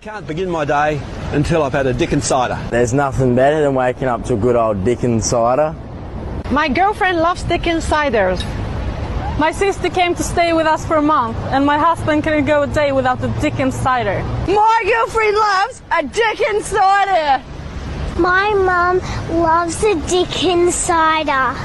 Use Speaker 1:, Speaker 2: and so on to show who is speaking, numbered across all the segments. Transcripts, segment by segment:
Speaker 1: Can't begin my day until I've had a Dickens cider.
Speaker 2: There's nothing better than waking up to a good old Dickens cider.
Speaker 3: My girlfriend loves Dickens cider. My sister came to stay with us for a month, and my husband couldn't go a day without the Dickens cider.
Speaker 4: My girlfriend loves a Dickens cider.
Speaker 5: My mum loves a Dickens cider.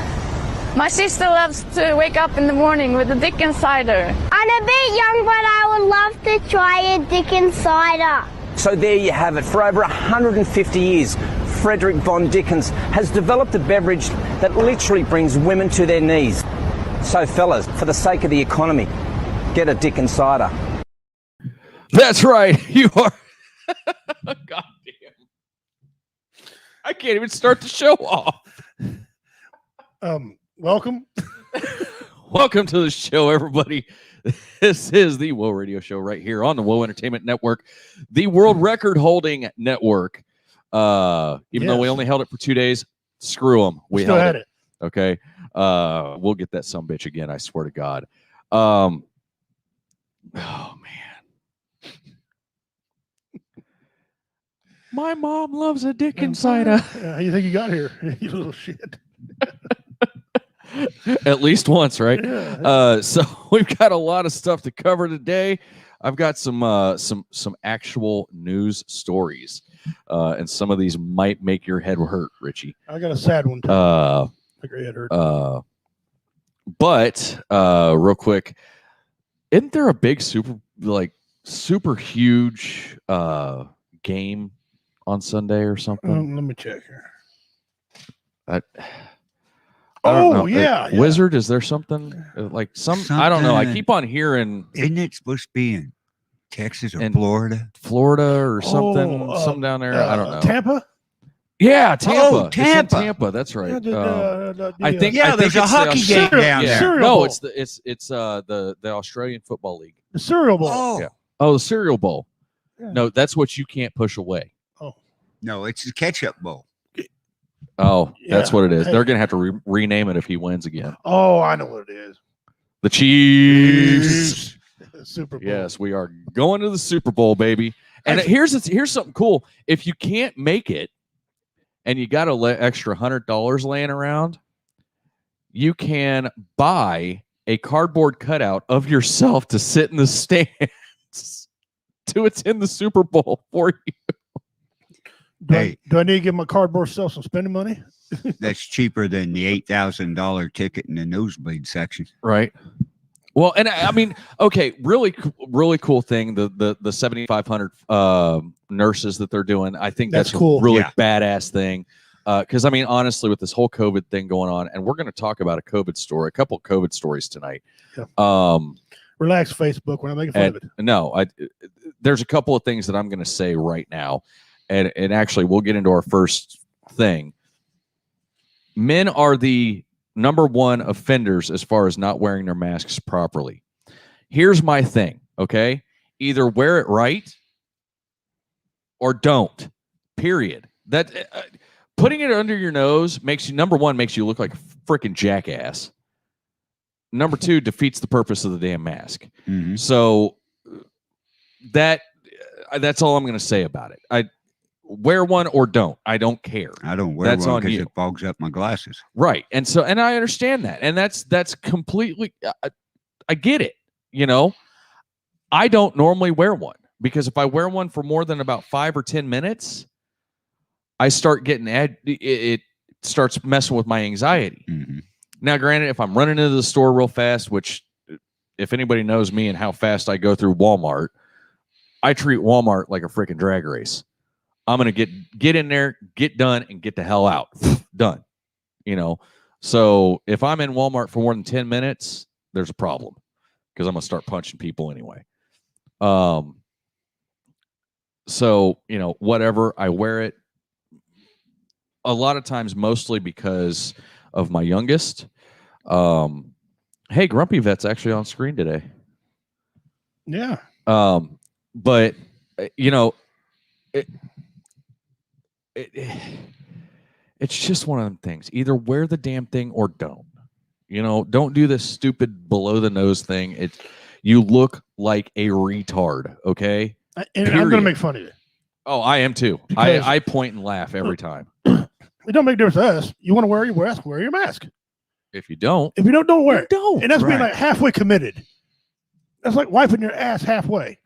Speaker 4: My sister loves to wake up in the morning with a Dickens cider.
Speaker 5: I'm a bit young, but I would love to try a Dickens cider.
Speaker 6: So there you have it. For over 150 years, Frederick Von Dickens has developed a beverage that literally brings women to their knees. So fellas, for the sake of the economy, get a Dickens cider.
Speaker 7: That's right. You are. God damn. I can't even start the show off.
Speaker 8: Welcome.
Speaker 7: Welcome to the show, everybody. This is the Whoa Radio Show right here on the Whoa Entertainment Network, the world record holding network. Even though we only held it for 2 days, screw them. We
Speaker 8: still
Speaker 7: held
Speaker 8: had
Speaker 7: it. Okay. We'll get that sumbitch again. I swear to God. Oh man. My mom loves a Dickens cider.
Speaker 8: How you think you got here? You little shit.
Speaker 7: At least once, right?
Speaker 8: Yeah.
Speaker 7: So we've got a lot of stuff to cover today. I've got some actual news stories, and some of these might make your head hurt, Richie.
Speaker 8: I got a sad one too. Make your head hurt.
Speaker 7: But real quick, isn't there a big super huge game on Sunday or something?
Speaker 8: Let me check here.
Speaker 7: I don't know.
Speaker 8: Yeah.
Speaker 7: Wizard, is there something like something? I don't know. I keep on hearing.
Speaker 9: Isn't it supposed to be in Texas or
Speaker 7: Florida or something? Something down there. I don't know.
Speaker 8: Tampa?
Speaker 7: Yeah, Tampa.
Speaker 9: Oh, Tampa.
Speaker 7: It's in Tampa. That's right. I think.
Speaker 9: Yeah,
Speaker 7: I think
Speaker 9: there's a
Speaker 7: it's
Speaker 9: hockey game down
Speaker 7: yeah.
Speaker 9: there.
Speaker 7: No, it's the Australian Football League.
Speaker 8: The Cereal Bowl.
Speaker 9: Oh,
Speaker 7: Yeah. Oh, the Cereal Bowl.
Speaker 8: Yeah.
Speaker 7: No, that's what you can't push away.
Speaker 9: no, it's the ketchup bowl.
Speaker 7: Oh, that's
Speaker 8: Yeah.
Speaker 7: what it is.
Speaker 8: Hey.
Speaker 7: They're gonna have to rename it if he wins again.
Speaker 8: Oh, I know what it is.
Speaker 7: The Chiefs.
Speaker 8: Super Bowl.
Speaker 7: Yes, we are going to the Super Bowl, baby. And here's something cool. If you can't make it, and you got extra $100 laying around, you can buy a cardboard cutout of yourself to sit in the stands to attend the Super Bowl for you.
Speaker 8: Do I need to give my cardboard self some spending money?
Speaker 9: That's cheaper than the $8,000 ticket in the nosebleed section.
Speaker 7: Right. Well, and I mean, okay, really cool thing. The 7,500 nurses that they're doing. I think that's
Speaker 8: cool.
Speaker 7: a really
Speaker 9: Yeah.
Speaker 7: badass thing. Because I mean, honestly, with this whole COVID thing going on, and we're going to talk about a couple of COVID stories tonight.
Speaker 8: Yeah. Relax, Facebook. We're not making fun of it.
Speaker 7: No, there's a couple of things that I'm going to say right now, and actually, we'll get into our first thing. Men are the number one offenders as far as not wearing their masks properly. Here's my thing, okay? Either wear it right or don't. Period. That putting it under your nose makes you, number one, makes you look like a freaking jackass. Number two, defeats the purpose of the damn mask.
Speaker 9: Mm-hmm.
Speaker 7: So that's all I'm going to say about it. I wear one or don't. I don't care.
Speaker 9: I don't wear
Speaker 7: That's
Speaker 9: one
Speaker 7: on
Speaker 9: because
Speaker 7: you.
Speaker 9: it fogs up my glasses.
Speaker 7: Right. And I understand that. And that's completely, I get it. You know, I don't normally wear one because if I wear one for more than about 5 or 10 minutes, I start getting, it starts messing with my anxiety.
Speaker 9: Mm-hmm.
Speaker 7: Now, granted, if I'm running into the store real fast, which if anybody knows me and how fast I go through Walmart, I treat Walmart like a freaking drag race. I'm going to get in there, get done, and get the hell out. Done. You know, so if I'm in Walmart for more than 10 minutes, there's a problem because I'm going to start punching people anyway. So, you know, whatever, I wear it a lot of times, mostly because of my youngest. Hey, Grumpy Vet's actually on screen today.
Speaker 8: Yeah.
Speaker 7: But you know, it's just one of them things. Either wear the damn thing or don't. You know, don't do this stupid below the nose thing. You look like a retard, okay?
Speaker 8: And I'm going to
Speaker 7: Period.
Speaker 8: make fun of you.
Speaker 7: Oh, I am too.
Speaker 8: Because-
Speaker 7: I point and laugh every time.
Speaker 8: It don't make a difference to us. You want to wear your mask, wear your mask.
Speaker 7: If you don't,
Speaker 8: If you don't wear it.
Speaker 7: don't.
Speaker 8: And that's being
Speaker 9: Right.
Speaker 8: like halfway committed. That's like wiping your ass halfway.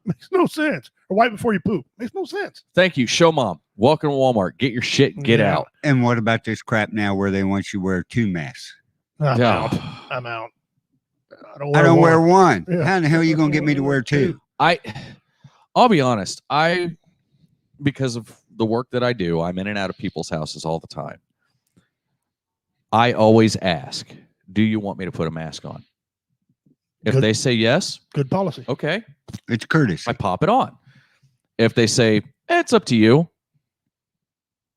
Speaker 8: Makes no sense. Or wipe before you poop. Makes no sense.
Speaker 7: Thank you, show mom. Welcome to Walmart. Get your shit and get
Speaker 8: Yeah.
Speaker 7: out.
Speaker 9: And what about this crap now where they want you to wear 2 masks?
Speaker 8: I'm
Speaker 7: Yeah.
Speaker 8: out. I'm out.
Speaker 9: I don't wear one.
Speaker 8: Yeah.
Speaker 9: How in the hell are you going to get me to wear 2?
Speaker 7: I'll be honest. Because of the work that I do, I'm in and out of people's houses all the time. I always ask, do you want me to put a mask on? If
Speaker 8: Good.
Speaker 7: they say yes,
Speaker 8: Good policy.
Speaker 7: okay,
Speaker 9: It's courtesy.
Speaker 7: I pop it on. If they say, it's up to you,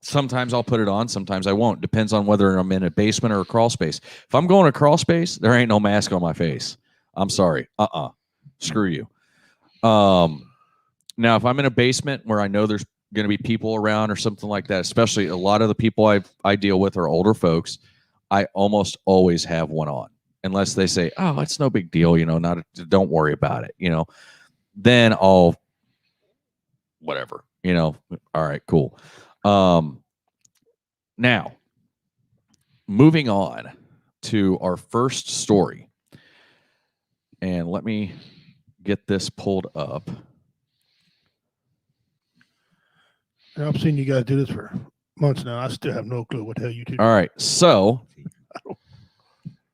Speaker 7: sometimes I'll put it on, sometimes I won't. Depends on whether I'm in a basement or a crawl space. If I'm going to crawl space, there ain't no mask on my face. I'm sorry. Screw you. Now, if I'm in a basement where I know there's going to be people around or something like that, especially a lot of the people I deal with are older folks, I almost always have one on. Unless they say, oh, it's no big deal, don't worry about it, then I'll whatever, all right, cool. Now, moving on to our first story, and let me get this pulled up.
Speaker 8: And I've seen you guys do this for months now. I still have no clue what the hell you do.
Speaker 7: All right, so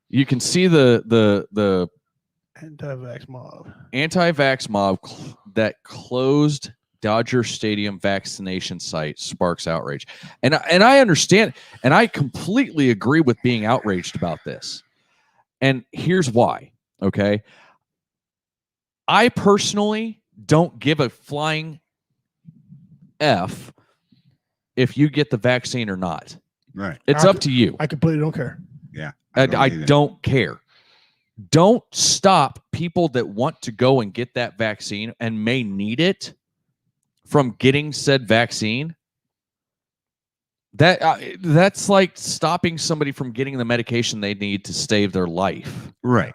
Speaker 7: you can see the
Speaker 8: Anti-vax mob.
Speaker 7: anti-vax mob that closed Dodger Stadium vaccination site sparks outrage, and I understand, and I completely agree with being outraged about this, and here's why. Okay, I personally don't give a flying F if you get the vaccine or not.
Speaker 9: Right.
Speaker 7: It's up to you.
Speaker 8: I completely don't care.
Speaker 9: Yeah.
Speaker 7: I
Speaker 9: either.
Speaker 7: don't care. Don't stop people that want to go and get that vaccine and may need it from getting said vaccine. That's like stopping somebody from getting the medication they need to save their life.
Speaker 9: Right.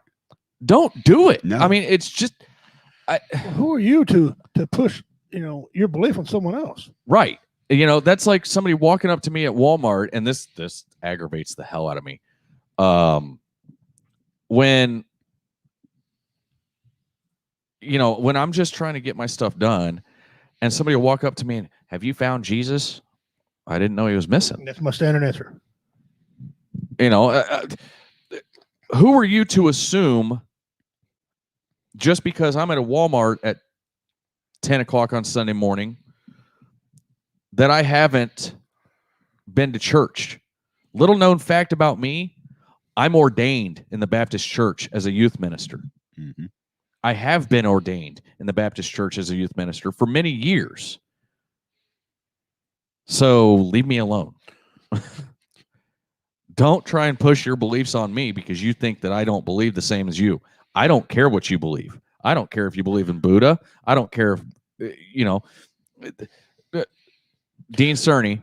Speaker 7: Don't do it.
Speaker 9: No.
Speaker 7: I mean, it's just
Speaker 8: Who are you to push, your belief on someone else?
Speaker 7: right. That's like somebody walking up to me at Walmart, and this aggravates the hell out of me. When I'm just trying to get my stuff done, and somebody will walk up to me and, have you found Jesus? I didn't know he was missing.
Speaker 8: That's my standard answer.
Speaker 7: Who are you to assume just because I'm at a Walmart at 10 o'clock on Sunday morning that I haven't been to church? Little known fact about me, I'm ordained in the Baptist church as a youth minister.
Speaker 9: Mm-hmm.
Speaker 7: I have been ordained in the Baptist church as a youth minister for many years. So leave me alone. Don't try and push your beliefs on me because you think that I don't believe the same as you. I don't care what you believe. I don't care if you believe in Buddha. I don't care if, Dean Cerny,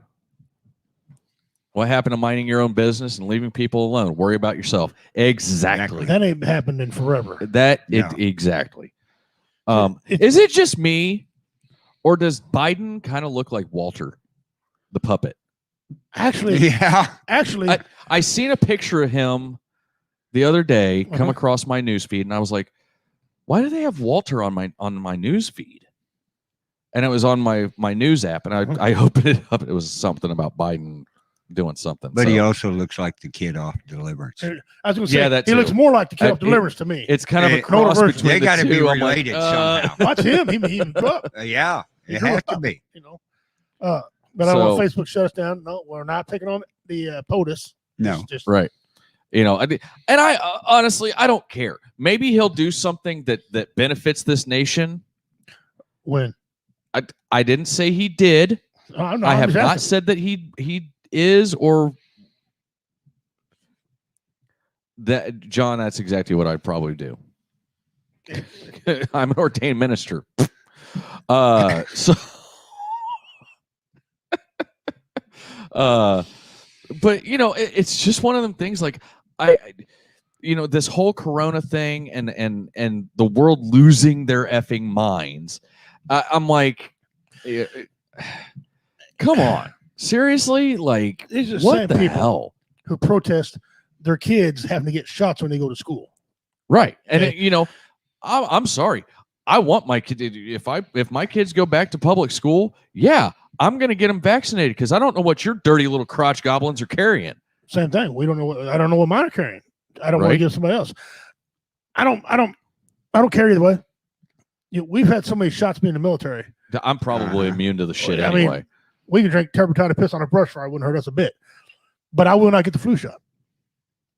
Speaker 7: what happened to minding your own business and leaving people alone? Worry about yourself. Exactly.
Speaker 8: That ain't happened in forever.
Speaker 7: Exactly. Is it just me, or does Biden kind of look like Walter, the puppet?
Speaker 8: Actually,
Speaker 9: Yeah.
Speaker 7: I seen a picture of him the other day come across my news feed, and I was like, why do they have Walter on my news feed? And it was on my news app, and I opened it up. It was something about Biden doing something.
Speaker 9: But he also looks like the kid off Deliverance.
Speaker 8: I was going to say,
Speaker 7: Yeah, that
Speaker 8: he
Speaker 7: too.
Speaker 8: looks more like the kid of
Speaker 7: It-
Speaker 8: Deliverance to me.
Speaker 7: It's kind of a
Speaker 9: They-
Speaker 7: cross
Speaker 8: They
Speaker 7: between the
Speaker 9: gotta
Speaker 7: two.
Speaker 9: be
Speaker 7: I'm like,
Speaker 9: related somehow.
Speaker 8: Watch him. He grew up.
Speaker 9: Yeah.
Speaker 8: He
Speaker 9: It
Speaker 8: grew
Speaker 9: has
Speaker 8: up,
Speaker 9: to be.
Speaker 8: But I don't
Speaker 7: So-
Speaker 8: want Facebook shut us down. No, we're not taking on the POTUS.
Speaker 9: No.
Speaker 8: It's just
Speaker 7: Right. I honestly, I don't care. Maybe he'll do something that benefits this nation.
Speaker 8: when.
Speaker 7: I didn't say he did.
Speaker 8: I'm
Speaker 7: I have
Speaker 8: just
Speaker 7: not
Speaker 8: asking.
Speaker 7: said that he is or that. John, that's exactly what I'd probably do. I'm an ordained minister. So but it's just one of them things. Like this whole Corona thing and the world losing their effing minds. I'm like, come on, seriously? Like,
Speaker 8: These are the
Speaker 7: what
Speaker 8: same
Speaker 7: the
Speaker 8: people
Speaker 7: hell?
Speaker 8: who protest their kids having to get shots when they go to school.
Speaker 7: Right. And
Speaker 8: Okay.
Speaker 7: I'm sorry. I want my kid, if my kids go back to public school, yeah, I'm going to get them vaccinated because I don't know what your dirty little crotch goblins are carrying.
Speaker 8: Same thing. We don't know. I don't know what mine are carrying. I don't want to
Speaker 7: Right.
Speaker 8: give somebody else. I don't carry either way. We've had so many shots being in the military.
Speaker 7: I'm probably immune to the shit
Speaker 8: I mean,
Speaker 7: anyway.
Speaker 8: We can drink turpentine and piss on a brush fire. It wouldn't hurt us a bit. But I will not get the flu shot.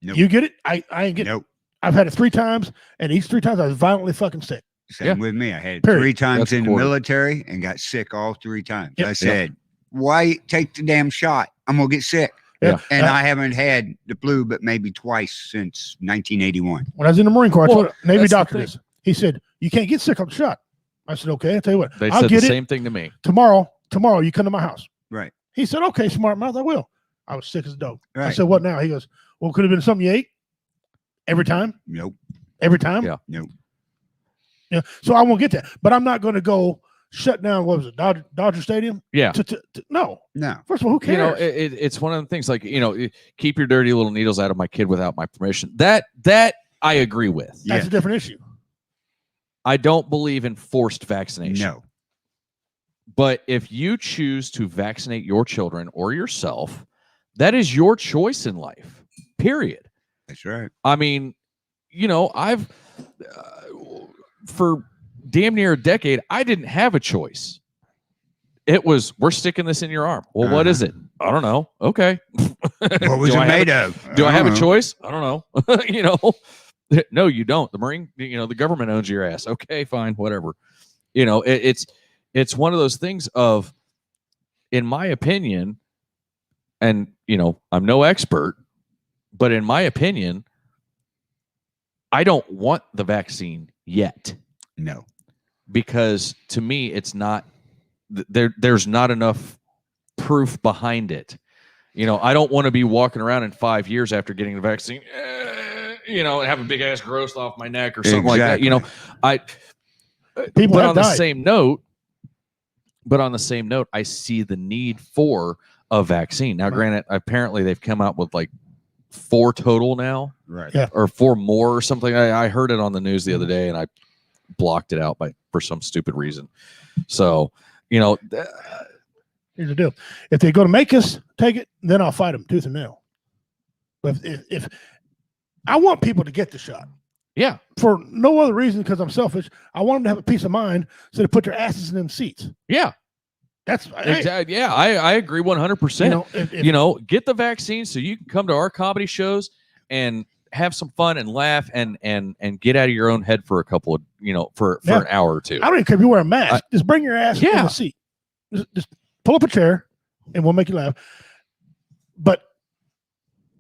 Speaker 9: Nope.
Speaker 8: You get it? I ain't getting it.
Speaker 9: Nope.
Speaker 8: I've had it 3 times, and each 3 times I was violently fucking sick.
Speaker 9: Same with me. I had
Speaker 8: Period.
Speaker 9: 3 times
Speaker 7: That's
Speaker 9: in the
Speaker 7: quarter.
Speaker 9: military and got sick all 3 times.
Speaker 8: Yep.
Speaker 9: I said, why take the damn shot? I'm going to get sick.
Speaker 7: Yeah.
Speaker 9: And I haven't had the flu but maybe twice since 1981.
Speaker 8: When I was in the Marine Corps, I
Speaker 7: Well,
Speaker 8: told a Navy
Speaker 7: that's the
Speaker 8: doctor
Speaker 7: thing.
Speaker 8: this. He said, you can't get sick off the shot. I said, okay, I'll tell you what.
Speaker 7: They
Speaker 8: I'll
Speaker 7: said the
Speaker 8: get it
Speaker 7: same thing to me.
Speaker 8: tomorrow. Tomorrow, you come to my house.
Speaker 9: Right.
Speaker 8: He said, okay, smart mouth, I will. I was sick as a dog. I
Speaker 9: Right.
Speaker 8: said, what now? He goes, well, could have been something you ate every time.
Speaker 9: Nope.
Speaker 8: Every time.
Speaker 7: Yeah.
Speaker 9: Nope.
Speaker 8: Yeah. So I won't get that. But I'm not going to go shut down, what was it, Dodger Stadium?
Speaker 7: Yeah.
Speaker 8: No.
Speaker 9: No.
Speaker 8: First of all, who cares?
Speaker 7: It's one of the things like, keep your dirty little needles out of my kid without my permission. That I agree with.
Speaker 8: That's
Speaker 9: Yeah.
Speaker 8: a different issue.
Speaker 7: I don't believe in forced vaccination.
Speaker 9: No.
Speaker 7: But if you choose to vaccinate your children or yourself, that is your choice in life, period.
Speaker 9: That's right.
Speaker 7: I mean, I've, for damn near a decade, I didn't have a choice. It was, we're sticking this in your arm. Well, what is it? I don't know. Okay.
Speaker 9: What was
Speaker 7: Do
Speaker 9: it
Speaker 7: I have
Speaker 9: made
Speaker 7: a-
Speaker 9: of?
Speaker 7: Do I have a
Speaker 9: don't know.
Speaker 7: choice? I don't know. No, you don't. The Marine, the government owns your ass. Okay, fine, whatever. It's one of those things of, in my opinion, and I'm no expert, but in my opinion, I don't want the vaccine yet
Speaker 9: No.
Speaker 7: because to me, it's not there's not enough proof behind it. I don't want to be walking around in 5 years after getting the vaccine, and have a big ass growth off my neck or something like that.
Speaker 8: People
Speaker 7: But
Speaker 8: have
Speaker 7: on the
Speaker 8: died.
Speaker 7: same note, I see the need for a vaccine. Now, granted, apparently they've come out with like 4 total now,
Speaker 9: Right.
Speaker 8: Yeah.
Speaker 7: or 4 more or something. I heard it on the news the other day, and I blocked it out for some stupid reason. So,
Speaker 8: Here's the deal. If they're going to make us take it, then I'll fight them tooth and nail. But if I want people to get the shot
Speaker 7: yeah,
Speaker 8: for no other reason because I'm selfish, I want them to have a peace of mind so they put their asses in them seats.
Speaker 7: yeah,
Speaker 8: That's hey,
Speaker 7: exactly. Yeah, I agree 100%.
Speaker 8: if-
Speaker 7: Get the vaccine so you can come to our comedy shows and have some fun and laugh and get out of your own head for a couple of for
Speaker 8: Yeah.
Speaker 7: an hour or two.
Speaker 8: I don't even care if you wear a mask. Just bring your ass in
Speaker 7: Yeah.
Speaker 8: the seat. Just pull up a chair and we'll make you laugh. But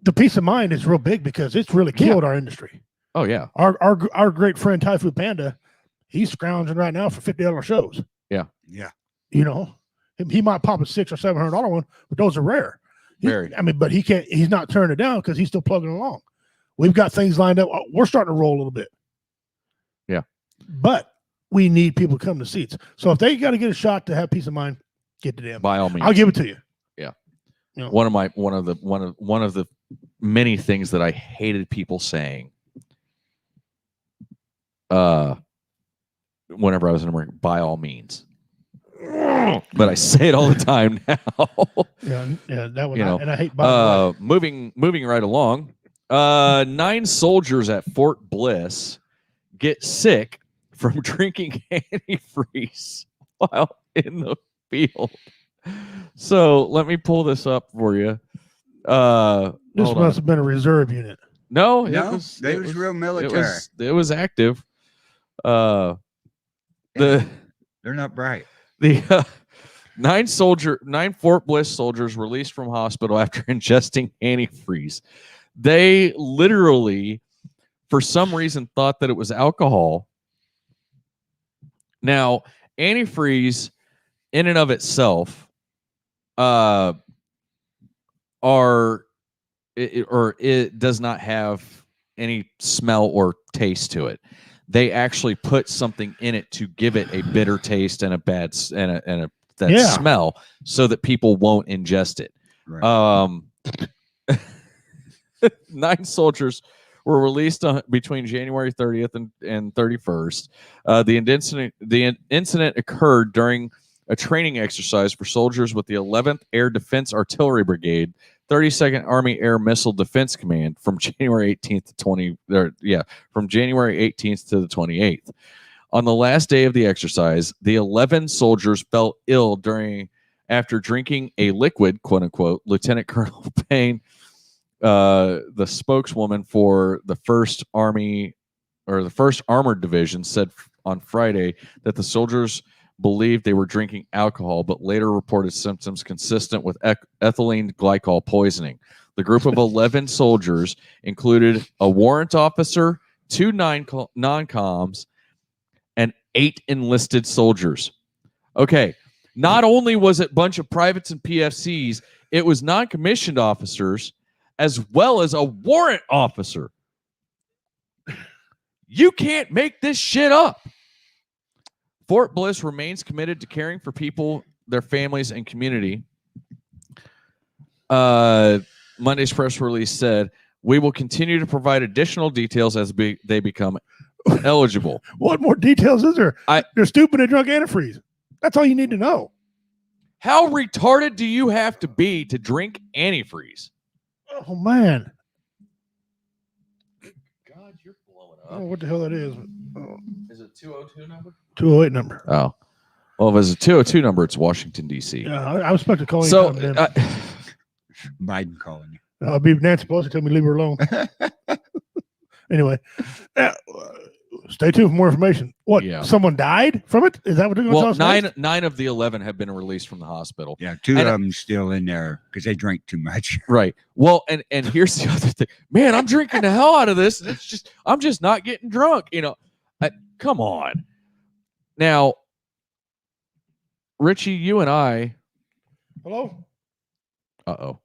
Speaker 8: the peace of mind is real big because it's really killed our industry.
Speaker 7: Oh yeah,
Speaker 8: Our great friend Typhoon Panda, he's scrounging right now for $50 shows.
Speaker 9: Yeah.
Speaker 8: He might pop a $600 or $700 one, but those are rare.
Speaker 7: Very.
Speaker 8: But he can't. He's not turning it down because he's still plugging along. We've got things lined up. We're starting to roll a little bit.
Speaker 7: Yeah.
Speaker 8: But we need people to come to seats. So if they got to get a shot to have peace of mind, get to them.
Speaker 7: by all means.
Speaker 8: I'll give it to you.
Speaker 7: One of the many things that I hated people saying whenever I was in America, by all means. But I say it all the time now.
Speaker 8: Yeah, that one.
Speaker 7: You know,
Speaker 8: and I hate Bob.
Speaker 7: moving right along. 9 soldiers at Fort Bliss get sick from drinking antifreeze while in the field. So let me pull this up for you.
Speaker 8: This
Speaker 7: hold
Speaker 8: must
Speaker 7: on.
Speaker 8: have been a reserve unit.
Speaker 7: No,
Speaker 9: They was real military.
Speaker 7: It was active. The
Speaker 9: They're not bright.
Speaker 7: the 9 Fort Bliss soldiers released from hospital after ingesting antifreeze. They literally, for some reason, thought that it was alcohol. Now, antifreeze, in and of itself, it does not have any smell or taste to it. They actually put something in it to give it a bitter taste and a bad that
Speaker 8: Yeah.
Speaker 7: smell, so that people won't ingest it.
Speaker 9: Right.
Speaker 7: 9 soldiers were released between January 30th and 31st. The incident occurred during a training exercise for soldiers with the 11th Air Defense Artillery Brigade, 32nd Army Air Missile Defense Command from January 18th from January 18th to the 28th. On the last day of the exercise, the 11 soldiers fell ill after drinking a liquid, quote unquote. Lieutenant Colonel Payne, the spokeswoman for the First Armored Division, said on Friday that the soldiers believed they were drinking alcohol, but later reported symptoms consistent with ethylene glycol poisoning. The group of 11 soldiers included a warrant officer, 2 non-coms, and 8 enlisted soldiers. Okay, not only was it a bunch of privates and PFCs, it was non-commissioned officers as well as a warrant officer. You can't make this shit up. Fort Bliss remains committed to caring for people, their families, and community. Monday's press release said, "We will continue to provide additional details as they become eligible."
Speaker 8: What more details is there? They're stupid and drunk antifreeze. That's all you need to know.
Speaker 7: How retarded do you have to be to drink antifreeze?
Speaker 8: Oh, man.
Speaker 7: God, you're blowing
Speaker 8: I don't know what the hell that is.
Speaker 7: Is it 202 number?
Speaker 8: 208 number.
Speaker 7: Oh. Well, if it's a 202 number, it's Washington, D.C.
Speaker 8: Yeah, I was supposed to call you.
Speaker 7: So,
Speaker 9: Biden calling you.
Speaker 8: I'll be Nancy Pelosi tell me to leave her alone. Anyway, stay tuned for more information. What?
Speaker 7: Yeah.
Speaker 8: Someone died from it? Is that what they're going to tell us?
Speaker 7: Well, nine of the 11 have been released from the hospital.
Speaker 9: Yeah, 2 of them still in there because they drank too much.
Speaker 7: Right. Well, and here's the other thing. Man, I'm drinking the hell out of this. And I'm just not getting drunk. Come on. Now, Richie, you and I.
Speaker 8: Hello?
Speaker 7: Uh-oh.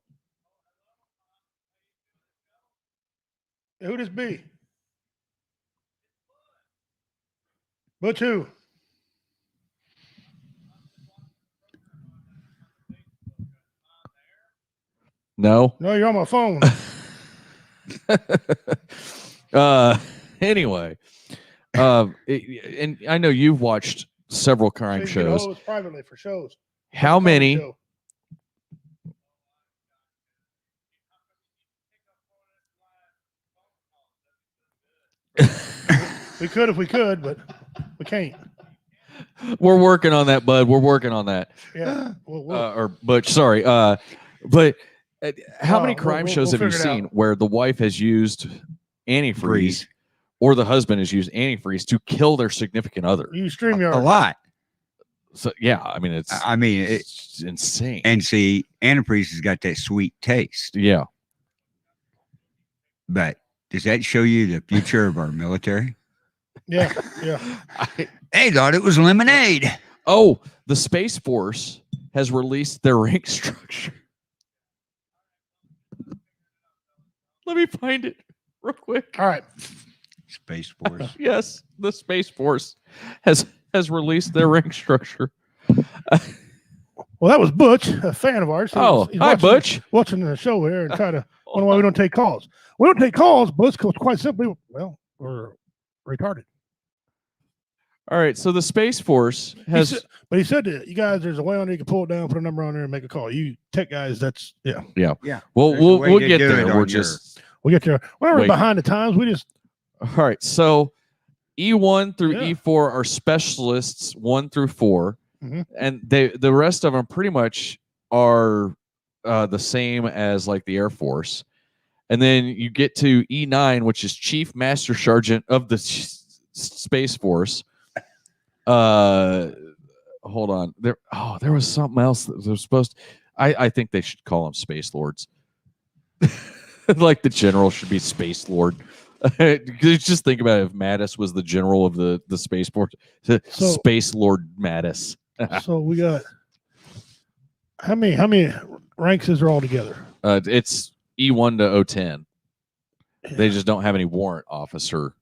Speaker 8: Who this be? Butch who?
Speaker 7: No.
Speaker 8: No, you're on my phone.
Speaker 7: Anyway, and I know you've watched several crime
Speaker 8: So you can
Speaker 7: shows.
Speaker 8: host privately for shows.
Speaker 7: How many?
Speaker 8: Show. We could if we could, but we can't.
Speaker 7: We're working on that, bud. We're working on that.
Speaker 8: Yeah.
Speaker 7: Or Butch, sorry. But how many crime shows have you
Speaker 8: figure it
Speaker 7: seen
Speaker 8: out.
Speaker 7: where the wife has used antifreeze or the husband has used antifreeze to kill their significant other?
Speaker 8: You StreamYard.
Speaker 9: A lot.
Speaker 7: So yeah, I mean it's insane.
Speaker 9: And see, antifreeze has got that sweet taste.
Speaker 7: Yeah.
Speaker 9: But does that show you the future of our military?
Speaker 8: Yeah, yeah.
Speaker 9: They thought it was lemonade.
Speaker 7: Oh, the Space Force has released their rank structure. Let me find it real quick.
Speaker 8: All right.
Speaker 9: Space Force.
Speaker 7: Yes, the Space Force has released their rank structure.
Speaker 8: Well, that was Butch, a fan of ours.
Speaker 7: Oh,
Speaker 8: He's
Speaker 7: hi,
Speaker 8: watching-
Speaker 7: Butch.
Speaker 8: Watching the show here and try to wonder why we don't take calls. We don't take calls, Butch, because quite simply, well, we're retarded.
Speaker 7: All right, so the Space Force has
Speaker 8: But he said that you guys, there's a way on there you can pull it down, put a number on there, and make a call. You tech guys, that's yeah.
Speaker 7: Yeah.
Speaker 9: Yeah.
Speaker 7: Well,
Speaker 9: There's a
Speaker 7: we'll
Speaker 9: way
Speaker 7: we'll
Speaker 9: to
Speaker 7: get
Speaker 9: do
Speaker 7: there.
Speaker 9: it
Speaker 7: We're
Speaker 9: on your-
Speaker 7: just
Speaker 8: We'll get there. We're
Speaker 7: Wait.
Speaker 8: behind the times. We just
Speaker 7: all right. So E1 through
Speaker 8: Yeah.
Speaker 7: E4 are specialists 1 through 4,
Speaker 8: Mhm.
Speaker 7: and the rest of them pretty much are the same as like the Air Force. And then you get to E9, which is Chief Master Sergeant of the Space Force. Hold on. There was something else that was supposed to, I think they should call them Space Lords. Like the general should be Space Lord. Just think about it, if Mattis was the general of the Space Force. Space Lord Mattis.
Speaker 8: so we got how many ranks is there all together?
Speaker 7: It's E1 to O10. They just don't have any warrant officer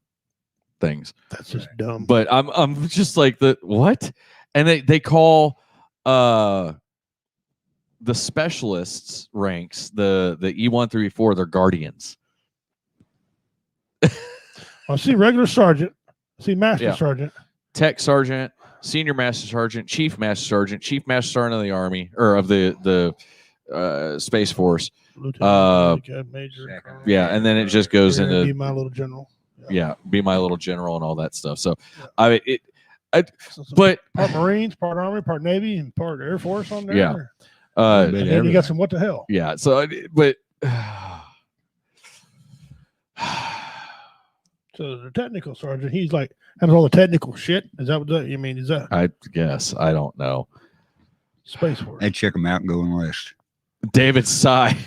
Speaker 7: things.
Speaker 8: That's just dumb.
Speaker 7: But I'm just like what? And they call the specialists ranks, the E1 through E4, they're guardians.
Speaker 8: I see regular sergeant, I see master sergeant,
Speaker 7: Tech sergeant, senior master sergeant, chief master sergeant of the Army or of the Space Force.
Speaker 8: Lieutenant, major,
Speaker 7: Yeah, and then it just goes
Speaker 8: be
Speaker 7: into
Speaker 8: my little general.
Speaker 7: yeah, be my little general and all that stuff. So
Speaker 8: Yeah.
Speaker 7: but
Speaker 8: Part Marines, part Army, part Navy, and part Air Force on there.
Speaker 7: Yeah.
Speaker 8: And then you got some what the hell.
Speaker 7: Yeah. So but
Speaker 8: So the technical sergeant, he's like handles all the technical shit. Is that what that, you mean? Is that
Speaker 7: I guess I don't know.
Speaker 8: Space Force?
Speaker 9: They check them out and go and list.
Speaker 7: David Sy.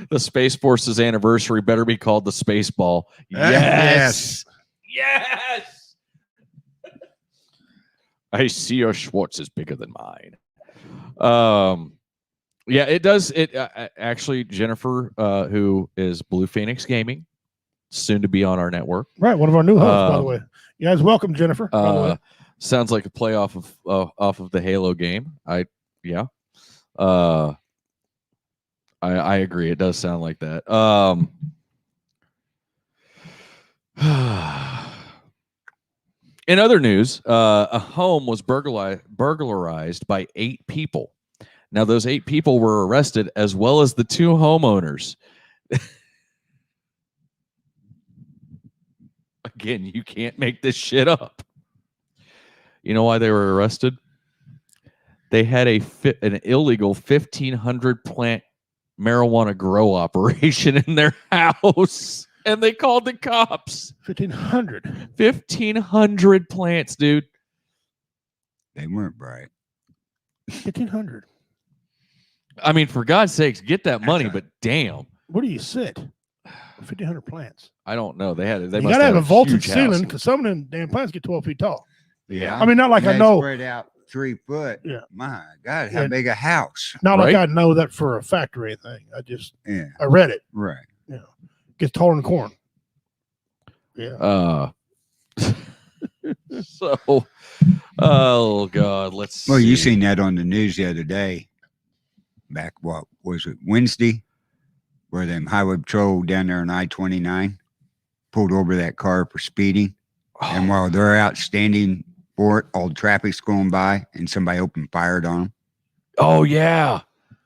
Speaker 7: The Space Force's anniversary better be called the Space Ball. Yes. Yes. I see your Schwartz is bigger than mine. Yeah, it does. It actually, Jennifer, who is Blue Phoenix Gaming, soon to be on our network.
Speaker 8: Right, one of our new hosts, by the way. You guys, welcome, Jennifer. By the way.
Speaker 7: Sounds like a play off of the Halo game. I agree. It does sound like that. In other news, a home was burglarized by 8 people. Now, those 8 people were arrested, as well as the 2 homeowners. Again, you can't make this shit up. You know why they were arrested? They had an illegal 1,500 plant marijuana grow operation in their house, and they called the cops. 1,500 plants, dude.
Speaker 9: They weren't bright.
Speaker 8: 1,500.
Speaker 7: I mean, for God's sakes, get that money, but damn.
Speaker 8: Where do you sit? 1,500 plants.
Speaker 7: I don't know. They
Speaker 8: you gotta have a vaulted ceiling because some of them damn plants get 12 feet tall.
Speaker 9: Yeah.
Speaker 8: I mean, not like I know.
Speaker 9: Spread out 3 foot.
Speaker 8: Yeah.
Speaker 9: My God, how big a house.
Speaker 8: Not like I know that for a fact or anything. I just I read it.
Speaker 9: Right.
Speaker 8: You know, gets taller than corn. Yeah.
Speaker 7: So, oh God, let's.
Speaker 9: Well, you
Speaker 7: see.
Speaker 9: seen that on the news the other day. Back, what was it, Wednesday? Where them highway patrol down there on I-29 pulled over that car for speeding. And while they're out standing for it, all the traffic's going by and somebody opened fire on them.
Speaker 7: Oh, yeah.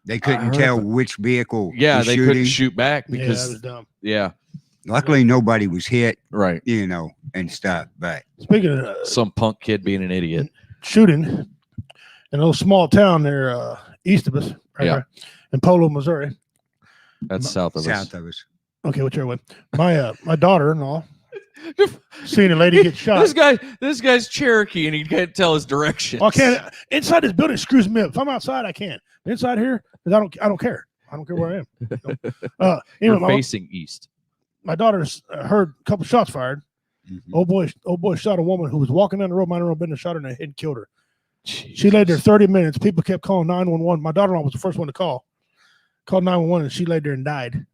Speaker 9: They couldn't tell which vehicle.
Speaker 7: Yeah,
Speaker 9: was
Speaker 7: they
Speaker 9: shooting.
Speaker 7: couldn't shoot back
Speaker 8: That
Speaker 7: because,
Speaker 8: was dumb.
Speaker 7: yeah.
Speaker 9: Luckily, nobody was hit,
Speaker 7: Right.
Speaker 9: you know, and stuff. But
Speaker 8: Speaking of
Speaker 7: Some punk kid being an idiot.
Speaker 8: shooting in a little small town there east of us, right,
Speaker 7: Yeah.
Speaker 8: right, in Polo, Missouri.
Speaker 7: That's south of
Speaker 9: south
Speaker 7: us.
Speaker 9: of us.
Speaker 8: Okay, whichever way. My daughter-in-law seen a lady get shot.
Speaker 7: This guy's Cherokee, and he can't tell his directions.
Speaker 8: Well, I can't. Inside this building screws me up. If I'm outside, I can. Inside here, 'cause I don't care. I don't care where I am.
Speaker 7: You're
Speaker 8: Anyway,
Speaker 7: facing east.
Speaker 8: my daughter's heard a couple shots fired.
Speaker 9: Mm-hmm.
Speaker 8: Old boy shot a woman who was walking down the road, minding her own business, shot her in the head and killed her. She laid there 30 minutes. People kept calling 911. My daughter-in-law was the first one to call. Called 911, and she laid there and died.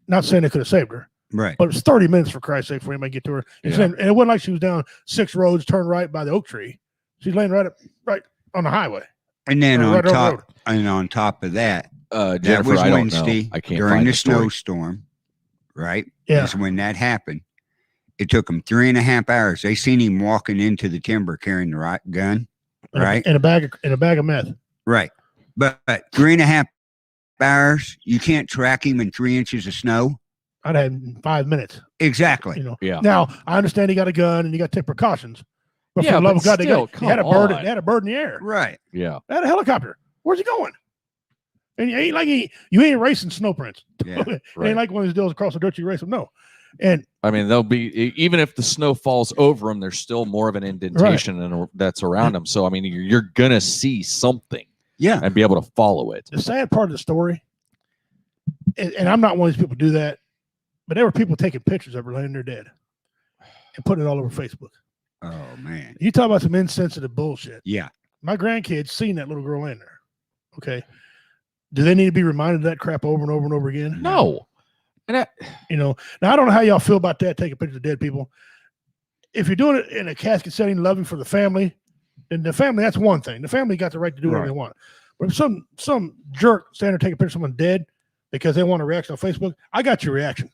Speaker 8: Not saying they could have saved her,
Speaker 9: Right.
Speaker 8: but it was 30 minutes for Christ's sake for anybody to get to her. And
Speaker 7: Yeah.
Speaker 8: and it wasn't like she was down 6 roads, turned right by the oak tree. She's laying right on the highway.
Speaker 9: And then
Speaker 8: Right
Speaker 9: on
Speaker 8: over the
Speaker 9: top,
Speaker 8: road.
Speaker 9: and on top of that,
Speaker 7: Jennifer,
Speaker 9: that was
Speaker 7: I don't
Speaker 9: Wednesday
Speaker 7: know. I can't
Speaker 9: during
Speaker 7: find
Speaker 9: the
Speaker 7: story.
Speaker 9: snowstorm, right?
Speaker 8: Yeah.
Speaker 9: That's when that happened. It took them 3.5 hours. They seen him walking into the timber carrying the right gun, right?
Speaker 8: And a bag of meth.
Speaker 9: Right. But 3.5 hours, you can't track him in 3 inches of snow.
Speaker 8: I'd had 5 minutes.
Speaker 9: Exactly.
Speaker 8: You know.
Speaker 7: Yeah.
Speaker 8: Now I understand he got a gun and you got to take precautions. But
Speaker 7: Yeah,
Speaker 8: for the love
Speaker 7: but
Speaker 8: of God,
Speaker 7: still,
Speaker 8: he had a
Speaker 7: come
Speaker 8: bird.
Speaker 7: on.
Speaker 8: They had a bird in the air.
Speaker 9: Right.
Speaker 7: Yeah.
Speaker 8: They had a helicopter. Where's he going? And you ain't like you ain't racing snow prints.
Speaker 9: Yeah.
Speaker 8: It
Speaker 7: Right.
Speaker 8: ain't like one of these deals across the dirt you race them. No. And
Speaker 7: I mean, they'll be even if the snow falls over them, there's still more of an indentation and that's around them. So I mean, you're gonna see something
Speaker 9: Yeah.
Speaker 7: and be able to follow it.
Speaker 8: the sad part of the story, and I'm not one of these people who do that, but there were people taking pictures of her laying there dead and putting it all over Facebook.
Speaker 9: Oh man.
Speaker 8: You talk about some insensitive bullshit.
Speaker 9: Yeah.
Speaker 8: My grandkids seen that little girl laying there. Okay. Do they need to be reminded of that crap over and over and over again?
Speaker 7: No. And
Speaker 8: Now I don't know how y'all feel about that, taking pictures of dead people. If you're doing it in a casket setting, loving for the family, then the family, that's one thing. The family got the right to do whatever they want. But if some jerk standing there taking a picture of someone dead because they want a reaction on Facebook, I got your reaction.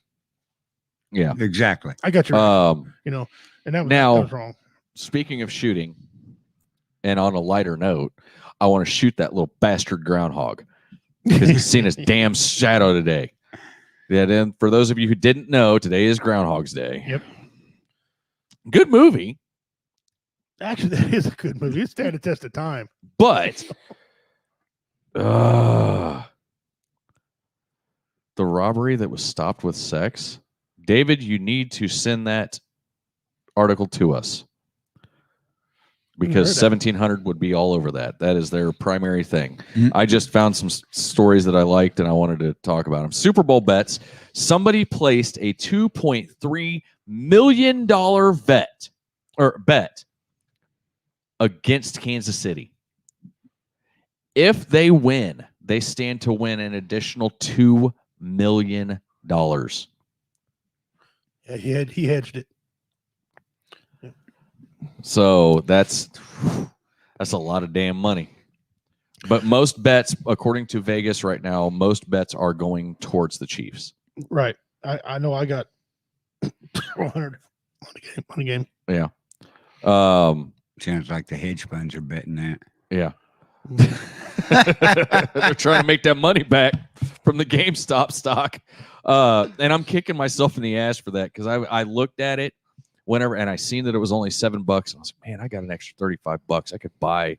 Speaker 7: yeah.
Speaker 9: Exactly.
Speaker 8: I got your reaction, and that was wrong.
Speaker 7: Speaking of shooting, and on a lighter note, I want to shoot that little bastard groundhog because he's seen his damn shadow today. Yeah, and for those of you who didn't know, today is Groundhog's Day.
Speaker 8: Yep.
Speaker 7: Good movie.
Speaker 8: Actually, that is a good movie. It stand the test of time.
Speaker 7: But the robbery that was stopped with sex. David, you need to send that article to us. Because 1700 would be all over that. That is their primary thing.
Speaker 9: Mm-hmm.
Speaker 7: I just found some stories that I liked and I wanted to talk about them. Super Bowl bets. Somebody placed a $2.3 million bet against Kansas City. If they win, they stand to win an additional $2 million.
Speaker 8: Yeah, he hedged it.
Speaker 7: So that's a lot of damn money. But most bets, according to Vegas right now, most bets are going towards the Chiefs.
Speaker 8: Right. I know I got 100 on a game.
Speaker 7: Yeah.
Speaker 9: Sounds like the hedge funds are betting that.
Speaker 7: Yeah. They're trying to make that money back from the GameStop stock. And I'm kicking myself in the ass for that because I looked at it whenever and I seen that it was only $7. And I was like, man, I got an extra $35. I could buy,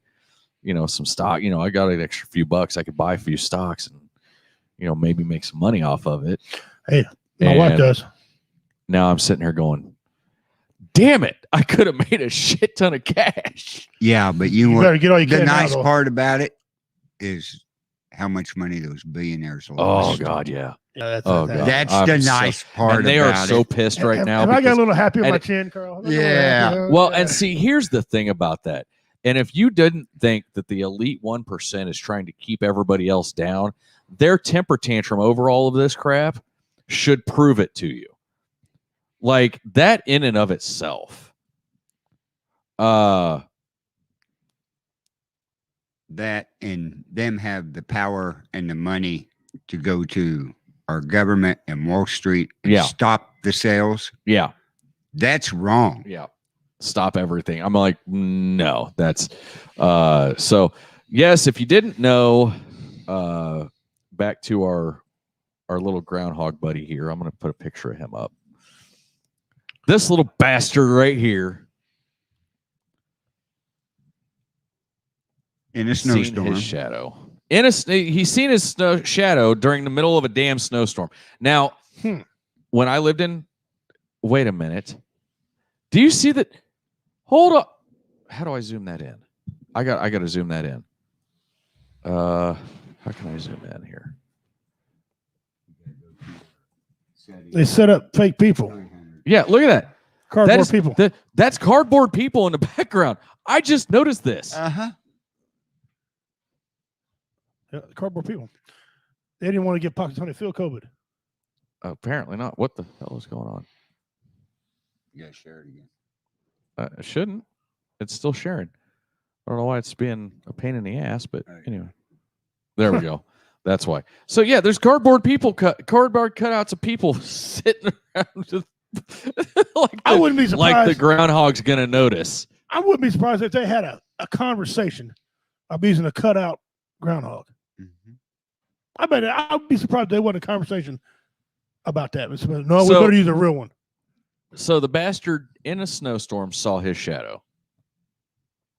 Speaker 7: some stock. I got an extra few bucks. I could buy a few stocks and, maybe make some money off of it.
Speaker 8: Hey, my wife does.
Speaker 7: Now I'm sitting here going, damn it, I could have made a shit ton of cash.
Speaker 9: Yeah, but
Speaker 8: You better get all you
Speaker 9: the
Speaker 8: can
Speaker 9: nice
Speaker 8: now,
Speaker 9: part about it is how much money those billionaires
Speaker 7: Oh
Speaker 9: lost.
Speaker 7: God, yeah.
Speaker 8: Yeah,
Speaker 7: Oh God,
Speaker 9: That's
Speaker 7: I'm
Speaker 9: the nice part
Speaker 7: and they are
Speaker 9: about
Speaker 7: so
Speaker 9: it.
Speaker 7: pissed right now.
Speaker 8: Have I got a
Speaker 7: because-
Speaker 8: little happy on
Speaker 7: and
Speaker 8: my
Speaker 7: it-
Speaker 8: chin, Carl?
Speaker 9: Yeah.
Speaker 7: Well, and see, here's the thing about that. And if you didn't think that the elite 1% is trying to keep everybody else down, their temper tantrum over all of this crap should prove it to you. Like that in and of itself.
Speaker 9: That and them have the power and the money to go to our government and Wall Street and
Speaker 7: Yeah.
Speaker 9: stop the sales.
Speaker 7: Yeah.
Speaker 9: That's wrong.
Speaker 7: Yeah. Stop everything. I'm like, no, that's so yes, if you didn't know, back to our little groundhog buddy here. I'm gonna put a picture of him up. This little bastard right here.
Speaker 9: In a
Speaker 7: Seen
Speaker 9: snowstorm.
Speaker 7: his shadow. He's seen his shadow during the middle of a damn snowstorm. Now, when I lived in, wait a minute. Do you see that? Hold up. How do I zoom that in? I got to zoom that in. How can I zoom in here?
Speaker 8: They set up fake people,
Speaker 7: Yeah, look at that.
Speaker 8: cardboard
Speaker 7: That is
Speaker 8: people.
Speaker 7: that's cardboard people in the background. I just noticed this.
Speaker 9: Uh-huh.
Speaker 8: Yeah, cardboard people. They didn't want to get Pakistani field COVID.
Speaker 7: Apparently not. What the hell is going on?
Speaker 9: You gotta share it again.
Speaker 7: It shouldn't. It's still sharing. I don't know why it's being a pain in the ass, but anyway. There we go. That's why. So yeah, there's cardboard cutouts of people sitting around just
Speaker 8: I wouldn't be
Speaker 7: like the
Speaker 8: surprised.
Speaker 7: groundhog's gonna notice.
Speaker 8: I wouldn't be surprised if they had a conversation of using a cutout groundhog.
Speaker 9: Mhm.
Speaker 8: I bet I'd be surprised if they wasn't a conversation about that. No, we
Speaker 7: So-
Speaker 8: better use a real one.
Speaker 7: So the bastard in a snowstorm saw his shadow.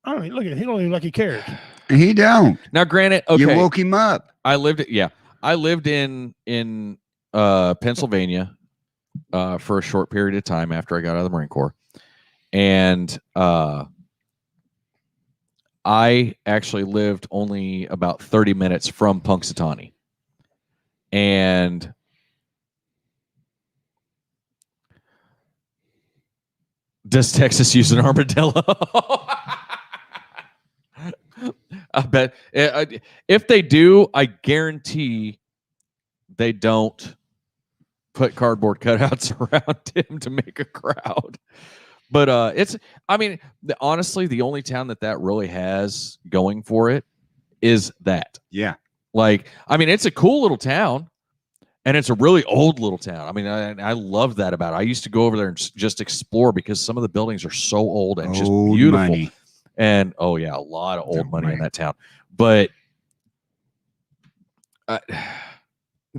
Speaker 8: I don't know. Look at he don't even like he cares.
Speaker 9: He don't.
Speaker 7: Now, granted, okay,
Speaker 9: You woke him up.
Speaker 7: I lived in Pennsylvania for a short period of time after I got out of the Marine Corps, and I actually lived only about 30 minutes from Punxsutawney, and does Texas use an armadillo? I bet if they do, I guarantee they don't put cardboard cutouts around him to make a crowd. But honestly, the only town that really has going for it is that.
Speaker 9: Yeah.
Speaker 7: Like, I mean, it's a cool little town, and it's a really old little town. I mean, I love that about it. I used to go over there and just explore because some of the buildings are so old and just
Speaker 9: Old
Speaker 7: beautiful.
Speaker 9: money.
Speaker 7: And a lot of old money in
Speaker 9: Right.
Speaker 7: that town. But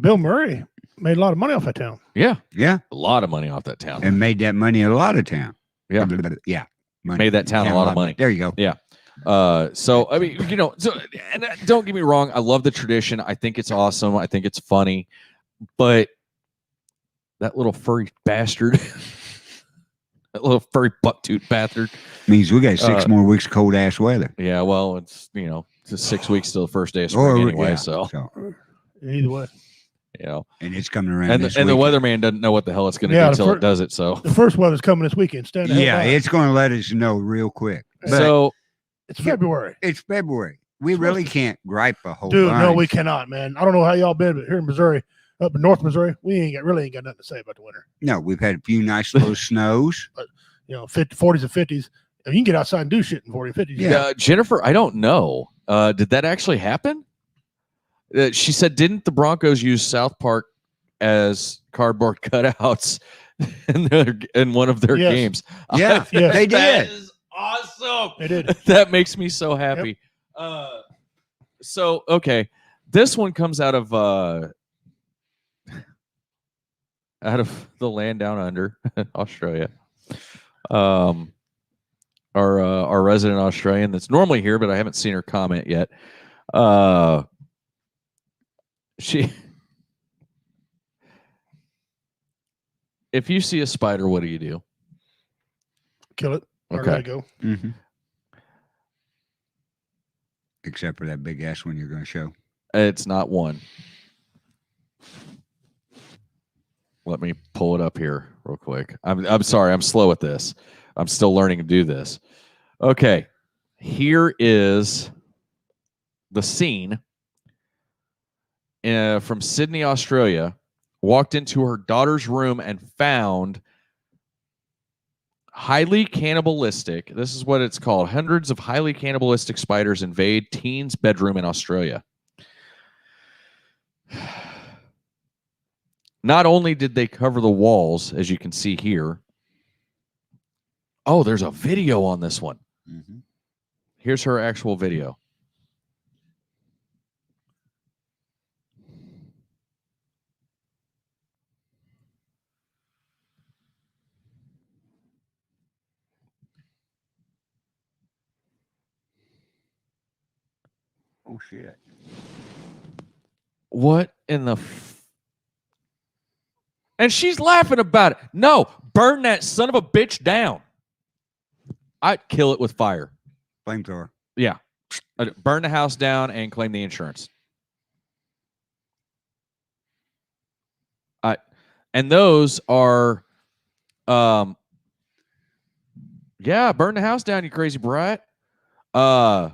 Speaker 8: Bill Murray made a lot of money off that town.
Speaker 7: yeah,
Speaker 9: Yeah.
Speaker 7: a lot of money off that town.
Speaker 9: And made that money a lot of town.
Speaker 7: Yeah.
Speaker 9: Yeah. Money.
Speaker 7: Made that town a lot of money.
Speaker 9: There you go.
Speaker 7: Yeah. So I mean, and don't get me wrong, I love the tradition. I think it's awesome. I think it's funny, but that little furry bastard, that little furry bucktooth bastard.
Speaker 9: Means we got 6 more weeks of cold ass weather.
Speaker 7: Yeah, well, it's it's 6 weeks till the first day of spring anyway.
Speaker 9: yeah,
Speaker 7: So
Speaker 8: Either way.
Speaker 9: and it's coming around.
Speaker 7: and
Speaker 9: this
Speaker 7: the
Speaker 9: weekend.
Speaker 7: weatherman doesn't know what the hell it's going to
Speaker 8: Yeah,
Speaker 7: do
Speaker 8: the
Speaker 7: until
Speaker 8: fir-
Speaker 7: it does it. So
Speaker 8: The first weather's coming this weekend. Stand the hell
Speaker 9: Yeah,
Speaker 8: by.
Speaker 9: it's going to let us know real quick. But
Speaker 7: so
Speaker 8: It's February.
Speaker 9: it's February. We really can't gripe a whole
Speaker 8: Dude, no,
Speaker 9: bunch.
Speaker 8: we cannot, man. I don't know how y'all been, but here in Missouri, up in North Missouri, we really ain't got nothing to say about the winter.
Speaker 9: No, we've had a few nice little snows.
Speaker 8: 40s and 50s. You can get outside and do shit in 40s and 50s.
Speaker 9: Yeah.
Speaker 7: Jennifer, I don't know. Did that actually happen? She said, didn't the Broncos use South Park as cardboard cutouts in one of their
Speaker 8: Yes.
Speaker 7: games?
Speaker 9: Yeah,
Speaker 8: Yes.
Speaker 9: they
Speaker 7: That
Speaker 9: did.
Speaker 7: is awesome.
Speaker 8: They did.
Speaker 7: That makes me so happy. So okay, this one comes out of the land down under, Australia. Our resident Australian that's normally here, but I haven't seen her comment yet. If you see a spider, what do you do?
Speaker 8: Kill it. I
Speaker 7: Okay.
Speaker 8: gotta go.
Speaker 9: Mm-hmm. Except for that big ass one you're going to show.
Speaker 7: It's not one. Let me pull it up here real quick. I'm sorry, I'm slow at this. I'm still learning to do this. Okay. Here is the scene from Sydney, Australia. Walked into her daughter's room and found highly cannibalistic. This is what it's called. Hundreds of highly cannibalistic spiders invade teen's bedroom in Australia. Not only did they cover the walls, as you can see here. Oh, there's a video on this one.
Speaker 9: Mm-hmm.
Speaker 7: Here's her actual video.
Speaker 9: Oh, shit.
Speaker 7: What in the and she's laughing about it. No, burn that son of a bitch down. I'd kill it with fire.
Speaker 9: Flamethrower.
Speaker 7: Yeah. I'd burn the house down and claim the insurance. And those are yeah, burn the house down, you crazy brat. Shut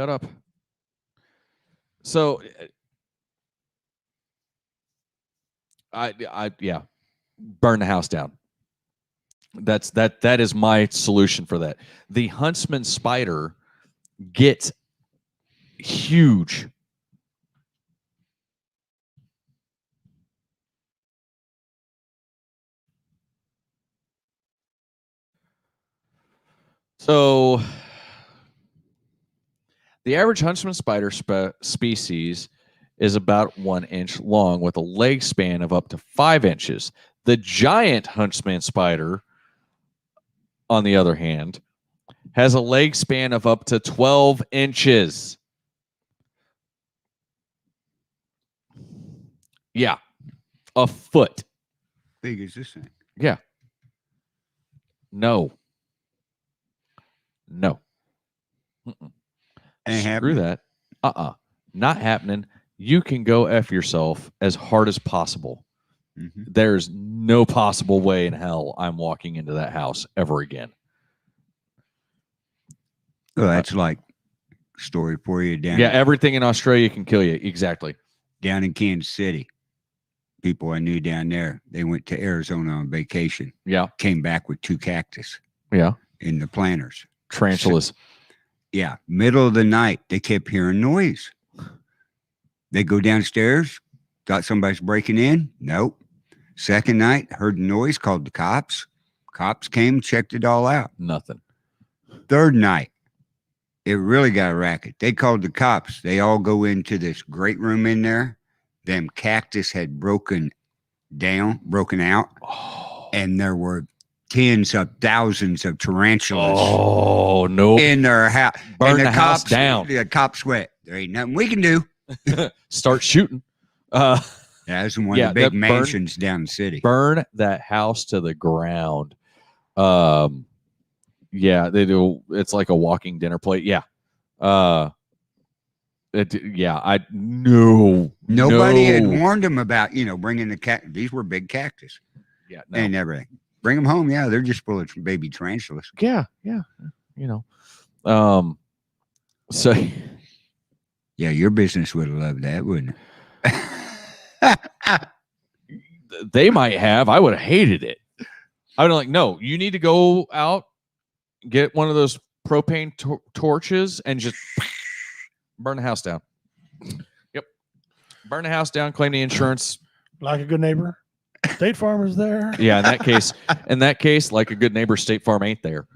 Speaker 7: up. So yeah, burn the house down. That is my solution for that. The huntsman spider gets huge. So the average huntsman spider species is about 1 inch long with a leg span of up to 5 inches. The giant huntsman spider, on the other hand, has a leg span of up to 12 inches. Yeah, a foot.
Speaker 9: Big as this thing.
Speaker 7: Yeah. No. Mm-mm.
Speaker 9: Ain't
Speaker 7: Screw
Speaker 9: happening.
Speaker 7: that. Not happening. You can go F yourself as hard as possible.
Speaker 9: Mm-hmm.
Speaker 7: There's no possible way in hell I'm walking into that house ever again.
Speaker 9: Well, that's like story for you down.
Speaker 7: Yeah, everything in Australia can kill you. Exactly.
Speaker 9: Down in Kansas City, people I knew down there, they went to Arizona on vacation.
Speaker 7: Yeah.
Speaker 9: Came back with 2 cactus
Speaker 7: Yeah.
Speaker 9: in the planters.
Speaker 7: Tarantulas.
Speaker 9: Yeah, middle of the night, they kept hearing noise. They go downstairs, thought somebody's breaking in. Nope. Second night, heard the noise, called the cops. Cops came, checked it all out.
Speaker 7: Nothing.
Speaker 9: Third night, it really got a racket. They called the cops. They all go into this great room in there. Them cactus had broken out, and there were tens of thousands of tarantulas.
Speaker 7: Oh no!
Speaker 9: In their house.
Speaker 7: Burn
Speaker 9: And
Speaker 7: the house down.
Speaker 9: The cops went, there ain't nothing we can do.
Speaker 7: Start shooting.
Speaker 9: Yeah, that's one
Speaker 7: Yeah,
Speaker 9: of the big
Speaker 7: that
Speaker 9: mansions down the city.
Speaker 7: Burn that house to the ground. Yeah, they do. It's like a walking dinner plate. Yeah. I knew
Speaker 9: Nobody had warned them about, bringing the cat. These were big cactus
Speaker 7: Yeah, no.
Speaker 9: and everything. Bring them home. Yeah, they're just full of baby tarantulas.
Speaker 7: Yeah. So
Speaker 9: Yeah, your business would have loved that, wouldn't it?
Speaker 7: they might have. I would have hated it. I would have like, no, you need to go out, get one of those propane torches, and just burn the house down. Yep, burn the house down. Claim the insurance.
Speaker 8: Like a good neighbor. State Farm is there.
Speaker 7: Yeah, in that case, like a good neighbor, State Farm ain't there.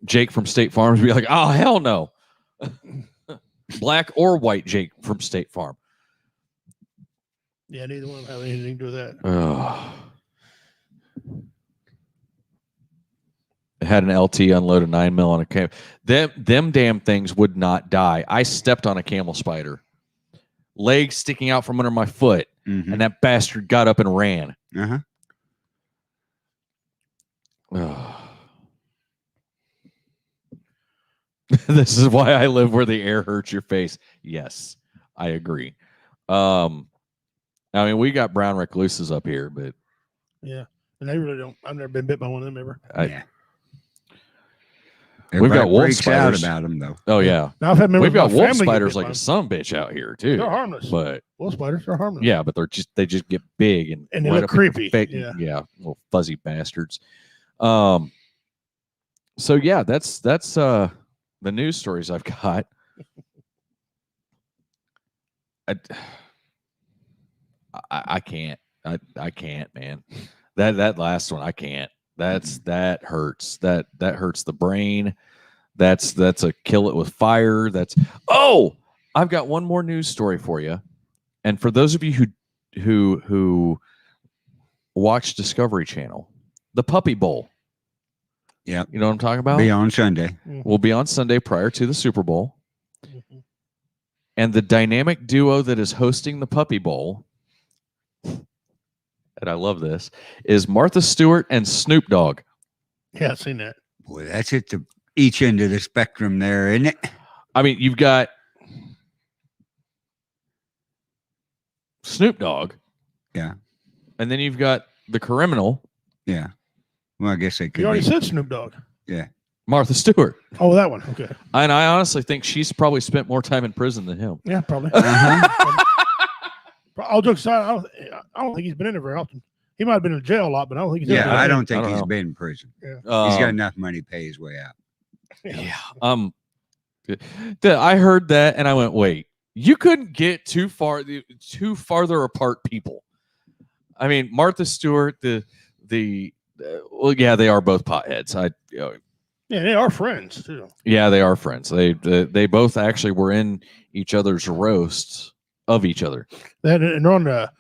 Speaker 7: Jake from State Farm would be like, oh hell no. Black or white Jake from State Farm.
Speaker 8: Yeah, neither one of them have anything to do with that.
Speaker 7: It had an LT unload a 9mm on a camel. Them damn things would not die. I stepped on a camel spider, legs sticking out from under my foot, and that bastard got up and ran. This is why I live where the air hurts your face. Yes, I agree. I mean, we got brown recluses up here, but
Speaker 8: yeah, and they really don't. I've never been bit by one of them ever.
Speaker 9: Yeah.
Speaker 7: We've got wolf
Speaker 9: freaks out
Speaker 7: spiders
Speaker 9: about them though.
Speaker 7: Oh yeah,
Speaker 8: Now I've had members
Speaker 7: we've got
Speaker 8: of my
Speaker 7: wolf
Speaker 8: family get
Speaker 7: spiders
Speaker 8: bit
Speaker 7: like
Speaker 8: by
Speaker 7: a
Speaker 8: them.
Speaker 7: son bitch out here too.
Speaker 8: They're harmless.
Speaker 7: But
Speaker 8: Wolf spiders are harmless.
Speaker 7: yeah, but they just get big and
Speaker 8: And they
Speaker 7: right
Speaker 8: look
Speaker 7: up in your
Speaker 8: creepy.
Speaker 7: face.
Speaker 8: Yeah.
Speaker 7: Little fuzzy bastards. So yeah, that's the news stories I've got. I can't. I can't, man. That last one, I can't. That hurts. That hurts the brain. That's a kill it with fire. I've got one more news story for you. And for those of you who watch Discovery Channel, the Puppy Bowl.
Speaker 9: Yeah.
Speaker 7: You know what I'm talking about?
Speaker 9: Be on Sunday.
Speaker 7: Will be on Sunday prior to the Super Bowl. And the dynamic duo that is hosting the Puppy Bowl, and I love this, is Martha Stewart and Snoop Dogg.
Speaker 8: Yeah, I've seen that.
Speaker 9: Boy, that's at each end of the spectrum there, isn't it?
Speaker 7: I mean, you've got Snoop Dogg.
Speaker 9: Yeah.
Speaker 7: And then you've got the criminal.
Speaker 9: Yeah. Well, I guess they could.
Speaker 8: You already
Speaker 9: be.
Speaker 8: said Snoop Dogg.
Speaker 9: Yeah.
Speaker 7: Martha Stewart.
Speaker 8: Oh, that one. Okay.
Speaker 7: And I honestly think she's probably spent more time in prison than him.
Speaker 8: Yeah, probably. All jokes aside, I don't think he's been in there very often. He might have been in jail a lot, but I don't think he's.
Speaker 9: Yeah, I don't think
Speaker 7: I don't
Speaker 9: he's
Speaker 7: know.
Speaker 9: been in prison.
Speaker 8: Yeah.
Speaker 9: He's got enough money to pay his way out.
Speaker 7: Yeah. I heard that and I went, wait, you couldn't get two farther apart people. I mean, Martha Stewart, well, yeah, they are both potheads.
Speaker 8: Yeah, they are friends too.
Speaker 7: Yeah, they are friends. They both actually were in each other's roasts of each other.
Speaker 8: And they're on a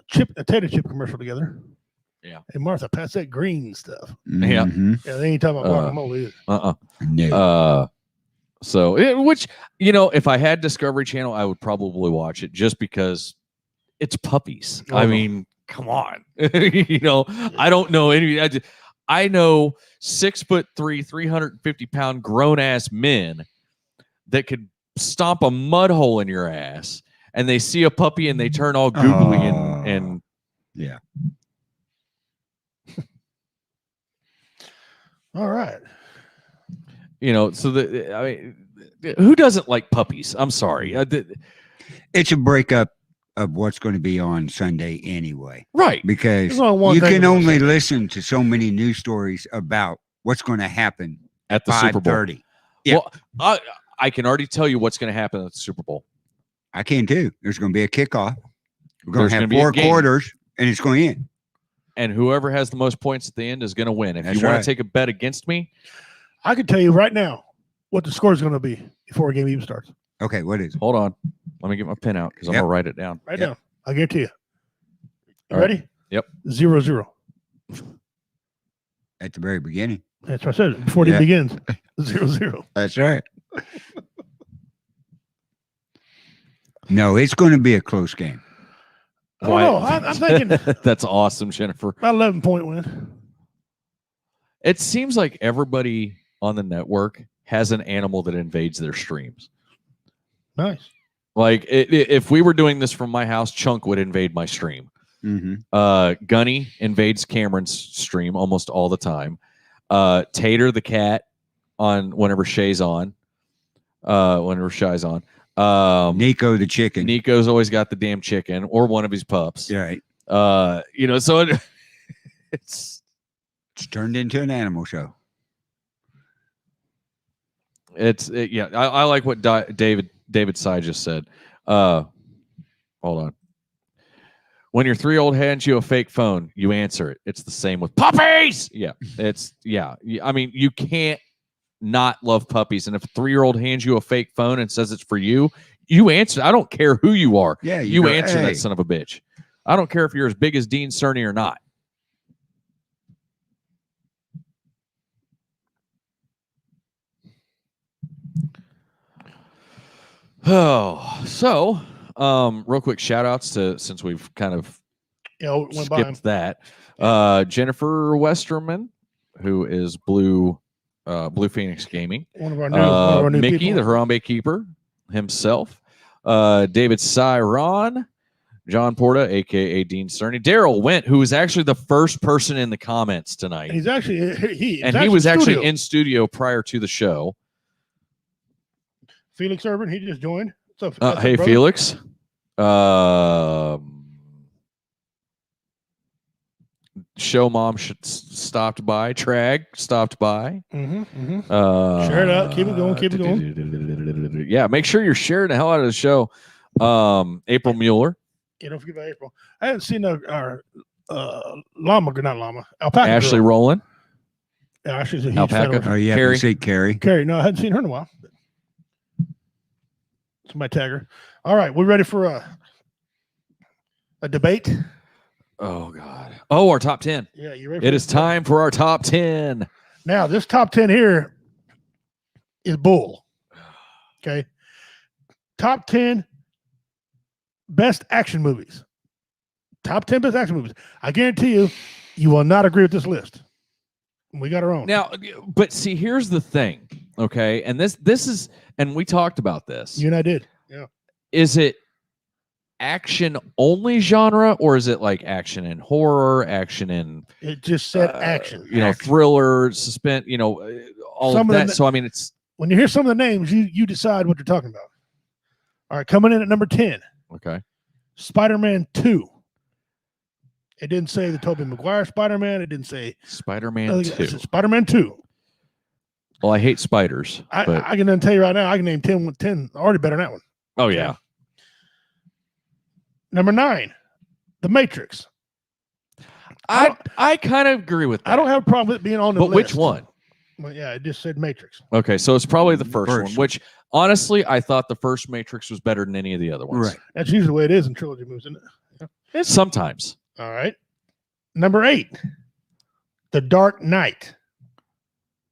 Speaker 8: potato chip commercial together.
Speaker 7: Yeah.
Speaker 8: Hey Martha, pass that green stuff.
Speaker 7: Yeah.
Speaker 8: Yeah, they ain't talking about guacamole either.
Speaker 9: No.
Speaker 7: Which, if I had Discovery Channel, I would probably watch it just because it's puppies. I mean, come on. I don't know any. I know 6'3", 350-pound grown ass men that could stomp a mud hole in your ass, and they see a puppy and they turn all googly and
Speaker 9: yeah.
Speaker 8: All right.
Speaker 7: You know, so I mean, who doesn't like puppies? I'm sorry.
Speaker 9: It's a breakup of what's going to be on Sunday anyway,
Speaker 7: Right.
Speaker 9: because
Speaker 8: There's only one
Speaker 9: you
Speaker 8: thing
Speaker 9: can
Speaker 8: about
Speaker 9: only
Speaker 8: Sunday.
Speaker 9: listen to so many news stories about what's going to happen
Speaker 7: At the Super Bowl.
Speaker 9: 5:30. Yeah.
Speaker 7: Well, I can already tell you what's going to happen at the Super Bowl.
Speaker 9: I can too. There's going to be a kickoff. We're going
Speaker 7: There's
Speaker 9: to have
Speaker 7: gonna be a
Speaker 9: 4
Speaker 7: game.
Speaker 9: quarters, and it's going in.
Speaker 7: And whoever has the most points at the end is going to win. If
Speaker 9: That's
Speaker 7: you want
Speaker 9: right.
Speaker 7: to take a bet against me,
Speaker 8: I can tell you right now what the score is going to be before a game even starts.
Speaker 9: Okay, what is it?
Speaker 7: hold on. Let me get my pen out because I'm
Speaker 9: Yep.
Speaker 7: going to write it down.
Speaker 8: Right
Speaker 9: Yep.
Speaker 8: now, I guarantee you. You
Speaker 7: All right.
Speaker 8: ready?
Speaker 7: Yep.
Speaker 8: 0-0.
Speaker 9: At the very beginning.
Speaker 8: That's what I said before it
Speaker 9: Yeah.
Speaker 8: even begins. 0-0.
Speaker 9: That's right. No, it's going to be a close game.
Speaker 8: I don't know. I'm thinking
Speaker 7: That's awesome, Jennifer.
Speaker 8: about 11-point win.
Speaker 7: It seems like everybody on the network has an animal that invades their streams.
Speaker 8: Nice.
Speaker 7: Like if we were doing this from my house, Chunk would invade my stream.
Speaker 9: Mm-hmm.
Speaker 7: Gunny invades Cameron's stream almost all the time. Tater the cat on whenever Shay's on.
Speaker 9: Nico the chicken.
Speaker 7: Nico's always got the damn chicken or one of his pups.
Speaker 9: Right.
Speaker 7: You know, so it's
Speaker 9: It's turned into an animal show.
Speaker 7: yeah. I like what David Sy just said. Hold on. When your 3-year-old hands you a fake phone, you answer it. It's the same with puppies. Yeah, I mean, you can't not love puppies. And if a 3-year-old hands you a fake phone and says it's for you, you answer. I don't care who you are.
Speaker 9: Yeah,
Speaker 7: you
Speaker 9: go,
Speaker 7: answer
Speaker 9: "Hey."
Speaker 7: that son of a bitch. I don't care if you're as big as Dean Cerny or not. Oh, so real quick shout outs to, since we've kind of
Speaker 8: Went by him.
Speaker 7: skipped that. Jennifer Westerman, who is Blue Phoenix Gaming.
Speaker 8: One of our new
Speaker 7: Mickey,
Speaker 8: people.
Speaker 7: the Harambe Keeper himself. David Cyron, John Porta, aka Dean Cerny, Daryl Went, who was actually the first person in the comments tonight.
Speaker 8: And he's actually he
Speaker 7: was actually
Speaker 8: studio.
Speaker 7: in studio prior to the show.
Speaker 8: Felix Urban. He just joined. What's up?
Speaker 7: Hey,
Speaker 8: brother?
Speaker 7: Felix. Show Mom stopped by. Trag stopped by.
Speaker 8: Share it out. Keep it going. Keep it going.
Speaker 7: Yeah, make sure you're sharing the hell out of the show. April Mueller,
Speaker 8: Yeah, don't forget about April. I haven't seen our alpaca.
Speaker 7: Ashley
Speaker 8: girl.
Speaker 7: Rowland,
Speaker 8: Yeah, Ashley's a huge
Speaker 7: Alpaca.
Speaker 8: fan of
Speaker 9: Oh, you
Speaker 7: Carrie.
Speaker 9: haven't seen Carrie?
Speaker 8: Carrie. No, I hadn't seen her in a while. Somebody tag her. All right, we're ready for a debate.
Speaker 7: Oh God. Oh, our top 10.
Speaker 8: Yeah, you ready?
Speaker 7: It
Speaker 8: for
Speaker 7: is
Speaker 8: this?
Speaker 7: time for our top 10.
Speaker 8: Now, this top 10 here is bull. Okay. Top 10 best action movies. Top 10 best action movies. I guarantee you, you will not agree with this list. We got our own.
Speaker 7: Now, but see, here's the thing. Okay. And this is, and we talked about this.
Speaker 8: You and I did. Yeah.
Speaker 7: Is it action only genre, or is it like action and horror, action and
Speaker 8: It just said action.
Speaker 7: you know,
Speaker 8: Action.
Speaker 7: thriller, suspense, you know, all
Speaker 8: Some
Speaker 7: of
Speaker 8: of
Speaker 7: that.
Speaker 8: them-
Speaker 7: So I mean, it's
Speaker 8: When you hear some of the names, you decide what you're talking about. All right, coming in at number 10,
Speaker 7: okay.
Speaker 8: Spider-Man 2. It didn't say the Tobey Maguire Spider-Man. It didn't say
Speaker 7: Spider-Man 2.
Speaker 8: Spider-Man 2.
Speaker 7: Well, I hate spiders,
Speaker 8: I
Speaker 7: but
Speaker 8: can tell you right now, I can name 10 already better than that one.
Speaker 7: oh yeah.
Speaker 8: Number 9, The Matrix.
Speaker 7: I kind of agree with that.
Speaker 8: I don't have a problem with it being on the
Speaker 7: But
Speaker 8: list.
Speaker 7: which one?
Speaker 8: Well, yeah, it just said Matrix.
Speaker 7: Okay, so it's probably the first one,
Speaker 9: First.
Speaker 7: which honestly, I thought the first Matrix was better than any of the other ones.
Speaker 9: Right.
Speaker 8: That's usually the way it is in trilogy movies, isn't it?
Speaker 7: It's sometimes.
Speaker 8: All right. Number 8, The Dark Knight.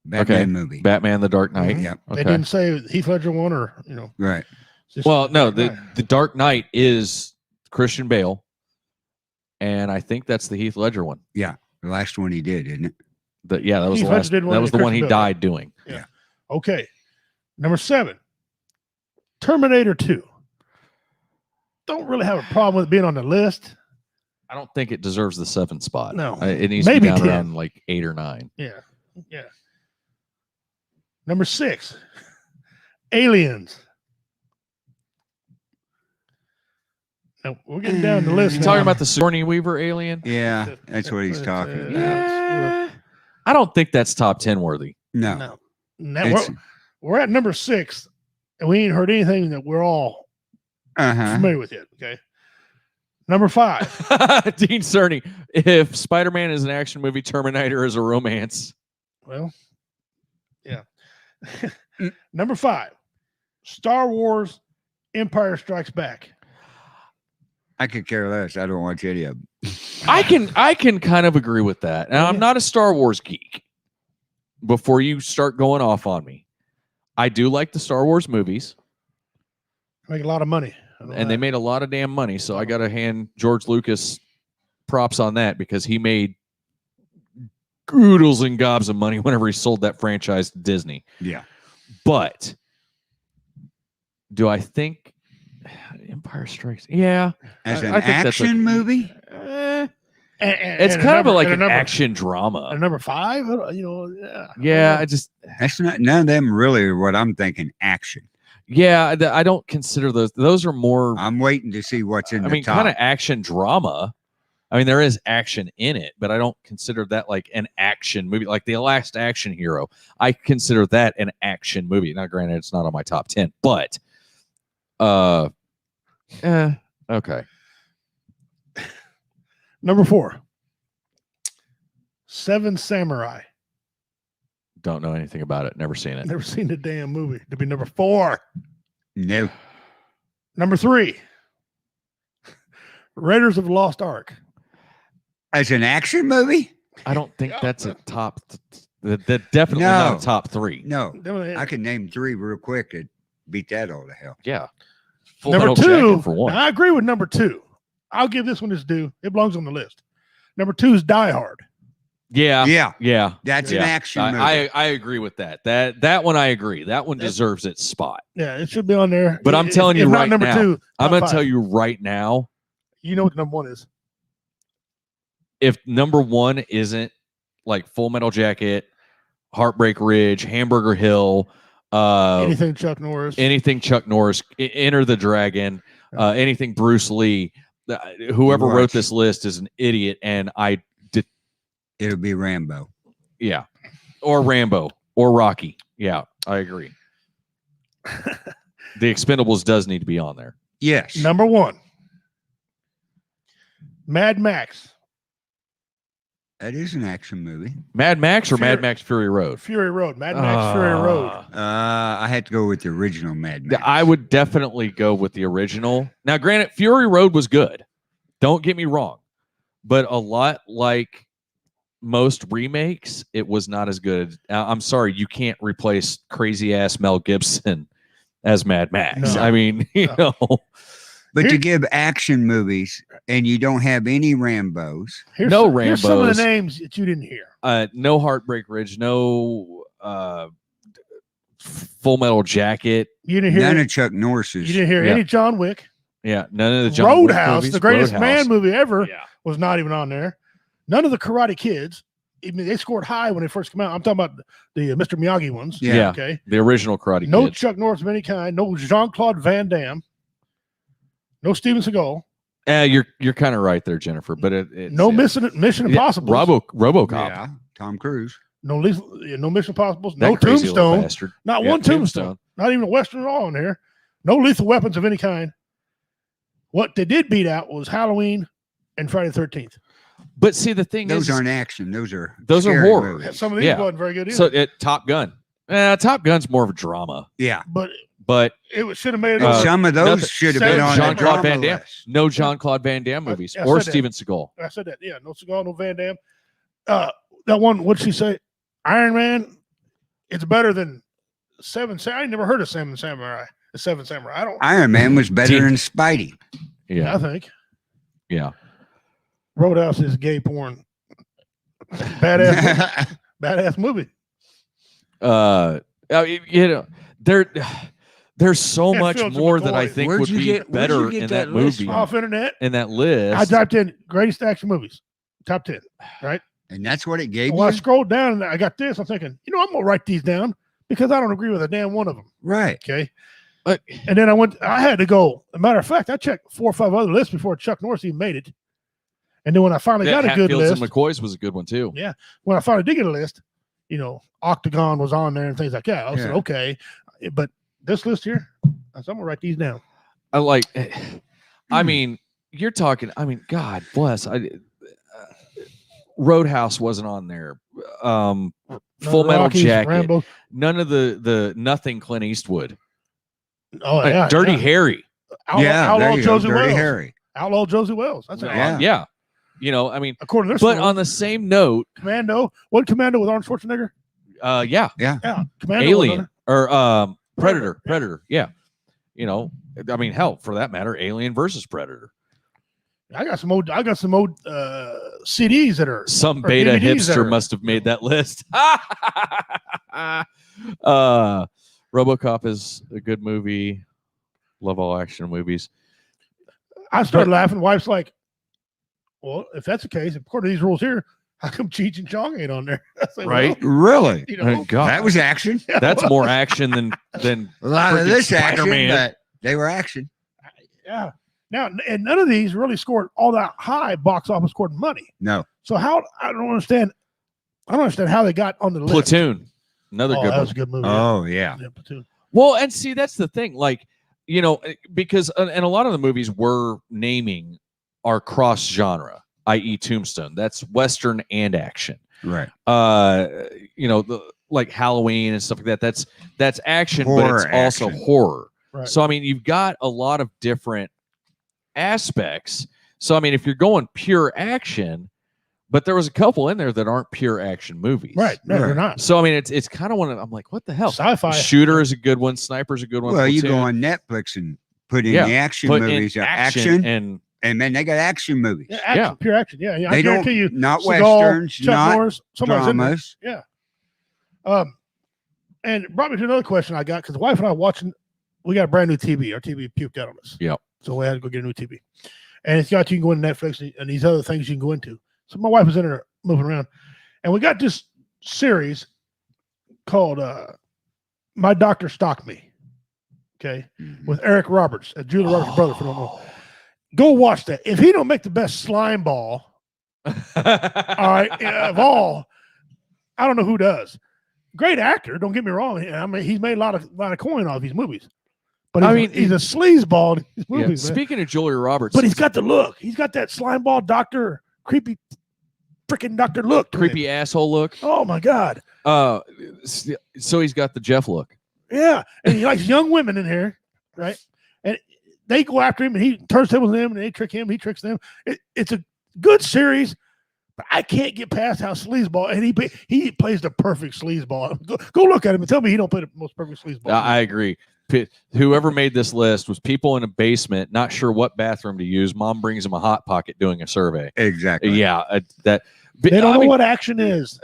Speaker 9: Batman movie.
Speaker 7: Batman: The Dark Knight.
Speaker 8: Mhm.
Speaker 9: Yep.
Speaker 8: They
Speaker 7: Okay.
Speaker 8: didn't say Heath Ledger one or,
Speaker 9: Right.
Speaker 8: just
Speaker 7: Well, no,
Speaker 8: Dark Knight.
Speaker 7: the Dark Knight is Christian Bale, and I think that's the Heath Ledger one.
Speaker 9: The last one he did, isn't it?
Speaker 7: That was
Speaker 8: Heath
Speaker 7: the
Speaker 8: Ledger
Speaker 7: last.
Speaker 8: did one
Speaker 7: That was
Speaker 8: with
Speaker 7: the one he
Speaker 8: Christian Bale.
Speaker 7: died doing.
Speaker 8: Okay. Number 7, Terminator 2. Don't really have a problem with it being on the list.
Speaker 7: I don't think it deserves the 7th spot.
Speaker 8: No.
Speaker 7: It needs
Speaker 8: Maybe
Speaker 7: to be down
Speaker 8: 10.
Speaker 7: around like 8 or 9.
Speaker 8: Yeah. Yeah. Number 6, Aliens. Now, we're getting down the list.
Speaker 7: You
Speaker 8: now.
Speaker 7: talking about the Sigourney Weaver alien?
Speaker 9: Yeah, that's what he's talking about.
Speaker 7: Yeah. I don't think that's top 10 worthy.
Speaker 9: No.
Speaker 8: No. Now,
Speaker 9: It's-
Speaker 8: we're at number 6, and we ain't heard anything that we're all
Speaker 9: Uh-huh.
Speaker 8: familiar with yet. Okay. Number 5.
Speaker 7: Dean Cerny, if Spider-Man is an action movie, Terminator is a romance.
Speaker 8: Well, yeah. Number 5, Star Wars Empire Strikes Back.
Speaker 9: I could care less. I don't watch any of them.
Speaker 7: I can kind of agree with that. Now, I'm not a Star Wars geek. Before you start going off on me, I do like the Star Wars movies,
Speaker 8: Make a lot of money. I know
Speaker 7: and they
Speaker 8: that.
Speaker 7: made a lot of damn money. So I got to hand George Lucas props on that because he made oodles and gobs of money whenever he sold that franchise to Disney.
Speaker 9: Yeah.
Speaker 7: But do I think Empire Strikes? Yeah,
Speaker 9: As
Speaker 7: I
Speaker 9: an
Speaker 7: think that's
Speaker 9: action movie?
Speaker 7: it's
Speaker 8: and
Speaker 7: kind of
Speaker 8: number-
Speaker 7: like
Speaker 8: and
Speaker 7: an
Speaker 8: number-
Speaker 7: action drama.
Speaker 8: And number 5, you know, yeah.
Speaker 7: Yeah, I just
Speaker 9: That's not none of them really are what I'm thinking action.
Speaker 7: I don't consider those. Those are more.
Speaker 9: I'm waiting to see what's in
Speaker 7: I
Speaker 9: the
Speaker 7: mean,
Speaker 9: top.
Speaker 7: kind of action drama. I mean, there is action in it, but I don't consider that like an action movie. Like The Last Action Hero, I consider that an action movie. Now, granted, it's not on my top 10, but okay.
Speaker 8: Number 4, 7 Samurai.
Speaker 7: Don't know anything about it. Never seen it.
Speaker 8: Never seen the damn movie. To be number 4.
Speaker 9: No.
Speaker 8: Number 3, Raiders of the Lost Ark.
Speaker 9: As an action movie?
Speaker 7: I don't think that's a top. That definitely not
Speaker 9: No.
Speaker 7: a top 3.
Speaker 9: No.
Speaker 8: Number
Speaker 9: I can name 3 real quick that beat that all to hell.
Speaker 7: Yeah. Full
Speaker 8: Number
Speaker 7: Metal
Speaker 8: 2,
Speaker 7: Jacket for one.
Speaker 8: now, I agree with number 2. I'll give this one its due. It belongs on the list. Number 2 is Die Hard.
Speaker 7: Yeah.
Speaker 9: Yeah.
Speaker 7: Yeah.
Speaker 9: That's
Speaker 7: Yeah.
Speaker 9: an action movie.
Speaker 7: I agree with that. That one I agree. That one deserves its spot.
Speaker 8: Yeah, it should be on there.
Speaker 7: But I'm
Speaker 8: If-
Speaker 7: telling
Speaker 8: if
Speaker 7: you
Speaker 8: not
Speaker 7: right
Speaker 8: number
Speaker 7: now,
Speaker 8: 2,
Speaker 7: I'm
Speaker 8: top
Speaker 7: going to
Speaker 8: 5.
Speaker 7: tell you right now,
Speaker 8: You know what number 1 is.
Speaker 7: if number 1 isn't like Full Metal Jacket, Heartbreak Ridge, Hamburger Hill,
Speaker 8: Anything Chuck Norris.
Speaker 7: anything Chuck Norris, Enter the Dragon, anything Bruce Lee, whoever wrote
Speaker 9: Watch.
Speaker 7: this list is an idiot. And I did,
Speaker 9: It'll be Rambo.
Speaker 7: yeah, or Rambo or Rocky. Yeah, I agree. The Expendables does need to be on there.
Speaker 9: Yes.
Speaker 8: Number 1, Mad Max.
Speaker 9: That is an action movie.
Speaker 7: Mad Max or
Speaker 8: Fury-
Speaker 7: Mad Max Fury Road?
Speaker 8: Fury Road. Mad Max Fury Road.
Speaker 9: I had to go with the original Mad Max.
Speaker 7: I would definitely go with the original. Now, granted, Fury Road was good. Don't get me wrong. But a lot like most remakes, it was not as good. I'm sorry, you can't replace crazy ass Mel Gibson as Mad Max.
Speaker 8: No.
Speaker 7: I mean, you know,
Speaker 9: But
Speaker 8: Here-
Speaker 9: to give action movies and you don't have any Rambos.
Speaker 8: Here's
Speaker 7: No
Speaker 8: here's some of
Speaker 7: Rambos.
Speaker 8: the names that you didn't hear.
Speaker 7: no Heartbreak Ridge, no Full Metal Jacket.
Speaker 8: You didn't hear.
Speaker 9: None of Chuck Norris's.
Speaker 8: You didn't hear
Speaker 7: Yeah.
Speaker 8: any John Wick.
Speaker 7: Yeah, none of the John Wick
Speaker 8: Roadhouse,
Speaker 7: movies.
Speaker 8: the greatest man
Speaker 7: Roadhouse.
Speaker 8: movie ever,
Speaker 7: Yeah.
Speaker 8: was not even on there. None of the Karate Kids. I mean, they scored high when they first came out. I'm talking about the Mr. Miyagi ones.
Speaker 7: Yeah.
Speaker 8: Okay.
Speaker 7: The original Karate
Speaker 8: No
Speaker 7: Kid.
Speaker 8: Chuck Norris of any kind. No Jean-Claude Van Damme. No Steven Seagal.
Speaker 7: You're kind of right there, Jennifer. But it's,
Speaker 8: No Mission Impossible.
Speaker 7: RoboCop.
Speaker 9: Yeah. Tom Cruise.
Speaker 8: No Mission Impossible.
Speaker 7: That
Speaker 8: No
Speaker 7: crazy little
Speaker 8: Tombstone.
Speaker 7: bastard.
Speaker 8: Not
Speaker 7: Yeah,
Speaker 8: one Tombstone. Not even a Western at all in here. No Lethal Weapons of any kind. What they did beat out was Halloween and Friday the 13th.
Speaker 7: But see, the thing
Speaker 9: Those
Speaker 7: is,
Speaker 9: aren't action. Those are
Speaker 7: Scary
Speaker 9: horror.
Speaker 7: movies.
Speaker 8: Some of these
Speaker 7: Yeah.
Speaker 8: wasn't very good either.
Speaker 7: so Top Gun. Top Gun's more of a drama,
Speaker 9: Yeah.
Speaker 8: but
Speaker 7: but
Speaker 8: it should have made it.
Speaker 9: And
Speaker 7: Uh,
Speaker 9: some of those
Speaker 7: nothing-
Speaker 9: should have
Speaker 8: Same
Speaker 9: been on the
Speaker 7: Jean-Claude
Speaker 9: drama
Speaker 7: Van Damme.
Speaker 9: list.
Speaker 7: No Jean-Claude Van Damme movies
Speaker 8: I
Speaker 7: or
Speaker 8: said that.
Speaker 7: Steven Seagal.
Speaker 8: I said that. Yeah, no Seagal, no Van Damme. That one, what'd she say? Iron Man. It's better than I never heard of Seven Samurai. The Seven Samurai. I don't.
Speaker 9: Iron Man was better
Speaker 7: Deep.
Speaker 9: than Spidey.
Speaker 7: Yeah,
Speaker 8: I think
Speaker 7: yeah.
Speaker 8: Roadhouse is gay porn. Badass, badass movie.
Speaker 7: You know, there's so
Speaker 8: Yeah,
Speaker 7: much
Speaker 8: Phil
Speaker 7: more that I
Speaker 8: McCoy.
Speaker 7: think
Speaker 9: Where'd
Speaker 7: would
Speaker 9: you
Speaker 7: be
Speaker 9: get- where'd
Speaker 7: better
Speaker 9: you get
Speaker 7: in
Speaker 9: that
Speaker 7: that
Speaker 9: list
Speaker 7: movie.
Speaker 9: from?
Speaker 8: Off internet.
Speaker 7: In that list,
Speaker 8: I typed in greatest action movies, top 10. Right.
Speaker 9: And that's what it gave
Speaker 8: Well, I
Speaker 9: you?
Speaker 8: scrolled down and I got this. I'm thinking, I'm gonna write these down. because I don't agree with a damn one of them.
Speaker 9: Right.
Speaker 8: Okay. And then I had to go. As a matter of fact, I checked 4 or 5 other lists before Chuck Norris even made it. And then when I finally got a good
Speaker 7: Hatfields
Speaker 8: list,
Speaker 7: and McCoy's was a good one too.
Speaker 8: yeah, when I finally did get a list, Octagon was on there and things like that. I said, okay. But this list here, so I'm going to write these down.
Speaker 7: I mean, you're talking, God bless. Roadhouse wasn't on there. Full Metal
Speaker 8: Rockies,
Speaker 7: Jacket.
Speaker 8: Rambo.
Speaker 7: None of the nothing Clint Eastwood.
Speaker 8: Oh, yeah.
Speaker 7: Dirty Harry.
Speaker 8: Outlaw Josie
Speaker 9: Dirty
Speaker 8: Wells.
Speaker 9: Harry.
Speaker 8: Outlaw Josie Wells. That's it.
Speaker 7: Yeah.
Speaker 8: According to this
Speaker 7: but
Speaker 8: one,
Speaker 7: on the same note,
Speaker 8: Commando. What Commando with Arnold Schwarzenegger?
Speaker 7: yeah.
Speaker 8: Commando.
Speaker 7: Alien or Predator. Yeah. Hell, for that matter, Alien versus Predator.
Speaker 8: I got some old CDs that are
Speaker 7: Some
Speaker 8: or
Speaker 7: beta
Speaker 8: DVDs that
Speaker 7: hipster
Speaker 8: are-
Speaker 7: must have made that list. RoboCop is a good movie. Love all action movies.
Speaker 8: I started laughing. Wife's like, well, if that's the case, according to these rules here, how come Cheech and Chong ain't on there? I said,
Speaker 7: Right?
Speaker 8: well,
Speaker 9: Really?
Speaker 7: God,
Speaker 9: That was action.
Speaker 7: that's more action than
Speaker 9: A lot of
Speaker 7: freaking
Speaker 9: this action,
Speaker 7: Spider-Man.
Speaker 9: but they were action.
Speaker 8: yeah. Now, and none of these really scored all that high box office scored money.
Speaker 9: No.
Speaker 8: So I don't understand how they got on the list.
Speaker 7: Platoon. Another
Speaker 8: Oh,
Speaker 7: good
Speaker 8: that
Speaker 7: one.
Speaker 8: was a good movie.
Speaker 9: Oh, yeah.
Speaker 8: Yeah, Platoon.
Speaker 7: Well, and see, that's the thing. Because and a lot of the movies we're naming are cross genre, i.e., Tombstone. That's Western and action.
Speaker 9: Right.
Speaker 7: Like Halloween and stuff like that. That's action,
Speaker 9: Horror
Speaker 7: but it's also
Speaker 9: action.
Speaker 7: horror.
Speaker 8: Right.
Speaker 7: So you've got a lot of different aspects. So if you're going pure action, but there was a couple in there that aren't pure action movies.
Speaker 8: Right. No, they're
Speaker 9: Right.
Speaker 8: not.
Speaker 7: So it's kind of one of I'm like, what the hell?
Speaker 8: Sci-fi.
Speaker 7: Shooter is a good one. Sniper's a good one.
Speaker 9: Well, you go
Speaker 7: Platoon.
Speaker 9: on Netflix and put in
Speaker 7: Yeah,
Speaker 9: the action
Speaker 7: Put in
Speaker 9: movies. Action,
Speaker 7: and
Speaker 9: and then they got action movies.
Speaker 8: Yeah, action,
Speaker 7: Yeah.
Speaker 8: pure action. Yeah, yeah. I
Speaker 9: They don't,
Speaker 8: guarantee you,
Speaker 9: not
Speaker 8: Seagal,
Speaker 9: westerns,
Speaker 8: Chuck
Speaker 9: not
Speaker 8: Norris, somebody's in there.
Speaker 9: dramas.
Speaker 8: Yeah. And it brought me to another question I got because the wife and I we got a brand new TV. Our TV puked out on us.
Speaker 7: Yep.
Speaker 8: So we had to go get a new TV. And you can go into Netflix and these other things you can go into. So my wife was in there moving around. And we got this series called My Doctor Stalked Me. Okay. With Eric Roberts, Julia Roberts' brother, if you don't know. Go watch that. If he don't make the best slime ball, all right, of all, I don't know who does. Great actor, don't get me wrong. He's made a lot of coin off these movies. But he's a sleazeball in these movies, man.
Speaker 7: Speaking of Julia Roberts,
Speaker 8: But he's got the look. He's got that slime ball doctor, creepy freaking doctor look. to him.
Speaker 7: creepy asshole look.
Speaker 8: Oh my God.
Speaker 7: So he's got the Jeff look.
Speaker 8: Yeah. And he likes young women in here, right? And they go after him and he turns tables on them and they trick him, he tricks them. It's a good series, but I can't get past how sleazeball, and he plays the perfect sleazeball. Go look at him and tell me he don't play the most perfect sleazeball.
Speaker 7: I agree. Whoever made this list was people in a basement, not sure what bathroom to use. Mom brings them a hot pocket doing a survey.
Speaker 9: Exactly.
Speaker 7: Yeah,
Speaker 8: They don't know what action is.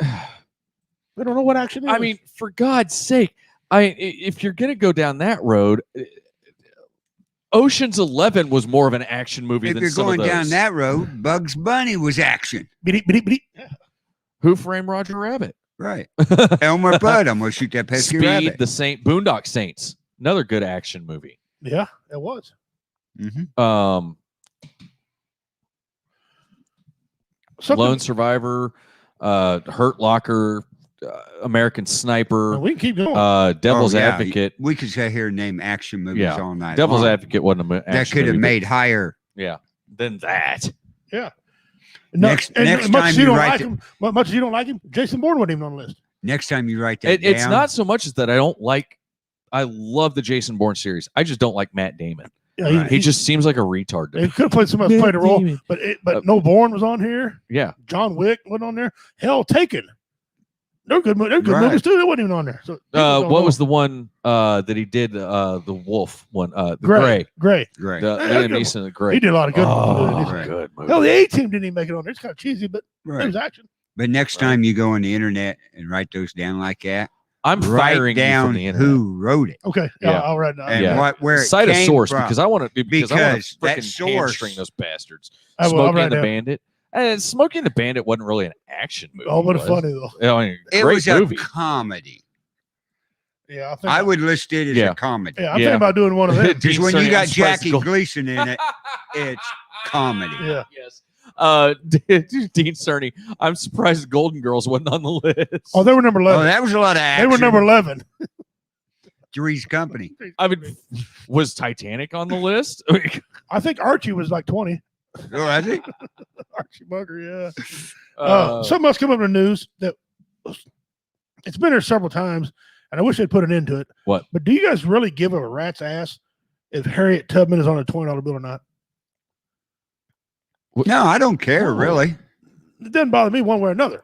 Speaker 8: They don't know what action is.
Speaker 7: For God's sake, if you're gonna go down that road, Ocean's 11 was more of an action movie
Speaker 9: If
Speaker 7: than
Speaker 9: you're
Speaker 7: some
Speaker 9: going
Speaker 7: of those.
Speaker 9: down that road, Bugs Bunny was action.
Speaker 7: Who Framed Roger Rabbit?
Speaker 9: Right. Elmer Fudd, I'm going to shoot that pesky
Speaker 7: Speed,
Speaker 9: rabbit.
Speaker 7: the Saint, Boondock Saints, another good action movie.
Speaker 8: Yeah, it was.
Speaker 9: Mm-hmm.
Speaker 7: Lone Survivor, Hurt Locker, American Sniper,
Speaker 8: we can keep going.
Speaker 7: Devil's
Speaker 9: Oh, yeah.
Speaker 7: Advocate.
Speaker 9: We could sit here and name action movies
Speaker 7: Yeah,
Speaker 9: all night.
Speaker 7: Devil's
Speaker 9: long.
Speaker 7: Advocate wasn't an action
Speaker 9: That could have
Speaker 7: movie,
Speaker 9: made higher.
Speaker 7: Yeah, than that.
Speaker 8: Yeah.
Speaker 9: Next
Speaker 8: much
Speaker 9: time
Speaker 8: as
Speaker 9: you
Speaker 8: don't
Speaker 9: write
Speaker 8: like
Speaker 9: it-
Speaker 8: him, much as you don't like him, Jason Bourne wasn't even on the list.
Speaker 9: Next time you write that
Speaker 7: It's
Speaker 9: down,
Speaker 7: not so much as that I don't like. I love the Jason Bourne series. I just don't like Matt Damon.
Speaker 8: Yeah,
Speaker 7: He just seems like a retard to
Speaker 8: He
Speaker 7: me.
Speaker 8: could have played somebody else played a role, but no Bourne was on here.
Speaker 7: Yeah.
Speaker 8: John Wick wasn't on there. Hell, Taken. They're good. They're good
Speaker 9: Right.
Speaker 8: movies too. They wasn't even on there. So
Speaker 7: What was the one that he did? The Wolf one. The Gray.
Speaker 8: Gray.
Speaker 9: Great.
Speaker 7: The
Speaker 8: Yeah,
Speaker 7: Liam
Speaker 8: good
Speaker 7: Neeson. The Gray.
Speaker 8: He did a lot of good.
Speaker 7: Oh,
Speaker 9: Right.
Speaker 7: good movie.
Speaker 8: Hell, the A-Team didn't even make it on there. It's kind of cheesy, but it
Speaker 9: Right.
Speaker 8: was action.
Speaker 9: But next time you go on the internet and write those down like that,
Speaker 7: I'm
Speaker 9: write
Speaker 7: firing you
Speaker 9: down
Speaker 7: from the internet.
Speaker 9: who wrote it
Speaker 8: Okay.
Speaker 7: Yeah.
Speaker 8: I'll write that.
Speaker 9: and
Speaker 7: Yeah.
Speaker 9: where it
Speaker 7: Cite a
Speaker 9: came
Speaker 7: source
Speaker 9: from.
Speaker 7: because I want to
Speaker 9: Because that
Speaker 7: freaking
Speaker 9: source-
Speaker 7: hamstring those bastards.
Speaker 8: I will. I'll
Speaker 7: Smokey
Speaker 8: write
Speaker 7: and the
Speaker 8: down.
Speaker 7: Bandit. And Smokey and the Bandit wasn't really an action movie.
Speaker 8: Oh, but
Speaker 7: was
Speaker 8: it's funny though.
Speaker 7: it?
Speaker 9: it
Speaker 7: Great
Speaker 9: was
Speaker 7: movie.
Speaker 9: a comedy.
Speaker 8: Yeah, I think
Speaker 9: I would list it as
Speaker 7: Yeah.
Speaker 9: a comedy.
Speaker 8: Yeah, I'm thinking about doing one of them.
Speaker 9: Because when
Speaker 7: Dean
Speaker 9: you
Speaker 7: Cerny,
Speaker 9: got
Speaker 7: I'm surprised
Speaker 9: Jackie
Speaker 7: Gold-
Speaker 9: Gleason in it, it's comedy.
Speaker 8: Yeah.
Speaker 7: Yes. Dean Cerny. I'm surprised Golden Girls wasn't on the list.
Speaker 8: Oh, they were number 11.
Speaker 9: Oh, that was a lot of
Speaker 8: they
Speaker 9: action.
Speaker 8: were number 11.
Speaker 9: Three's Company.
Speaker 7: I mean, was Titanic on the list?
Speaker 8: I think Archie was like 20.
Speaker 9: Oh, I think.
Speaker 8: Archie Bunker, yeah.
Speaker 7: Uh,
Speaker 8: Something else came up in the news that it's been there several times, and I wish they'd put an end to it.
Speaker 7: What?
Speaker 8: But do you guys really give a rat's ass if Harriet Tubman is on a $20 bill or not?
Speaker 9: No, I don't care, really.
Speaker 8: It doesn't bother me one way or another.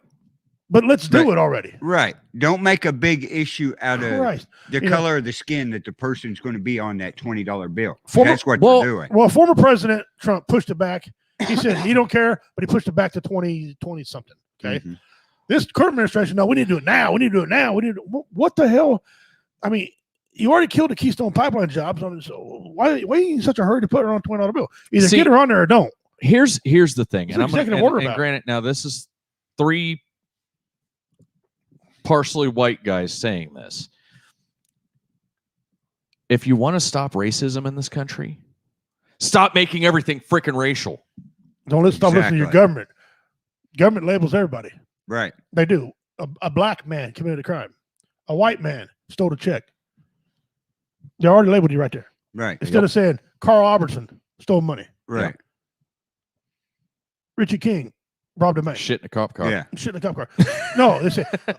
Speaker 8: But let's do
Speaker 9: Right.
Speaker 8: it already.
Speaker 9: Right. Don't make a big issue out of
Speaker 8: Christ.
Speaker 9: the
Speaker 8: You know-
Speaker 9: color of the skin that the person's going to be on that $20 bill.
Speaker 8: Former-
Speaker 9: That's what
Speaker 7: well-
Speaker 9: they're doing.
Speaker 8: Well, former President Trump pushed it back. He said he don't care, but he pushed it back to 20 something. Okay.
Speaker 9: Mhm.
Speaker 8: This current administration, no, we need to do it now. We need to do it now. We need to, what the hell? I mean, you already killed the Keystone Pipeline jobs. So why are you in such a hurry to put her on a $20 bill? Either
Speaker 7: See-
Speaker 8: get her on there or don't.
Speaker 7: here's the thing,
Speaker 8: It's
Speaker 7: and I'm gonna,
Speaker 8: executive order
Speaker 7: and
Speaker 8: about it.
Speaker 7: granted, now this is 3 partially white guys saying this. If you want to stop racism in this country, stop making everything freaking racial.
Speaker 8: Don't stop listening to your
Speaker 9: Exactly.
Speaker 8: government. Government labels everybody.
Speaker 9: Right.
Speaker 8: They do. A black man committed a crime. A white man stole a check. They already labeled you right there.
Speaker 9: Right.
Speaker 8: Instead of saying Carl Albertson stole money.
Speaker 9: Right.
Speaker 8: Richie King robbed a bank.
Speaker 7: Shit in a cop car.
Speaker 9: Yeah.
Speaker 8: Shit in a cop car. No, they say a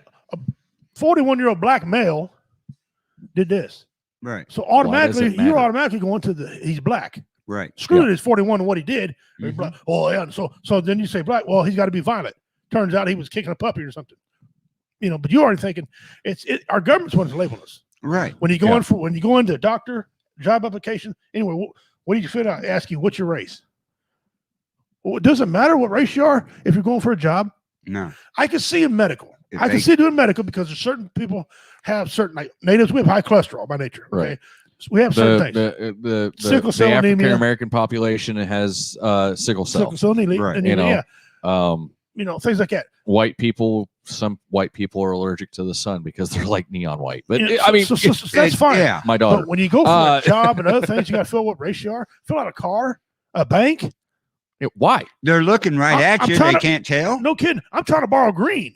Speaker 8: 41-year-old black male did this.
Speaker 9: Right.
Speaker 8: So
Speaker 7: does
Speaker 8: automatically,
Speaker 7: it matter?
Speaker 8: you're automatically going to the he's black.
Speaker 9: Right.
Speaker 8: Screw it, he's 41 and what he did. He's
Speaker 9: Mhm.
Speaker 8: black. Oh yeah. So then you say black. Well, he's got to be violent. Turns out he was kicking a puppy or something. You know, but you're already thinking our government's ones label us.
Speaker 9: Right.
Speaker 8: When you go in when you go into a doctor job application. Anyway, what do you fill out? Ask you what's your race. Well, it doesn't matter what race you are if you're going for a job.
Speaker 9: No.
Speaker 8: I can see in medical.
Speaker 9: If
Speaker 8: I can
Speaker 9: they-
Speaker 8: see doing medical because there's certain people have certain like natives. We have high cholesterol by nature. Okay?
Speaker 7: Right.
Speaker 8: So we have certain
Speaker 7: The,
Speaker 8: things.
Speaker 7: the
Speaker 8: Sickle cell anemia.
Speaker 7: African American population has sickle cell.
Speaker 8: Sickle cell anemia,
Speaker 9: Right.
Speaker 7: You know,
Speaker 8: yeah,
Speaker 7: um,
Speaker 8: things like that.
Speaker 7: white people, some white people are allergic to the sun because they're like neon white. But
Speaker 8: You know,
Speaker 7: I mean,
Speaker 8: so that's fine.
Speaker 9: Yeah.
Speaker 7: my daughter.
Speaker 8: But when you go for
Speaker 7: Uh,
Speaker 8: a job and other things, you got to fill what race you are. Fill out a car, a bank.
Speaker 7: Why?
Speaker 9: They're looking right
Speaker 8: I'm
Speaker 9: at you.
Speaker 8: trying
Speaker 9: They
Speaker 8: to-
Speaker 9: can't tell.
Speaker 8: No kidding. I'm trying to borrow green.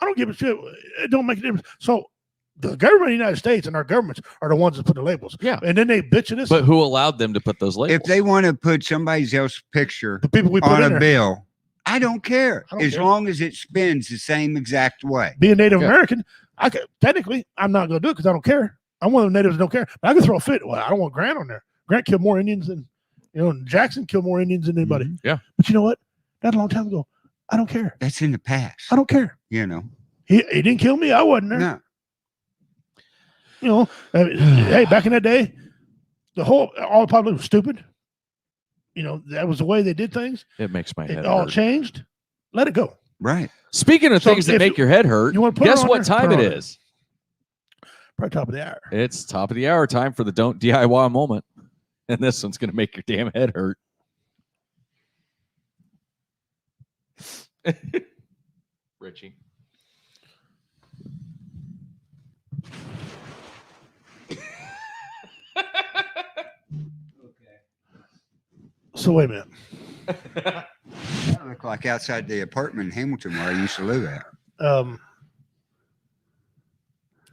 Speaker 8: I don't give a shit. It don't make a difference. So the government of the United States and our governments are the ones that put the labels.
Speaker 7: Yeah.
Speaker 8: And then they bitch at us.
Speaker 7: But who allowed them to put those labels?
Speaker 9: If they want to put somebody else's picture
Speaker 8: the people we put
Speaker 9: on
Speaker 8: in
Speaker 9: a
Speaker 8: there.
Speaker 9: bill, I don't care.
Speaker 8: I don't
Speaker 9: As
Speaker 8: care.
Speaker 9: long as it spins the same exact way.
Speaker 8: Being Native
Speaker 7: Yeah.
Speaker 8: American, technically, I'm not going to do it because I don't care. I'm one of the natives that don't care. But I can throw a fit. Well, I don't want Grant on there. Grant killed more Indians than, Jackson killed more Indians than anybody.
Speaker 9: Mhm.
Speaker 7: Yeah.
Speaker 8: But you know what? That a long time ago. I don't care.
Speaker 9: That's in the past.
Speaker 8: I don't care.
Speaker 9: You know.
Speaker 8: He didn't kill me. I wasn't there.
Speaker 9: No.
Speaker 8: Hey, back in that day, all the public was stupid. That was the way they did things.
Speaker 7: It makes my
Speaker 8: It
Speaker 7: head
Speaker 8: all
Speaker 7: hurt.
Speaker 8: changed. Let it go.
Speaker 9: Right.
Speaker 7: Speaking of
Speaker 8: So
Speaker 7: things that
Speaker 8: if
Speaker 7: make
Speaker 8: you-
Speaker 7: your head hurt,
Speaker 8: you wanna put it
Speaker 7: guess
Speaker 8: on
Speaker 7: what
Speaker 8: there?
Speaker 7: time
Speaker 8: Put
Speaker 7: it
Speaker 8: it on
Speaker 7: is?
Speaker 8: Probably top of the hour.
Speaker 7: It's top of the hour time for the Don't DIY moment. And this one's going to make your damn head hurt. Richie.
Speaker 8: So wait a minute.
Speaker 9: That looked like outside the apartment in Hamilton where I used to live at.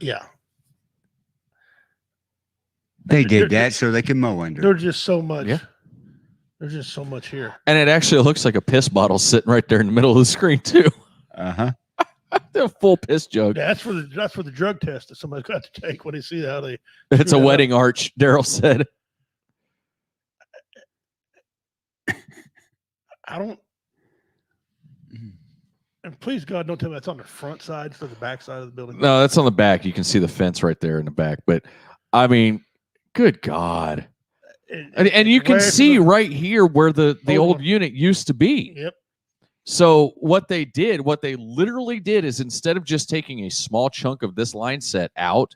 Speaker 8: Yeah.
Speaker 9: They did that so they could mow under.
Speaker 8: There's just so much.
Speaker 7: Yeah.
Speaker 8: There's just so much here.
Speaker 7: And it actually looks like a piss bottle sitting right there in the middle of the screen, too.
Speaker 9: Uh-huh.
Speaker 7: A full piss jug.
Speaker 8: Yeah, that's for the drug test that somebody's got to take when they see how they.
Speaker 7: It's a
Speaker 8: screw it
Speaker 7: wedding arch, Daryl said.
Speaker 8: I don't. And please God, don't tell me that's on the front side instead of the back side of the building.
Speaker 7: No, that's on the back. You can see the fence right there in the back. But, I mean, good God. And you can
Speaker 8: Way from
Speaker 7: see
Speaker 8: the-
Speaker 7: right here where the
Speaker 8: Hold
Speaker 7: old
Speaker 8: on.
Speaker 7: unit used to be.
Speaker 8: Yep.
Speaker 7: So what they literally did is instead of just taking a small chunk of this line set out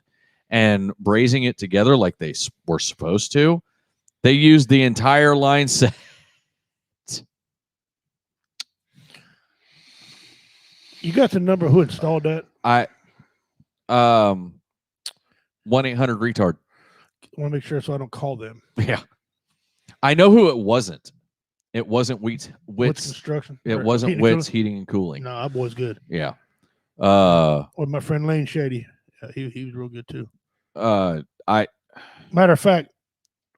Speaker 7: and brazing it together like they were supposed to, they used the entire line set.
Speaker 8: You got the number who installed that?
Speaker 7: 1-800-retard.
Speaker 8: I want to make sure so I don't call them.
Speaker 7: Yeah. I know who it wasn't. It wasn't
Speaker 8: Wits
Speaker 7: Wits.
Speaker 8: Construction.
Speaker 7: It
Speaker 8: Or
Speaker 7: wasn't
Speaker 8: Heating and
Speaker 7: Wits
Speaker 8: Cooling?
Speaker 7: Heating and Cooling.
Speaker 8: No, that boy's good.
Speaker 7: Yeah.
Speaker 8: Or my friend Lane Shady. He was real good too. Matter of fact,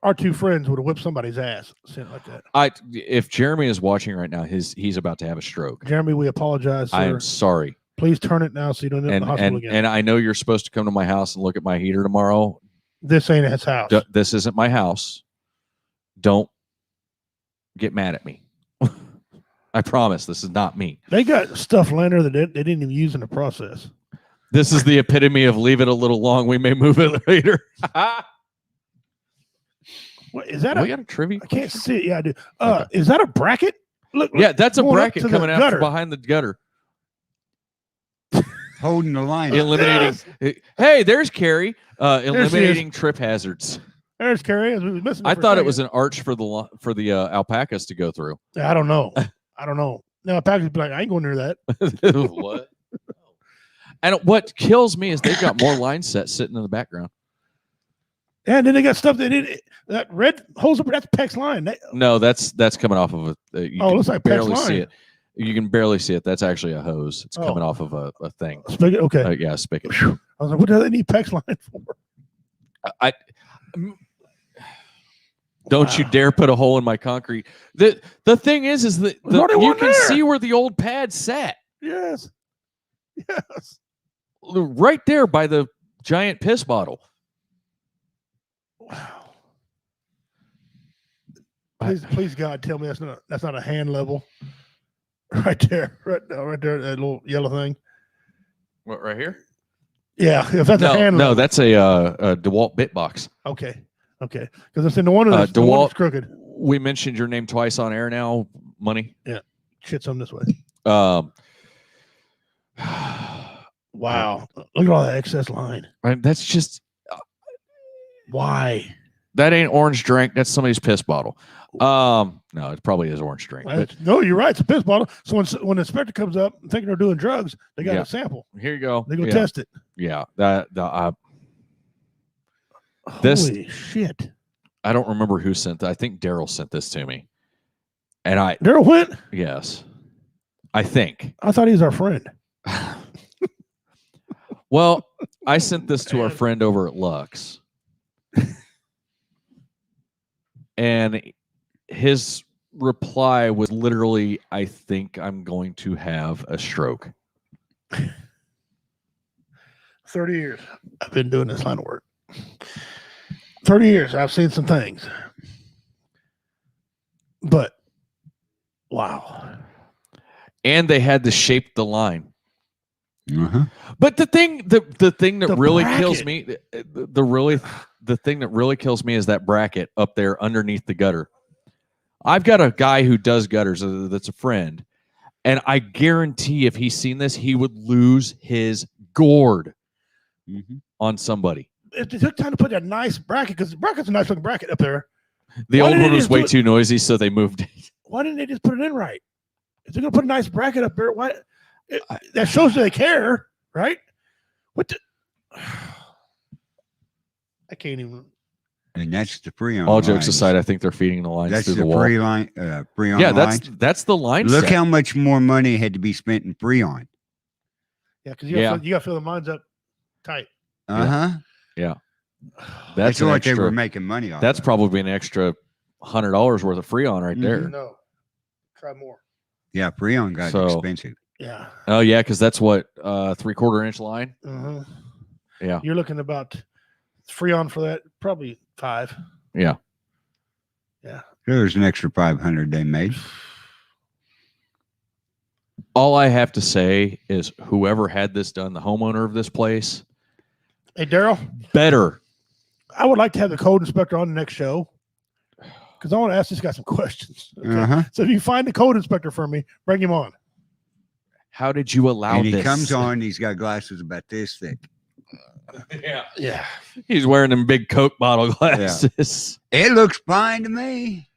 Speaker 8: our two friends would have whipped somebody's ass. Saying like that.
Speaker 7: If Jeremy is watching right now, he's about to have a stroke.
Speaker 8: Jeremy, we apologize, sir.
Speaker 7: I am sorry.
Speaker 8: Please turn it now so you don't end up in the hospital again.
Speaker 7: And I know you're supposed to come to my house and look at my heater tomorrow.
Speaker 8: This ain't his house.
Speaker 7: This isn't my house. Don't get mad at me. I promise this is not me.
Speaker 8: They got stuff laying there that they didn't even use in the process.
Speaker 7: This is the epitome of leave it a little long. We may move it later.
Speaker 8: What, is that
Speaker 7: we got a trivia?
Speaker 8: I can't see it. Yeah, I do. Is that a bracket? Look.
Speaker 7: Yeah, that's a
Speaker 8: going up
Speaker 7: bracket
Speaker 8: to the
Speaker 7: coming out
Speaker 8: gutter.
Speaker 7: from behind the gutter.
Speaker 9: Holding the line.
Speaker 7: Eliminating. Hey, there's Carrie. Eliminating trip hazards.
Speaker 8: There's Carrie. We was missing her
Speaker 7: I
Speaker 8: for a
Speaker 7: thought it
Speaker 8: second.
Speaker 7: was an arch for the alpacas to go through.
Speaker 8: I don't know. I don't know. No, package be like, I ain't going near that.
Speaker 7: What? And what kills me is they've got more line sets sitting in the background.
Speaker 8: And then they got stuff that red hose up. That's Peck's line.
Speaker 7: No, that's coming off of a. You can
Speaker 8: looks like
Speaker 7: barely
Speaker 8: Peck's
Speaker 7: see
Speaker 8: line.
Speaker 7: it. You can barely see it. That's actually a hose. It's coming off of a thing.
Speaker 8: Spigot. Okay.
Speaker 7: Yeah, spigot.
Speaker 8: I was like, what do they need Peck's line for?
Speaker 7: Don't you dare put a hole in my concrete. The thing is that
Speaker 8: already
Speaker 7: you
Speaker 8: one
Speaker 7: can
Speaker 8: there.
Speaker 7: see where the old pad sat.
Speaker 8: Yes. Yes.
Speaker 7: Right there by the giant piss bottle.
Speaker 8: Wow. Please, God, tell me that's not a hand level. Right there, right there, that little yellow thing.
Speaker 7: What, right here?
Speaker 8: Yeah, if that's a hand level.
Speaker 7: That's a DeWalt Bitbox.
Speaker 8: Okay. Because I said no wonder the one
Speaker 7: DeWalt
Speaker 8: is crooked.
Speaker 7: We mentioned your name twice on air now. Money.
Speaker 8: Yeah, shit's on this way. Wow, look at all that excess line.
Speaker 7: That's just
Speaker 8: Why?
Speaker 7: that ain't orange drink. That's somebody's piss bottle. No, it probably is orange drink. But
Speaker 8: No, you're right. It's a piss bottle. So when the inspector comes up thinking they're doing drugs, they got
Speaker 7: Yeah.
Speaker 8: a sample.
Speaker 7: here you go.
Speaker 8: They go
Speaker 7: Yeah.
Speaker 8: test it.
Speaker 7: Yeah,
Speaker 8: Holy shit!
Speaker 7: I don't remember who sent that. I think Daryl sent this to me, and
Speaker 8: Daryl went.
Speaker 7: yes, I think.
Speaker 8: I thought he was our friend.
Speaker 7: Well, I sent this to our friend over at Lux, and his reply was literally, "I think I'm going to have a stroke."
Speaker 8: 30 years I've been doing this line of work. 30 years I've seen some things. But wow.
Speaker 7: And they had to shape the line.
Speaker 9: Uh-huh.
Speaker 7: But the thing that
Speaker 8: The
Speaker 7: really
Speaker 8: bracket.
Speaker 7: kills me, the thing that really kills me is that bracket up there underneath the gutter. I've got a guy who does gutters that's a friend, and I guarantee if he's seen this, he would lose his gourd on somebody.
Speaker 8: It took time to put that nice bracket because the bracket's a nice looking bracket up there.
Speaker 7: The
Speaker 8: Why
Speaker 7: old
Speaker 8: didn't
Speaker 7: one
Speaker 8: they
Speaker 7: was
Speaker 8: just
Speaker 7: way
Speaker 8: do it-
Speaker 7: too noisy, so they moved it.
Speaker 8: Why didn't they just put it in right? If they're gonna put a nice bracket up there, why that shows that they care, right? What the I can't even
Speaker 9: And that's the Freon.
Speaker 7: All jokes
Speaker 9: lines.
Speaker 7: aside, I think they're feeding the lines
Speaker 9: That's
Speaker 7: through
Speaker 9: the
Speaker 7: the wall.
Speaker 9: Freon
Speaker 7: Yeah,
Speaker 9: lines.
Speaker 7: that's the line.
Speaker 9: Look
Speaker 7: set.
Speaker 9: how much more money had to be spent in Freon.
Speaker 8: yeah, because
Speaker 7: Yeah.
Speaker 8: you gotta fill the lines up tight.
Speaker 9: Uh-huh.
Speaker 7: That's
Speaker 9: That's
Speaker 7: an
Speaker 9: what they were
Speaker 7: extra.
Speaker 9: making money on.
Speaker 7: That's probably an extra $100 worth of Freon right there.
Speaker 8: No. Try more.
Speaker 9: Yeah, Freon got
Speaker 7: So-
Speaker 9: expensive.
Speaker 8: Yeah.
Speaker 7: Oh yeah, because that's what 3/4 inch line.
Speaker 8: Uh-huh.
Speaker 7: Yeah.
Speaker 8: You're looking about Freon for that, probably 5.
Speaker 7: Yeah.
Speaker 9: There's an extra 500 they made.
Speaker 7: All I have to say is whoever had this done, the homeowner of this place,
Speaker 8: Hey, Daryl,
Speaker 7: better.
Speaker 8: I would like to have the code inspector on the next show because I want to ask this guy some questions. Okay?
Speaker 9: Uh-huh.
Speaker 8: So if you find the code inspector for me, bring him on.
Speaker 7: How did you allow
Speaker 9: And he
Speaker 7: this?
Speaker 9: comes on, he's got glasses about this thick.
Speaker 8: Yeah.
Speaker 7: He's wearing them big Coke bottle glasses.
Speaker 9: It looks fine to me.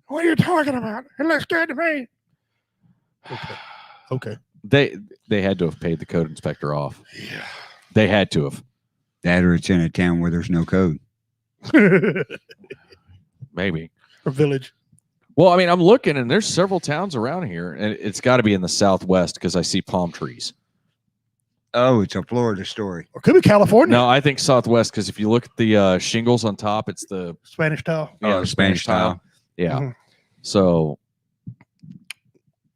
Speaker 8: What are you talking about? It looks good to me. Okay.
Speaker 7: They had to have paid the code inspector off.
Speaker 8: Yeah.
Speaker 7: They had to have.
Speaker 9: That or it's in a town where there's no code.
Speaker 7: Maybe.
Speaker 8: Or village.
Speaker 7: Well, I mean, I'm looking, and there's several towns around here, and it's got to be in the Southwest because I see palm trees.
Speaker 9: Oh, it's a Florida story.
Speaker 8: Or could be California.
Speaker 7: No, I think Southwest because if you look at the shingles on top, it's the
Speaker 8: Spanish tile.
Speaker 7: the
Speaker 9: Spanish tile.
Speaker 7: Yeah.
Speaker 8: Mhm.
Speaker 7: So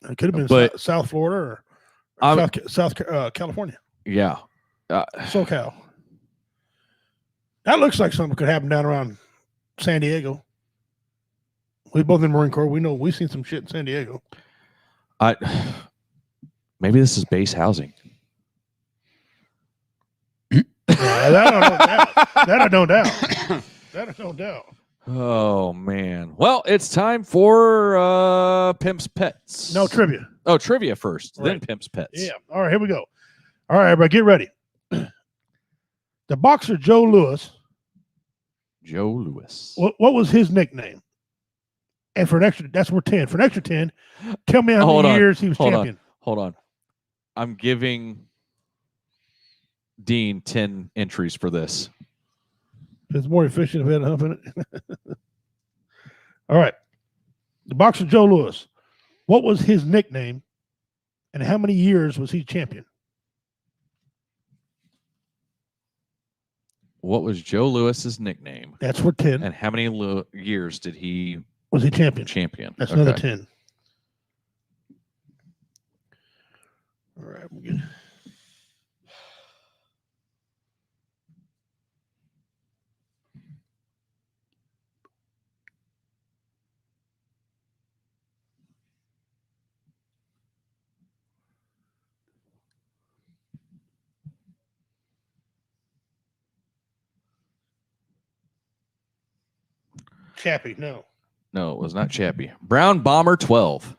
Speaker 8: It could have been
Speaker 7: But-
Speaker 8: South Florida or
Speaker 7: I'm-
Speaker 8: South California.
Speaker 7: yeah,
Speaker 8: SoCal. That looks like something could happen down around San Diego. We both in the Marine Corps. We know we've seen some shit in San Diego.
Speaker 7: maybe this is base housing.
Speaker 8: That I don't doubt. That I don't doubt. That I don't doubt.
Speaker 7: Oh man. Well, it's time for Pimp's Pets.
Speaker 8: No trivia.
Speaker 7: Oh, trivia first, then
Speaker 8: Right.
Speaker 7: Pimp's Pets.
Speaker 8: Yeah. All right, here we go. All right, everybody, get ready. The boxer Joe Louis,
Speaker 7: Joe Louis.
Speaker 8: what was his nickname? And for an extra, that's worth 10. For an extra 10, tell me how
Speaker 7: Hold
Speaker 8: many
Speaker 7: on,
Speaker 8: years he was
Speaker 7: hold on.
Speaker 8: champion.
Speaker 7: Hold on. I'm giving Dean 10 entries for this.
Speaker 8: It's more efficient if it had a hump in it. All right. The boxer Joe Louis, what was his nickname and how many years was he champion?
Speaker 7: What was Joe Lewis's nickname?
Speaker 8: That's for 10.
Speaker 7: And how many years did he
Speaker 8: Was he champion?
Speaker 7: champion?
Speaker 8: That's another
Speaker 7: Okay.
Speaker 8: 10. All right. We're good. Chappie, no.
Speaker 7: No, it was not Chappie. Brown Bomber 12.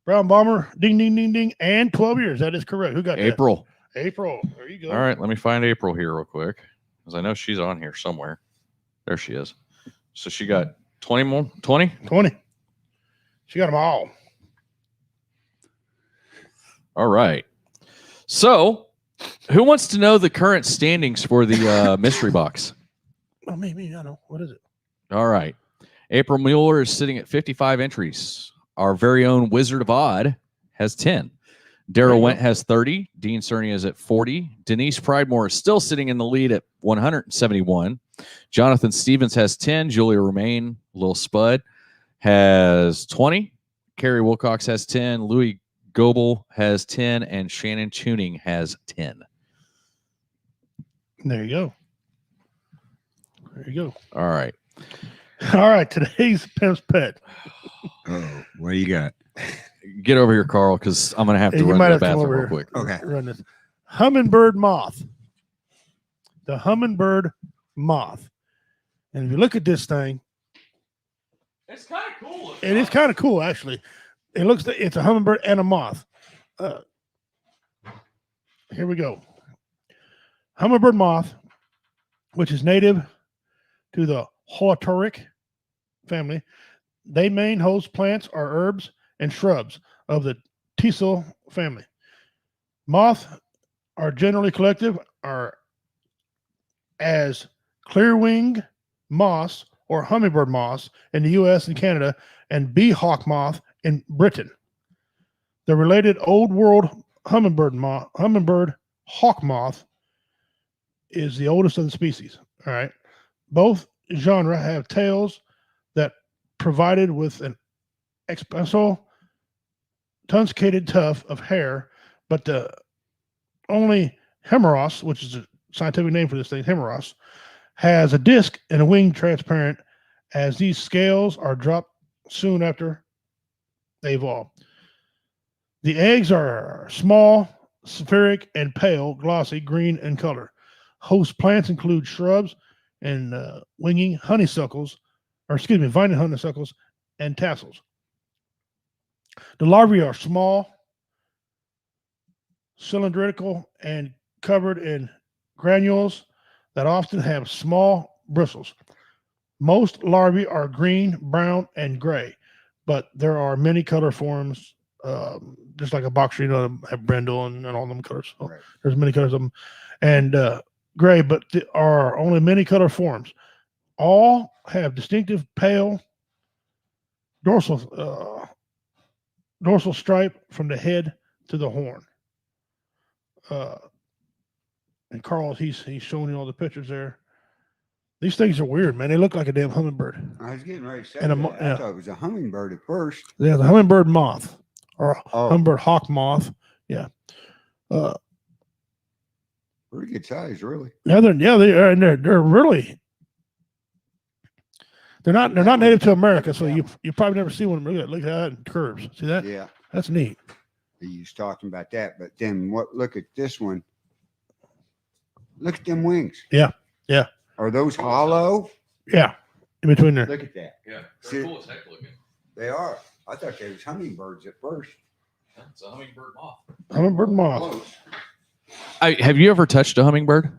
Speaker 8: Brown Bomber, ding, ding, ding, ding, and 12 years. That is correct. Who got
Speaker 7: April.
Speaker 8: that? April. There you go.
Speaker 7: All right, let me find April here real quick because I know she's on here somewhere. There she is. So she got 20 more. 20?
Speaker 8: 20. She got them all.
Speaker 7: All right. So, who wants to know the current standings for the mystery box?
Speaker 8: Oh, me. I know. What is it?
Speaker 7: All right. April Mueller is sitting at 55 entries. Our very own Wizard of Odd has 10. Daryl Went has 30. Dean Cerny is at 40. Denise Pridemore is still sitting in the lead at 171. Jonathan Stevens has 10. Julia Romaine, Lil Spud, has 20. Carrie Wilcox has 10. Louis Goebel has 10. And Shannon Tuning has 10.
Speaker 8: There you go. There you go.
Speaker 7: All right.
Speaker 8: All right. Today's Pimp's Pet.
Speaker 9: Oh, what do you got?
Speaker 7: Get over here, Carl, because I'm going to have to
Speaker 8: You
Speaker 7: run
Speaker 8: might
Speaker 7: to
Speaker 8: have
Speaker 7: the
Speaker 8: to come
Speaker 7: bathroom
Speaker 8: over
Speaker 7: real quick.
Speaker 9: Okay.
Speaker 8: Run this. Hummingbird moth. The hummingbird moth. And if you look at this thing,
Speaker 7: It's kind of cool.
Speaker 8: it is kind of cool, actually. It looks like it's a hummingbird and a moth. Here we go. Hummingbird moth, which is native to the Holotoric family. They main host plants are herbs and shrubs of the teasel family. Moth are generally collective are as clearwing moths or hummingbird moths in the U.S. and Canada, and bee hawk moth in Britain. The related old world hummingbird hawk moth is the oldest of the species. All right. Both genre have tails that provided with an expressive truncated tuft of hair, but the only Hemeros, which is a scientific name for this thing, Hemeros, has a disc and a wing transparent, as these scales are dropped soon after they evolve. The eggs are small, spheric, and pale, glossy green in color. Host plants include shrubs and vining honeysuckles and tassels. The larvae are small, cylindrical, and covered in granules that often have small bristles. Most larvae are green, brown, and gray, but there are many color forms, just like a boxer, have brindle and all them colors. So
Speaker 9: Right.
Speaker 8: there's many colors of them. And gray, but are only many color forms. All have distinctive pale dorsal stripe from the head to the horn. And Carl, he's showing you all the pictures there. These things are weird, man. They look like a damn hummingbird.
Speaker 9: I was getting ready to say
Speaker 8: And
Speaker 9: that. I
Speaker 8: yeah.
Speaker 9: thought it was a hummingbird at first.
Speaker 8: Yeah, the hummingbird moth or
Speaker 9: Oh.
Speaker 8: hummingbird hawk moth. Yeah.
Speaker 9: Pretty good size, really.
Speaker 8: They are, and they're really they're not native to America, so you probably never see one. Look at that in curves. See that?
Speaker 9: Yeah.
Speaker 8: That's neat.
Speaker 9: He was talking about that, but then look at this one. Look at them wings.
Speaker 8: Yeah. Yeah.
Speaker 9: Are those hollow?
Speaker 8: Yeah. In between there.
Speaker 9: Look at that.
Speaker 7: Yeah,
Speaker 9: See-
Speaker 7: cool as heck looking.
Speaker 9: They are. I thought they was hummingbirds at first.
Speaker 7: It's a hummingbird moth.
Speaker 8: Hummingbird moth.
Speaker 9: Close.
Speaker 7: Have you ever touched a hummingbird?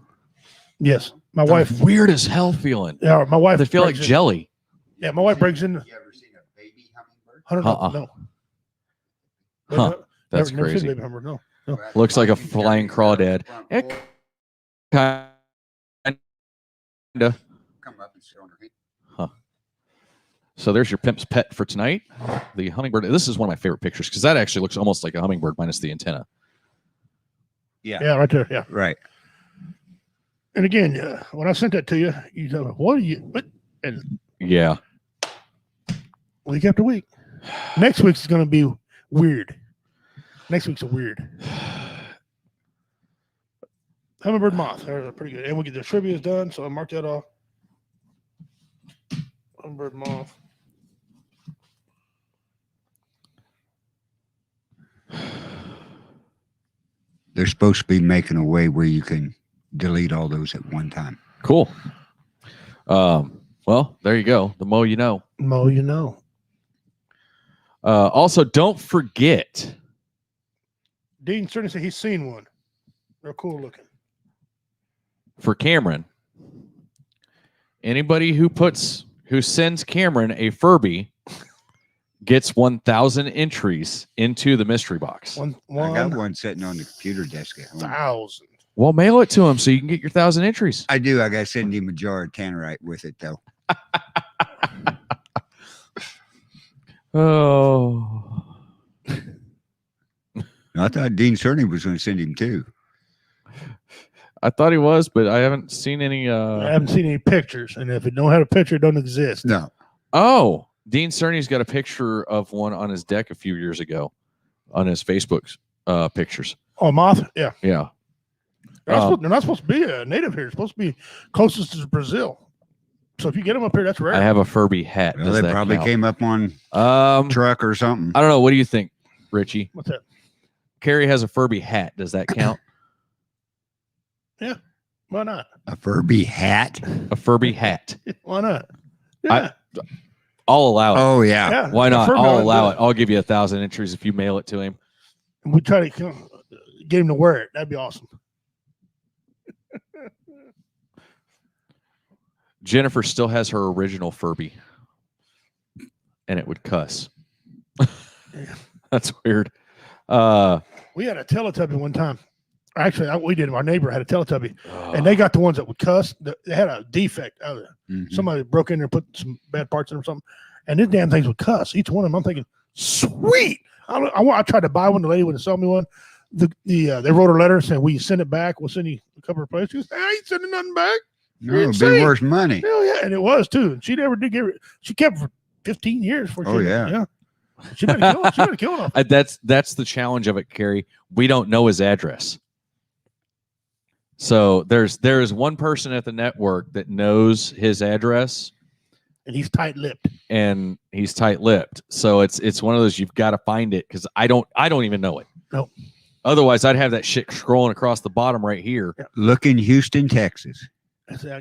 Speaker 8: Yes. My wife.
Speaker 7: Weird as hell feeling.
Speaker 8: Yeah, my wife.
Speaker 7: They feel like
Speaker 8: brings in-
Speaker 7: jelly.
Speaker 8: Yeah, my wife brings in
Speaker 9: You ever seen a baby hummingbird?
Speaker 8: 100.
Speaker 7: Uh-uh.
Speaker 8: No.
Speaker 7: Huh. That's
Speaker 8: never seen
Speaker 7: crazy.
Speaker 8: baby hummingbird, no.
Speaker 7: Looks like a flying crawdad.
Speaker 9: Front
Speaker 7: Yeah.
Speaker 9: porch,
Speaker 7: Kinda.
Speaker 9: Come up and sit on her head.
Speaker 7: So there's your pimp's pet for tonight. The hummingbird. This is one of my favorite pictures because that actually looks almost like a hummingbird minus the antenna.
Speaker 8: Yeah, right there. Yeah.
Speaker 9: Right.
Speaker 8: And again, when I sent that to you, you said, "What are you?" What? And
Speaker 7: Yeah.
Speaker 8: week after week. Next week's going to be weird. Next week's a weird. Hummingbird moth. They're pretty good. And we get the trivia is done, so I marked that off. Hummingbird moth.
Speaker 9: They're supposed to be making a way where you can delete all those at one time.
Speaker 7: Cool. Well, there you go. The more you know.
Speaker 8: Mo, you know.
Speaker 7: Also, don't forget.
Speaker 8: Dean certainly said he's seen one. They're cool looking.
Speaker 7: For Cameron, anybody who sends Cameron a Furby gets 1,000 entries into the mystery box.
Speaker 9: I got
Speaker 8: 1,000.
Speaker 9: one sitting on the computer desk at home.
Speaker 7: Well, mail it to him so you can get your 1,000 entries.
Speaker 9: I do. I got to send him a jar of Tannerite with it, though.
Speaker 7: Oh.
Speaker 9: I thought Dean Cerny was going to send him two.
Speaker 7: I thought he was, but I haven't seen any.
Speaker 8: I haven't seen any pictures, and if it don't have a picture, it don't exist.
Speaker 9: No.
Speaker 7: Oh, Dean Cerny's got a picture of one on his deck a few years ago on his Facebook pictures.
Speaker 8: Oh, moth? Yeah.
Speaker 7: Yeah.
Speaker 8: They're not supposed to be a native here. It's supposed to be closest to Brazil. So if you get them up here, that's rare.
Speaker 7: I have a Furby hat.
Speaker 9: Well,
Speaker 7: Does
Speaker 9: they
Speaker 7: that
Speaker 9: probably
Speaker 7: count?
Speaker 9: came up on truck or something.
Speaker 7: I don't know. What do you think, Richie?
Speaker 8: What's that?
Speaker 7: Carrie has a Furby hat. Does that count?
Speaker 8: Yeah. Why not?
Speaker 9: A Furby hat?
Speaker 7: A Furby hat.
Speaker 8: Why not? Yeah.
Speaker 7: I'll allow it.
Speaker 9: Oh, yeah.
Speaker 8: Yeah.
Speaker 7: Why
Speaker 8: A
Speaker 7: not?
Speaker 8: Furby,
Speaker 7: I'll
Speaker 8: I'd
Speaker 7: allow
Speaker 8: do
Speaker 7: it. I'll give you 1,000 entries if you mail it to him.
Speaker 8: We try to get him to wear it. That'd be awesome.
Speaker 7: Jennifer still has her original Furby, and it would cuss. That's weird.
Speaker 8: We had a Teletubby one time. Actually, we did. Our neighbor had a Teletubby, and they got the ones that would cuss. They had a defect out of it.
Speaker 9: Mhm.
Speaker 8: Somebody broke in there, put some bad parts in or something, and these damn things would cuss. Each one of them, I'm thinking, sweet. I tried to buy one. The lady would have sold me one. They wrote a letter saying, "Will you send it back? We'll send you a couple of places." She goes, "I ain't sending nothing back."
Speaker 9: No, it'd be
Speaker 8: insane.
Speaker 9: worth money.
Speaker 8: Hell yeah, and it was too. And she never did get it. She kept it for 15 years before
Speaker 9: Oh,
Speaker 8: she
Speaker 9: yeah.
Speaker 8: She better kill it. She better kill it.
Speaker 7: That's the challenge of it, Carrie. We don't know his address. So there is one person at the network that knows his address,
Speaker 8: And he's tight-lipped.
Speaker 7: and he's tight-lipped. So it's one of those you've got to find it because I don't even know it.
Speaker 8: Nope.
Speaker 7: Otherwise, I'd have that shit scrolling across the bottom right here.
Speaker 9: Look in Houston, Texas.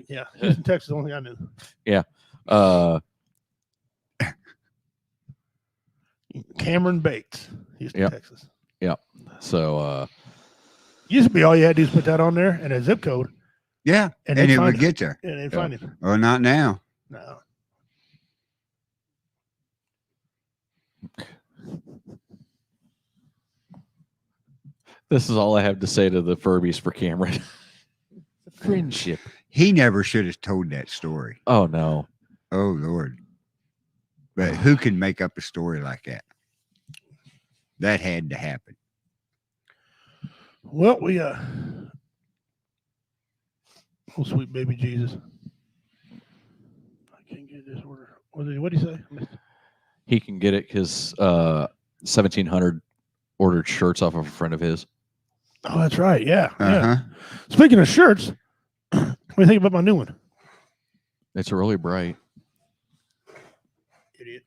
Speaker 8: Yeah, Houston, Texas, the only thing I knew.
Speaker 7: Yeah.
Speaker 8: Cameron Bates, Houston,
Speaker 7: Yep.
Speaker 8: Texas.
Speaker 7: So
Speaker 8: Used to be all you had to do is put that on there and a zip code,
Speaker 9: Yeah.
Speaker 8: and,
Speaker 9: And
Speaker 8: they'd
Speaker 9: it
Speaker 8: find
Speaker 9: would get there.
Speaker 8: Yeah, they'd find him.
Speaker 9: Oh, not now.
Speaker 8: No.
Speaker 7: this is all I have to say to the Furbies for Cameron. Friendship.
Speaker 9: He never should have told that story.
Speaker 7: Oh no.
Speaker 9: Oh Lord. But who can make up a story like that? That had to happen.
Speaker 8: Well, we oh sweet baby Jesus. I can't get this order. What did he say?
Speaker 7: He can get it because 1,700 ordered shirts off of a friend of his.
Speaker 8: Oh, that's right. Yeah.
Speaker 9: Uh-huh.
Speaker 8: Yeah. Speaking of shirts, what do you think about my new one?
Speaker 7: It's really bright.
Speaker 8: Idiot.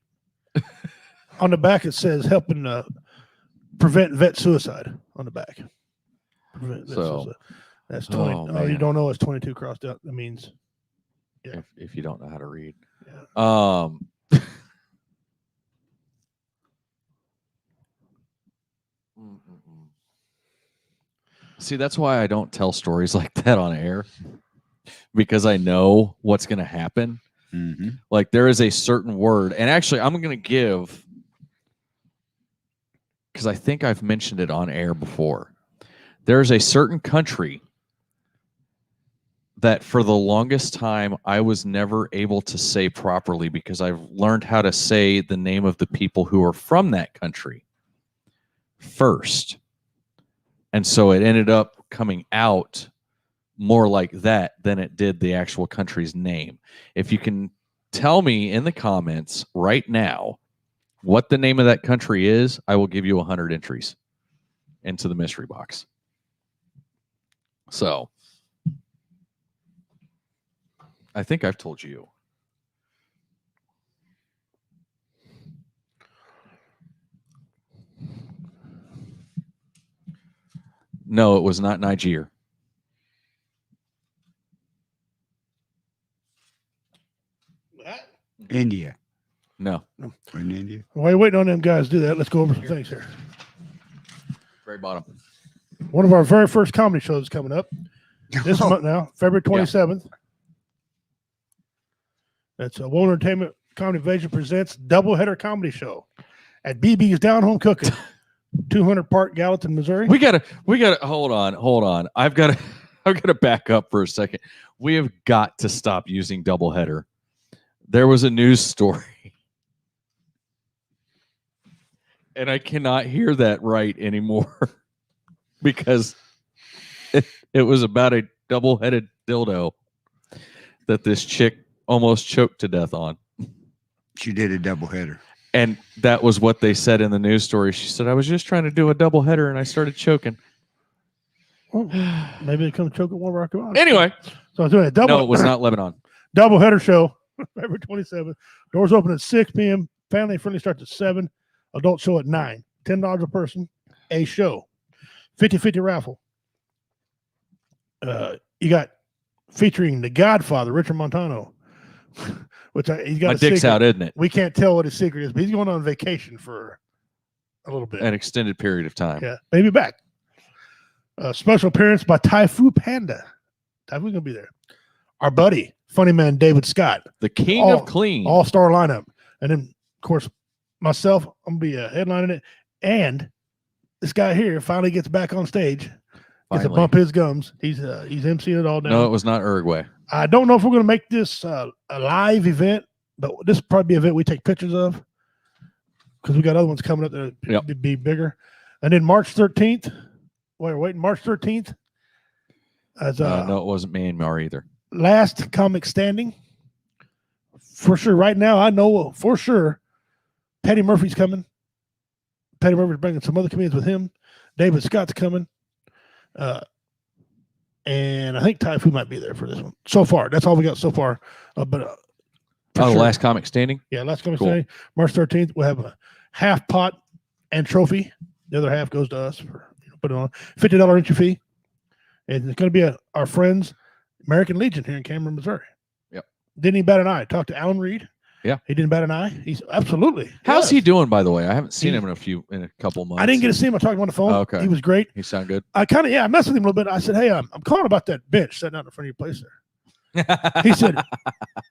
Speaker 8: On the back, it says helping prevent vet suicide on the back. Prevent vet
Speaker 7: So-
Speaker 8: suicide. That's 20.
Speaker 7: Oh,
Speaker 8: Oh, you
Speaker 7: man.
Speaker 8: don't know it's 22 crossed out. That means, yeah.
Speaker 7: If you don't know how to read.
Speaker 8: Yeah.
Speaker 7: See, that's why I don't tell stories like that on air, because I know what's going to happen.
Speaker 9: Mm-hmm.
Speaker 7: Like there is a certain word, and actually I'm going to give, because I think I've mentioned it on air before. There is a certain country that for the longest time I was never able to say properly, because I've learned how to say the name of the people who are from that country first. And so it ended up coming out more like that than it did the actual country's name. If you can tell me in the comments right now what the name of that country is, I will give you 100 entries into the mystery box. So I think I've told you. No, it was not Niger.
Speaker 9: India.
Speaker 7: No.
Speaker 9: We're in India.
Speaker 8: While you're waiting on them guys to do that, let's go over some things here.
Speaker 7: Very bottom.
Speaker 8: One of our very first comedy shows is coming up this month now, February 27th. That's a World Entertainment Comedy Invasion presents Doubleheader Comedy Show at BB's Down Home Cooking, 200 Park, Gallatin, Missouri.
Speaker 7: We gotta hold on. I've got to back up for a second. We have got to stop using doubleheader. There was a news story, and I cannot hear that right anymore because it was about a double-headed dildo that this chick almost choked to death on.
Speaker 9: She did a doubleheader.
Speaker 7: And that was what they said in the news story. She said, I was just trying to do a doubleheader and I started choking.
Speaker 8: Well, maybe they come choke at one of our commodities.
Speaker 7: Anyway,
Speaker 8: So I'm doing a
Speaker 7: no, it was not Lebanon.
Speaker 8: doubleheader show, February 27th. Doors open at 6 p.m. Family friendly starts at 7. Adult show at 9. $10 a person. A show. 50-50 raffle. You got featuring the Godfather, Richard Montano. Which he's got
Speaker 7: My
Speaker 8: a
Speaker 7: dick's
Speaker 8: secret.
Speaker 7: out, isn't it?
Speaker 8: We can't tell what his secret is, but he's going on vacation for a little bit.
Speaker 7: An extended period of time.
Speaker 8: Yeah, maybe back. Special appearance by Typhoon Panda. Typhoon's going to be there. Our buddy, funny man David Scott.
Speaker 7: The king of clean.
Speaker 8: All-star lineup. And then, of course, myself, I'm going to be headlining it. And this guy here finally gets back on stage. Gets to
Speaker 7: Finally.
Speaker 8: bump his gums. He's emceeing it all down.
Speaker 7: No, it was not Uruguay.
Speaker 8: I don't know if we're going to make this a live event, but this will probably be an event we take pictures of because we got other ones coming up that
Speaker 7: Yep.
Speaker 8: would be bigger. And then March 13th, we're waiting March 13th as
Speaker 7: No, it wasn't Myanmar either.
Speaker 8: last comic standing. For sure, right now, I know for sure Patty Murphy's coming. Patty Murphy's bringing some other comedians with him. David Scott's coming. And I think Typhoon might be there for this one. So far, that's all we got so far. For
Speaker 7: The
Speaker 8: sure.
Speaker 7: last comic standing?
Speaker 8: Yeah, last comic
Speaker 7: Cool.
Speaker 8: standing. March 13th, we'll have a half pot and trophy. The other half goes to us for put it on. $50 entry fee. And it's going to be our friends, American Legion here in Cameron, Missouri.
Speaker 7: Yep.
Speaker 8: Didn't he bat an eye? Talked to Alan Reed.
Speaker 7: Yeah.
Speaker 8: He didn't bat an eye. He's absolutely.
Speaker 7: How's
Speaker 8: yes.
Speaker 7: he doing, by the way? I haven't seen
Speaker 8: He-
Speaker 7: him in a couple months.
Speaker 8: I didn't get to see him. I talked to him on the phone.
Speaker 7: Oh, okay.
Speaker 8: He was great.
Speaker 7: He sound good?
Speaker 8: I messed with him a little bit. I said, hey, I'm calling about that bench sitting out in front of your place there. He said,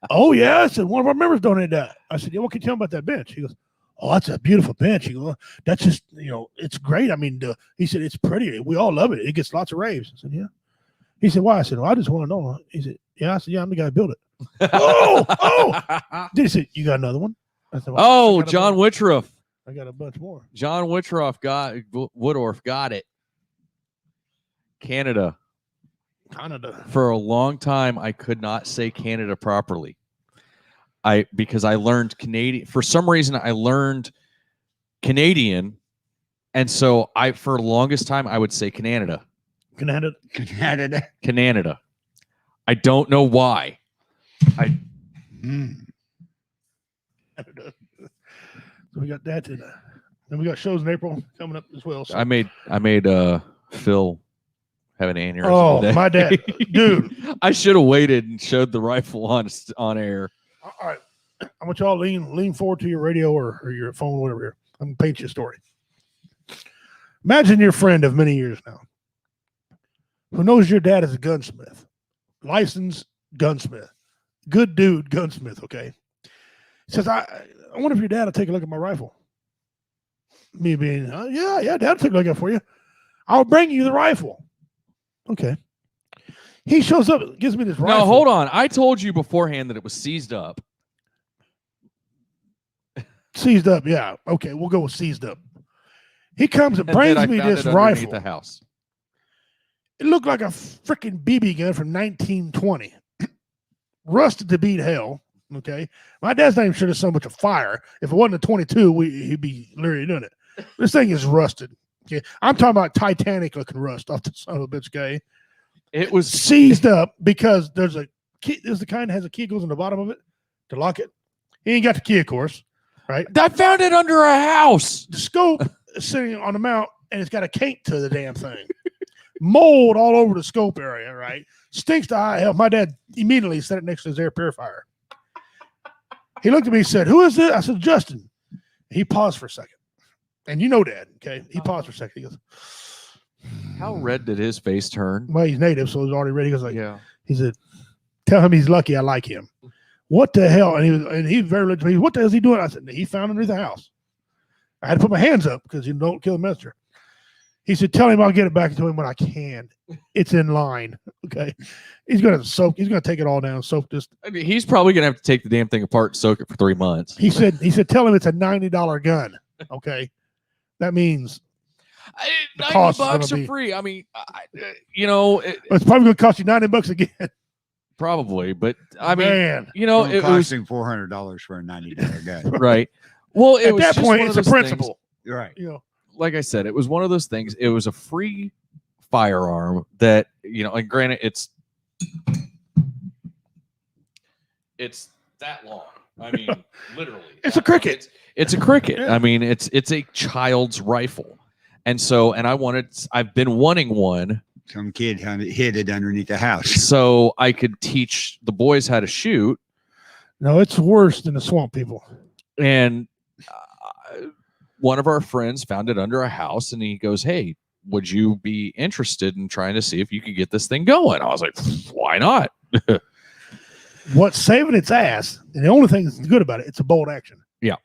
Speaker 8: oh, yeah. I said, one of our members donated that. I said, yeah, what can you tell me about that bench? He goes, oh, that's a beautiful bench. He goes, that's just, it's great. I mean, he said, it's pretty. We all love it. It gets lots of raves. I said, yeah. He said, why? I said, well, I just want to know. He said, yeah. I said, yeah, I'm the guy who built it. oh. He said, you got another one? I said, well,
Speaker 7: Oh,
Speaker 8: I got a
Speaker 7: John
Speaker 8: bunch.
Speaker 7: Woodruff.
Speaker 8: I got a bunch more.
Speaker 7: John Woodruff got it. Canada. For a long time, I could not say Canada properly. Because I learned Canadian. For some reason, I learned Canadian, and so for the longest time I would say Canada.
Speaker 8: Canada.
Speaker 7: I don't know why.
Speaker 8: Canada. So we got that today. Then we got shows in April coming up as well. So.
Speaker 7: I made Phil have an aneurysm.
Speaker 8: Oh,
Speaker 7: today.
Speaker 8: my dad, dude!
Speaker 7: I should have waited and showed the rifle on air.
Speaker 8: All right, I want y'all lean forward to your radio or your phone, whatever. Here, I'm gonna paint you a story. Imagine your friend of many years now, who knows your dad is a gunsmith, licensed gunsmith, good dude gunsmith. Okay, says I wonder if your dad will take a look at my rifle. Me being, yeah, dad will take a look at it for you. I'll bring you the rifle. Okay. He shows up, gives me this rifle.
Speaker 7: No, hold on. I told you beforehand that it was seized up.
Speaker 8: Seized up, yeah. Okay, we'll go with seized up. He comes and brings me this rifle.
Speaker 7: The house.
Speaker 8: It looked like a freaking BB gun from 1920. Rusted to beat hell. Okay. My dad's not even sure there's so much of fire. If it wasn't a 22, he'd be literally doing it. This thing is rusted. Okay. I'm talking about Titanic looking rust off the son of a bitch, okay? It was seized up because there's a key. There's the kind that has a key that goes in the bottom of it to lock it. He ain't got the key, of course, right?
Speaker 7: I found it under a house.
Speaker 8: The scope is sitting on the mount, and it's got a cake to the damn thing. Mold all over the scope area, right? Stinks to high hell. My dad immediately set it next to his air purifier. He looked at me and said, "Who is this?" I said, "Justin." He paused for a second. And you know Dad, okay? He paused for a second. He goes,
Speaker 7: How red did his face turn?
Speaker 8: well, he's native, so he's already ready. He goes like,
Speaker 7: Yeah.
Speaker 8: he said, tell him he's lucky I like him. What the hell? And he was very legitimate. What the hell is he doing? I said, he found underneath the house. I had to put my hands up because you don't kill the messenger. He said, tell him I'll get it back to him when I can. It's in line. Okay. He's gonna take it all down, soak this.
Speaker 7: I mean, he's probably gonna have to take the damn thing apart and soak it for 3 months.
Speaker 8: He said, tell him it's a $90 gun. Okay. That means the cost is
Speaker 7: $90
Speaker 8: gonna
Speaker 7: are
Speaker 8: be
Speaker 7: free. I mean,
Speaker 8: it's probably gonna cost you $90 again.
Speaker 7: Probably, but I mean,
Speaker 8: Man.
Speaker 7: it was
Speaker 9: costing $400 for a $90 gun.
Speaker 7: right. Well, it
Speaker 8: At
Speaker 7: was
Speaker 8: that
Speaker 7: just
Speaker 8: point,
Speaker 7: one
Speaker 8: it's
Speaker 7: of
Speaker 8: a
Speaker 7: those
Speaker 8: principle.
Speaker 9: Right.
Speaker 8: You know,
Speaker 7: like I said, it was one of those things. It was a free firearm that, and granted, it's that long. I mean, literally,
Speaker 8: it's a cricket.
Speaker 7: It's a cricket.
Speaker 8: Yeah.
Speaker 7: I mean, it's a child's rifle, and I've been wanting one.
Speaker 9: Some kid hid it underneath the house.
Speaker 7: So I could teach the boys how to shoot.
Speaker 8: No, it's worse than the swamp people.
Speaker 7: And one of our friends found it under a house, and he goes, "Hey, would you be interested in trying to see if you could get this thing going?" I was like, "Why not?"
Speaker 8: What's saving its ass, and the only thing that's good about it, it's a bolt action.
Speaker 7: Yeah.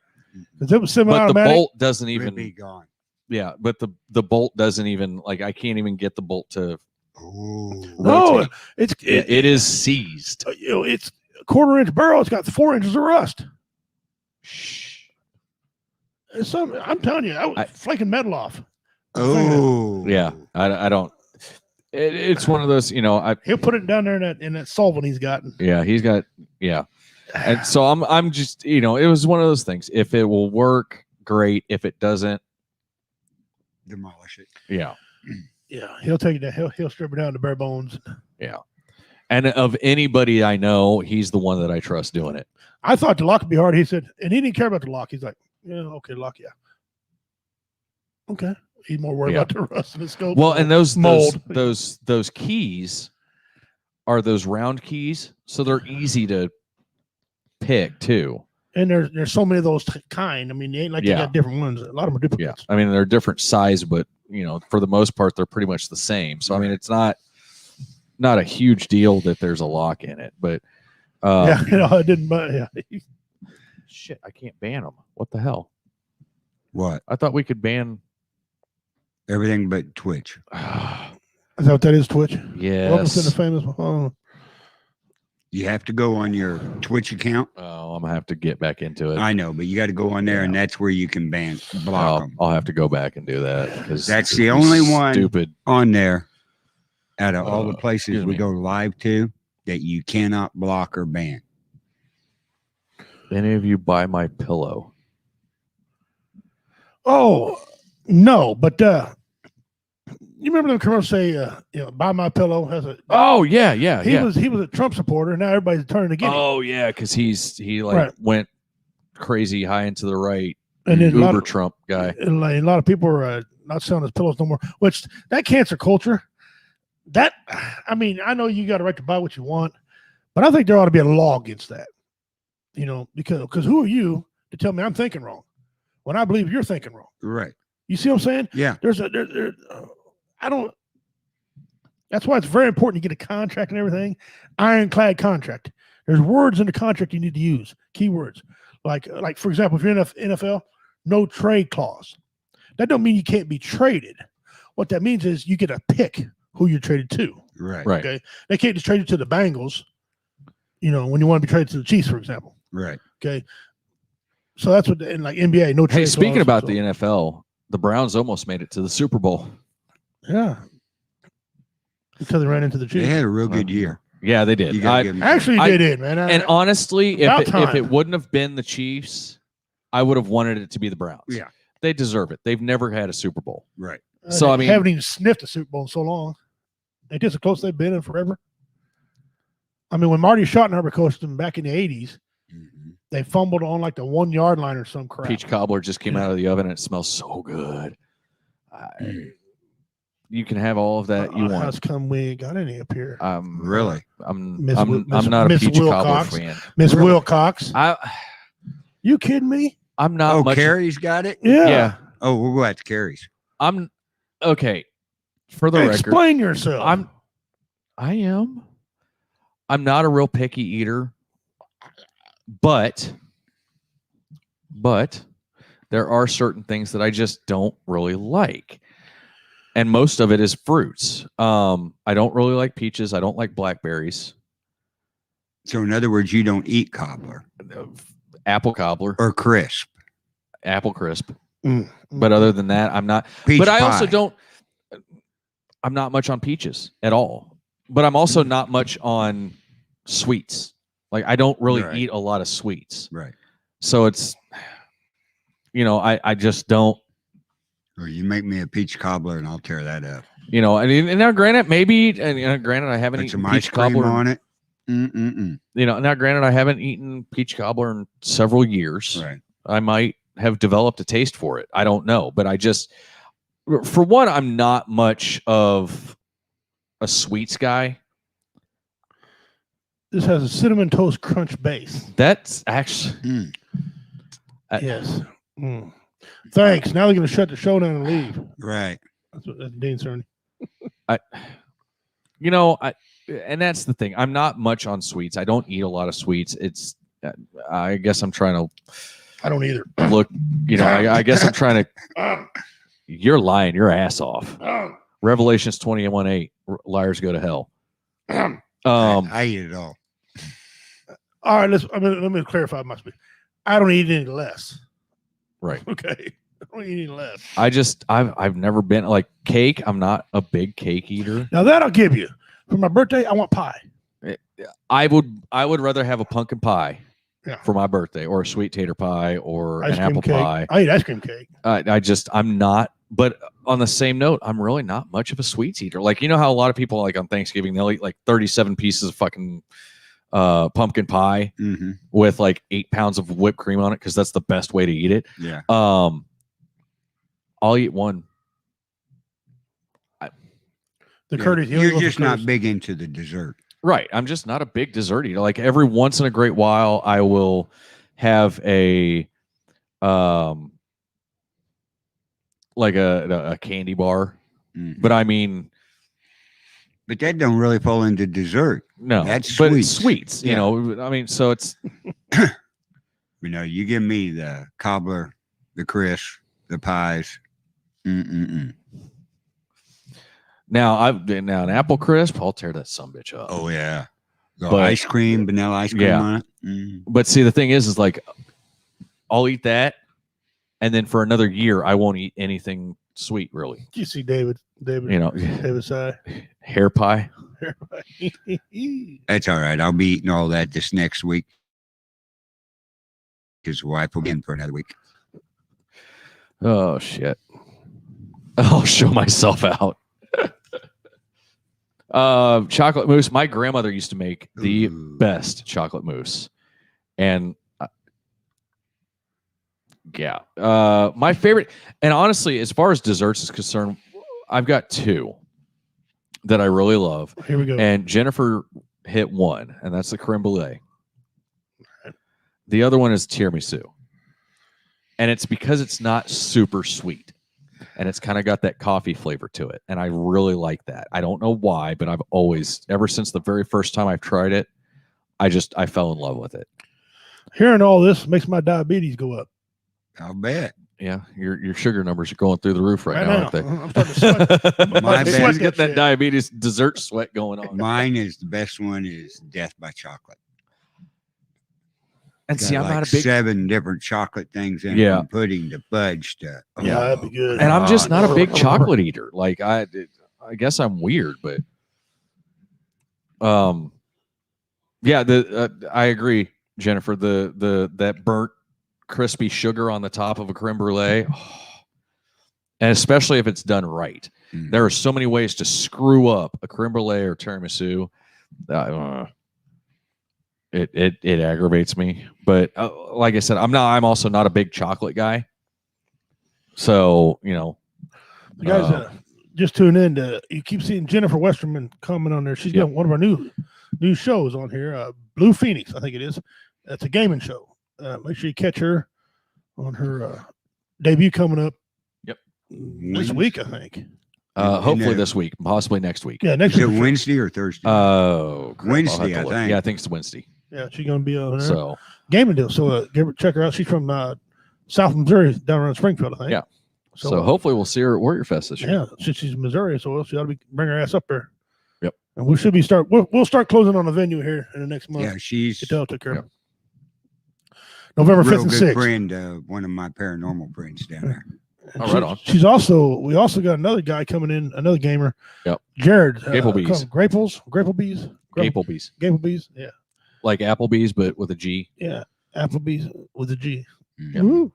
Speaker 8: Because it was
Speaker 7: But the
Speaker 8: semi-automatic.
Speaker 7: bolt doesn't
Speaker 9: Would
Speaker 7: even.
Speaker 9: be gone.
Speaker 7: Yeah, but the bolt doesn't even I can't even get the bolt to
Speaker 9: Oh.
Speaker 8: No,
Speaker 7: rotate. It is seized.
Speaker 8: It's a 1/4-inch barrel. It's got 4 inches of rust.
Speaker 7: Shh.
Speaker 8: I'm telling you, I was flaking metal off.
Speaker 9: Oh.
Speaker 7: Yeah, I don't. It's one of those,
Speaker 8: He'll put it down there in that solvent he's got.
Speaker 7: Yeah, he's got. Yeah, and so I'm just it was one of those things. If it will work, great. If it doesn't,
Speaker 9: Demolish it.
Speaker 7: yeah.
Speaker 8: Yeah, he'll take it down. He'll strip it down to bare bones.
Speaker 7: Yeah. And of anybody I know, he's the one that I trust doing it.
Speaker 8: I thought the lock would be hard. He said, and he didn't care about the lock. He's like, yeah, okay, lock, yeah. Okay. He's more worried
Speaker 7: Yeah.
Speaker 8: about the rust in the scope.
Speaker 7: Well, and those
Speaker 8: mold.
Speaker 7: those keys are those round keys, so they're easy to pick too.
Speaker 8: And there's so many of those kind. I mean, they ain't like they
Speaker 7: Yeah.
Speaker 8: got different ones. A lot of them are
Speaker 7: Yeah.
Speaker 8: duplicates.
Speaker 7: I mean, they're different size, but for the most part, they're pretty much the same. So I mean, it's not a huge deal that there's a lock in it, but
Speaker 8: Yeah, it didn't. Yeah.
Speaker 7: shit, I can't ban them. What the hell?
Speaker 9: What?
Speaker 7: I thought we could ban.
Speaker 9: Everything but Twitch.
Speaker 8: Is that what that is, Twitch? Welcome to the
Speaker 7: Yes.
Speaker 8: famous.
Speaker 9: You have to go on your Twitch account.
Speaker 7: Oh, I'm gonna have to get back into it.
Speaker 9: I know, but you got to go on there, and that's where you can block them.
Speaker 7: I'll have to go back and do that because
Speaker 9: That's the only one
Speaker 7: stupid.
Speaker 9: on there out of all the places
Speaker 7: excuse
Speaker 9: we
Speaker 7: me.
Speaker 9: go live to that you cannot block or ban.
Speaker 7: Any of you buy my pillow?
Speaker 8: Oh no, but you remember the commercial say, "Buy my pillow" has a.
Speaker 7: Oh yeah.
Speaker 8: He was a Trump supporter. Now everybody's turning against him.
Speaker 7: Oh yeah, because he
Speaker 8: Right.
Speaker 7: went crazy high into the right.
Speaker 8: And then a lot
Speaker 7: Uber
Speaker 8: of-
Speaker 7: Trump guy.
Speaker 8: And like, a lot of people are not selling his pillows no more. Which that cancer culture, that I mean, I know you got a right to buy what you want, but I think there ought to be a law against that. Because who are you to tell me I'm thinking wrong when I believe you're thinking wrong?
Speaker 9: Right.
Speaker 8: You see what I'm saying?
Speaker 9: Yeah.
Speaker 8: I don't. That's why it's very important to get a contract and everything. Ironclad contract. There's words in the contract you need to use. Keywords. Like for example, if you're in NFL, no trade clause. That don't mean you can't be traded. What that means is you get a pick who you're traded to.
Speaker 9: Right.
Speaker 7: Right.
Speaker 8: Okay. They can't just trade you to the Bengals. When you want to be traded to the Chiefs, for example.
Speaker 9: Right.
Speaker 8: Okay. So that's what in like NBA, no trade.
Speaker 7: Hey, speaking
Speaker 8: clause,
Speaker 7: about
Speaker 8: so-
Speaker 7: the NFL, the Browns almost made it to the Super Bowl.
Speaker 8: yeah. Until they ran into the
Speaker 9: They
Speaker 8: Chiefs.
Speaker 9: had a real good year.
Speaker 7: Yeah, they did.
Speaker 9: You gotta give them
Speaker 8: Actually,
Speaker 7: I-
Speaker 8: they did, man.
Speaker 7: And honestly,
Speaker 8: About
Speaker 7: if
Speaker 8: time.
Speaker 7: it wouldn't have been the Chiefs, I would have wanted it to be the Browns.
Speaker 9: Yeah.
Speaker 7: They deserve it. They've never had a Super Bowl.
Speaker 9: right.
Speaker 7: So, I
Speaker 8: they
Speaker 7: mean-
Speaker 8: haven't even sniffed a Super Bowl in so long. They just as close they've been in forever. I mean, when Marty Schottenheimer coached them back in the '80s,
Speaker 9: Mhm.
Speaker 8: they fumbled on like the 1 yard line or some crap.
Speaker 7: Peach cobbler just came out of the oven and it smells so good. You can have all of that you
Speaker 8: How's
Speaker 7: want.
Speaker 8: come we ain't got any up here?
Speaker 9: Really?
Speaker 7: I'm
Speaker 8: Miss
Speaker 7: I'm,
Speaker 8: Wi-
Speaker 7: I'm
Speaker 8: Miss-
Speaker 7: not a
Speaker 8: Miss
Speaker 7: peach cobbler
Speaker 8: Wilcox.
Speaker 7: fan.
Speaker 8: Miss
Speaker 9: really?
Speaker 8: Wilcox. You kidding me?
Speaker 7: I'm not
Speaker 9: Oh,
Speaker 7: much.
Speaker 9: Carrie's got it?
Speaker 8: Yeah.
Speaker 9: Oh, we'll go out to Carrie's.
Speaker 7: I'm okay. For the record,
Speaker 8: Explain yourself.
Speaker 7: I am. I'm not a real picky eater, but there are certain things that I just don't really like. And most of it is fruits. I don't really like peaches. I don't like blackberries.
Speaker 9: So, in other words, you don't eat cobbler
Speaker 7: Apple cobbler,
Speaker 9: or crisp.
Speaker 7: apple crisp.
Speaker 8: Mm.
Speaker 7: But other than that, I'm not.
Speaker 9: Peach
Speaker 7: But I also
Speaker 9: pie.
Speaker 7: don't. I'm not much on peaches at all. But I'm also not much on sweets. Like I don't really
Speaker 9: Right.
Speaker 7: eat a lot of sweets.
Speaker 9: Right.
Speaker 7: So it's, I just don't.
Speaker 9: Or you make me a peach cobbler and I'll tear that up.
Speaker 7: And now granted, maybe, and granted, I haven't
Speaker 9: Put
Speaker 7: eaten
Speaker 9: some ice
Speaker 7: peach
Speaker 9: cream
Speaker 7: cobbler.
Speaker 9: on it. Mm-mm-mm.
Speaker 7: Now granted, I haven't eaten peach cobbler in several years.
Speaker 9: Right.
Speaker 7: I might have developed a taste for it. I don't know, but for one, I'm not much of a sweets guy.
Speaker 8: This has a cinnamon toast crunch base.
Speaker 7: That's actually,
Speaker 9: Mm.
Speaker 8: Yes. Mm. Thanks. Now they're going to shut the show down and leave.
Speaker 9: Right.
Speaker 8: That's Dean Cerny.
Speaker 7: and that's the thing. I'm not much on sweets. I don't eat a lot of sweets. I guess I'm trying to
Speaker 8: I don't either.
Speaker 7: look, I guess I'm trying to, you're lying your ass off. Revelations 21:8, liars go to hell.
Speaker 9: I eat it all.
Speaker 8: All right, let me clarify my speech. I don't eat any less.
Speaker 7: Right.
Speaker 8: Okay. I don't eat any less.
Speaker 7: I've never been like cake. I'm not a big cake eater.
Speaker 8: Now that I'll give you. For my birthday, I want pie.
Speaker 7: I would rather have a pumpkin pie
Speaker 8: Yeah.
Speaker 7: for my birthday or a sweet tater pie or
Speaker 8: Ice
Speaker 7: an
Speaker 8: cream
Speaker 7: apple
Speaker 8: cake.
Speaker 7: pie.
Speaker 8: I eat ice cream cake.
Speaker 7: I'm not, but on the same note, I'm really not much of a sweets eater. Like, how a lot of people like on Thanksgiving, they'll eat like 37 pieces of fucking pumpkin pie
Speaker 9: Mm-hmm.
Speaker 7: with like 8 pounds of whipped cream on it. Cause that's the best way to eat it.
Speaker 9: Yeah.
Speaker 7: I'll eat one.
Speaker 8: The Curtis. you only
Speaker 9: You're
Speaker 8: go for
Speaker 9: just not
Speaker 8: Curtis.
Speaker 9: big into the dessert.
Speaker 7: Right. I'm just not a big dessert eater. Like every once in a great while, I will have a like a candy bar.
Speaker 9: Mhm.
Speaker 7: But I mean,
Speaker 9: But that don't really fall into dessert.
Speaker 7: no,
Speaker 9: That's
Speaker 7: but
Speaker 9: sweets.
Speaker 7: sweets.
Speaker 9: Yeah.
Speaker 7: I mean, so it's
Speaker 9: You give me the cobbler, the crisp, the pies. Mm-mm-mm.
Speaker 7: Now an apple crisp, I'll tear that sumbitch up.
Speaker 9: Oh yeah. The
Speaker 7: But-
Speaker 9: ice cream, vanilla ice cream
Speaker 7: Yeah.
Speaker 9: on it. Mm.
Speaker 7: But see, the thing is like I'll eat that, and then for another year I won't eat anything sweet really.
Speaker 8: You see David,
Speaker 7: You know,
Speaker 8: David Sy.
Speaker 7: hair pie.
Speaker 9: That's all right. I'll be eating all that this next week. His wife will be in for another week.
Speaker 7: Oh shit. I'll show myself out. Chocolate mousse. My grandmother used to make the
Speaker 9: Ooh.
Speaker 7: best chocolate mousse. And yeah. My favorite, and honestly, as far as desserts is concerned, I've got two that I really love.
Speaker 8: Here we go.
Speaker 7: And Jennifer hit one, and that's the creme brulee. The other one is tiramisu. And it's because it's not super sweet. And it's kind of got that coffee flavor to it. And I really like that. I don't know why, but I've always, ever since the very first time I've tried it, I fell in love with it.
Speaker 8: Hearing all this makes my diabetes go up.
Speaker 9: I'll bet.
Speaker 7: Yeah, your sugar numbers are going through the roof right now, aren't they?
Speaker 8: I'm starting to sweat.
Speaker 9: My
Speaker 8: My
Speaker 9: bad.
Speaker 7: He's got that diabetes dessert sweat going on.
Speaker 9: Mine is the best one is Death by Chocolate.
Speaker 7: And see,
Speaker 9: Got
Speaker 7: I'm
Speaker 9: like
Speaker 7: not a big,
Speaker 9: 7 different chocolate things in
Speaker 7: Yeah.
Speaker 9: it, from pudding to fudge to
Speaker 8: Yeah, that'd be good.
Speaker 7: and I'm just not a big
Speaker 8: God.
Speaker 7: chocolate eater. Like I guess I'm weird, but yeah, I agree, Jennifer. That burnt crispy sugar on the top of a creme brulee, and especially if it's done right.
Speaker 9: Mm.
Speaker 7: There are so many ways to screw up a creme brulee or tiramisu. It aggravates me, but like I said, I'm also not a big chocolate guy. So
Speaker 8: You guys, just tune in to. You keep seeing Jennifer Westerman comment on there. She's got one of our new shows on here. Blue Phoenix, I think it is. It's a gaming show. Make sure you catch her on her debut coming up.
Speaker 7: Yep.
Speaker 8: This week, I think.
Speaker 7: hopefully this week, possibly next week.
Speaker 8: Yeah, next
Speaker 9: Is it
Speaker 8: week.
Speaker 9: Wednesday or Thursday?
Speaker 7: Oh, crap, I'll have
Speaker 9: Wednesday,
Speaker 7: to
Speaker 9: I
Speaker 7: look.
Speaker 9: think.
Speaker 7: Yeah, I think it's Wednesday.
Speaker 8: Yeah, she's gonna be on there.
Speaker 7: So
Speaker 8: Gaming deal. So check her out. She's from South Missouri, down around Springfield, I think.
Speaker 7: Yeah. So hopefully we'll see her at Warrior Fest this year.
Speaker 8: Yeah, since she's in Missouri, so she ought to be bring her ass up there.
Speaker 7: Yep.
Speaker 8: And we should be we'll start closing on the venue here in the next month.
Speaker 9: Yeah, she's
Speaker 8: Get took care of.
Speaker 7: Yep.
Speaker 8: November 5th
Speaker 9: real
Speaker 8: and
Speaker 9: good
Speaker 8: 6th.
Speaker 9: friend, one of my paranormal friends down there.
Speaker 8: And
Speaker 7: Oh, right on.
Speaker 8: We also got another guy coming in, another gamer.
Speaker 7: Yep.
Speaker 8: Jared.
Speaker 7: Gaplebees.
Speaker 8: Gaplebees.
Speaker 7: Gaplebees.
Speaker 8: Yeah.
Speaker 7: Like Applebee's, but with a G.
Speaker 8: Yeah. Applebee's with a G.
Speaker 9: Yep.
Speaker 8: Woo.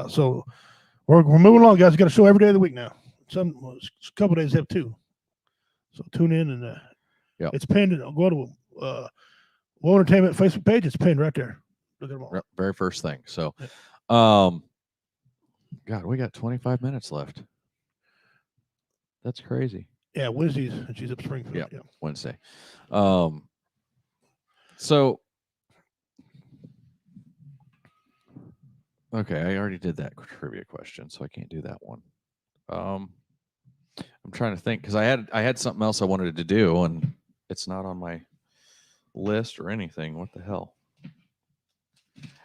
Speaker 8: So we're moving along, guys. We got a show every day of the week now. A couple days have two. So tune in and
Speaker 7: Yep.
Speaker 8: it's pinned. Go to Woe Entertainment Facebook page. It's pinned right there. Look at them all.
Speaker 7: Yep, very first thing. So, God, we got 25 minutes left. That's crazy.
Speaker 8: Yeah, Wednesdays, and she's up Springfield.
Speaker 7: Yeah.
Speaker 8: Yeah.
Speaker 7: Wednesday. So, okay, I already did that trivia question, so I can't do that one. I'm trying to think because I had something else I wanted to do, and it's not on my list or anything. What the hell?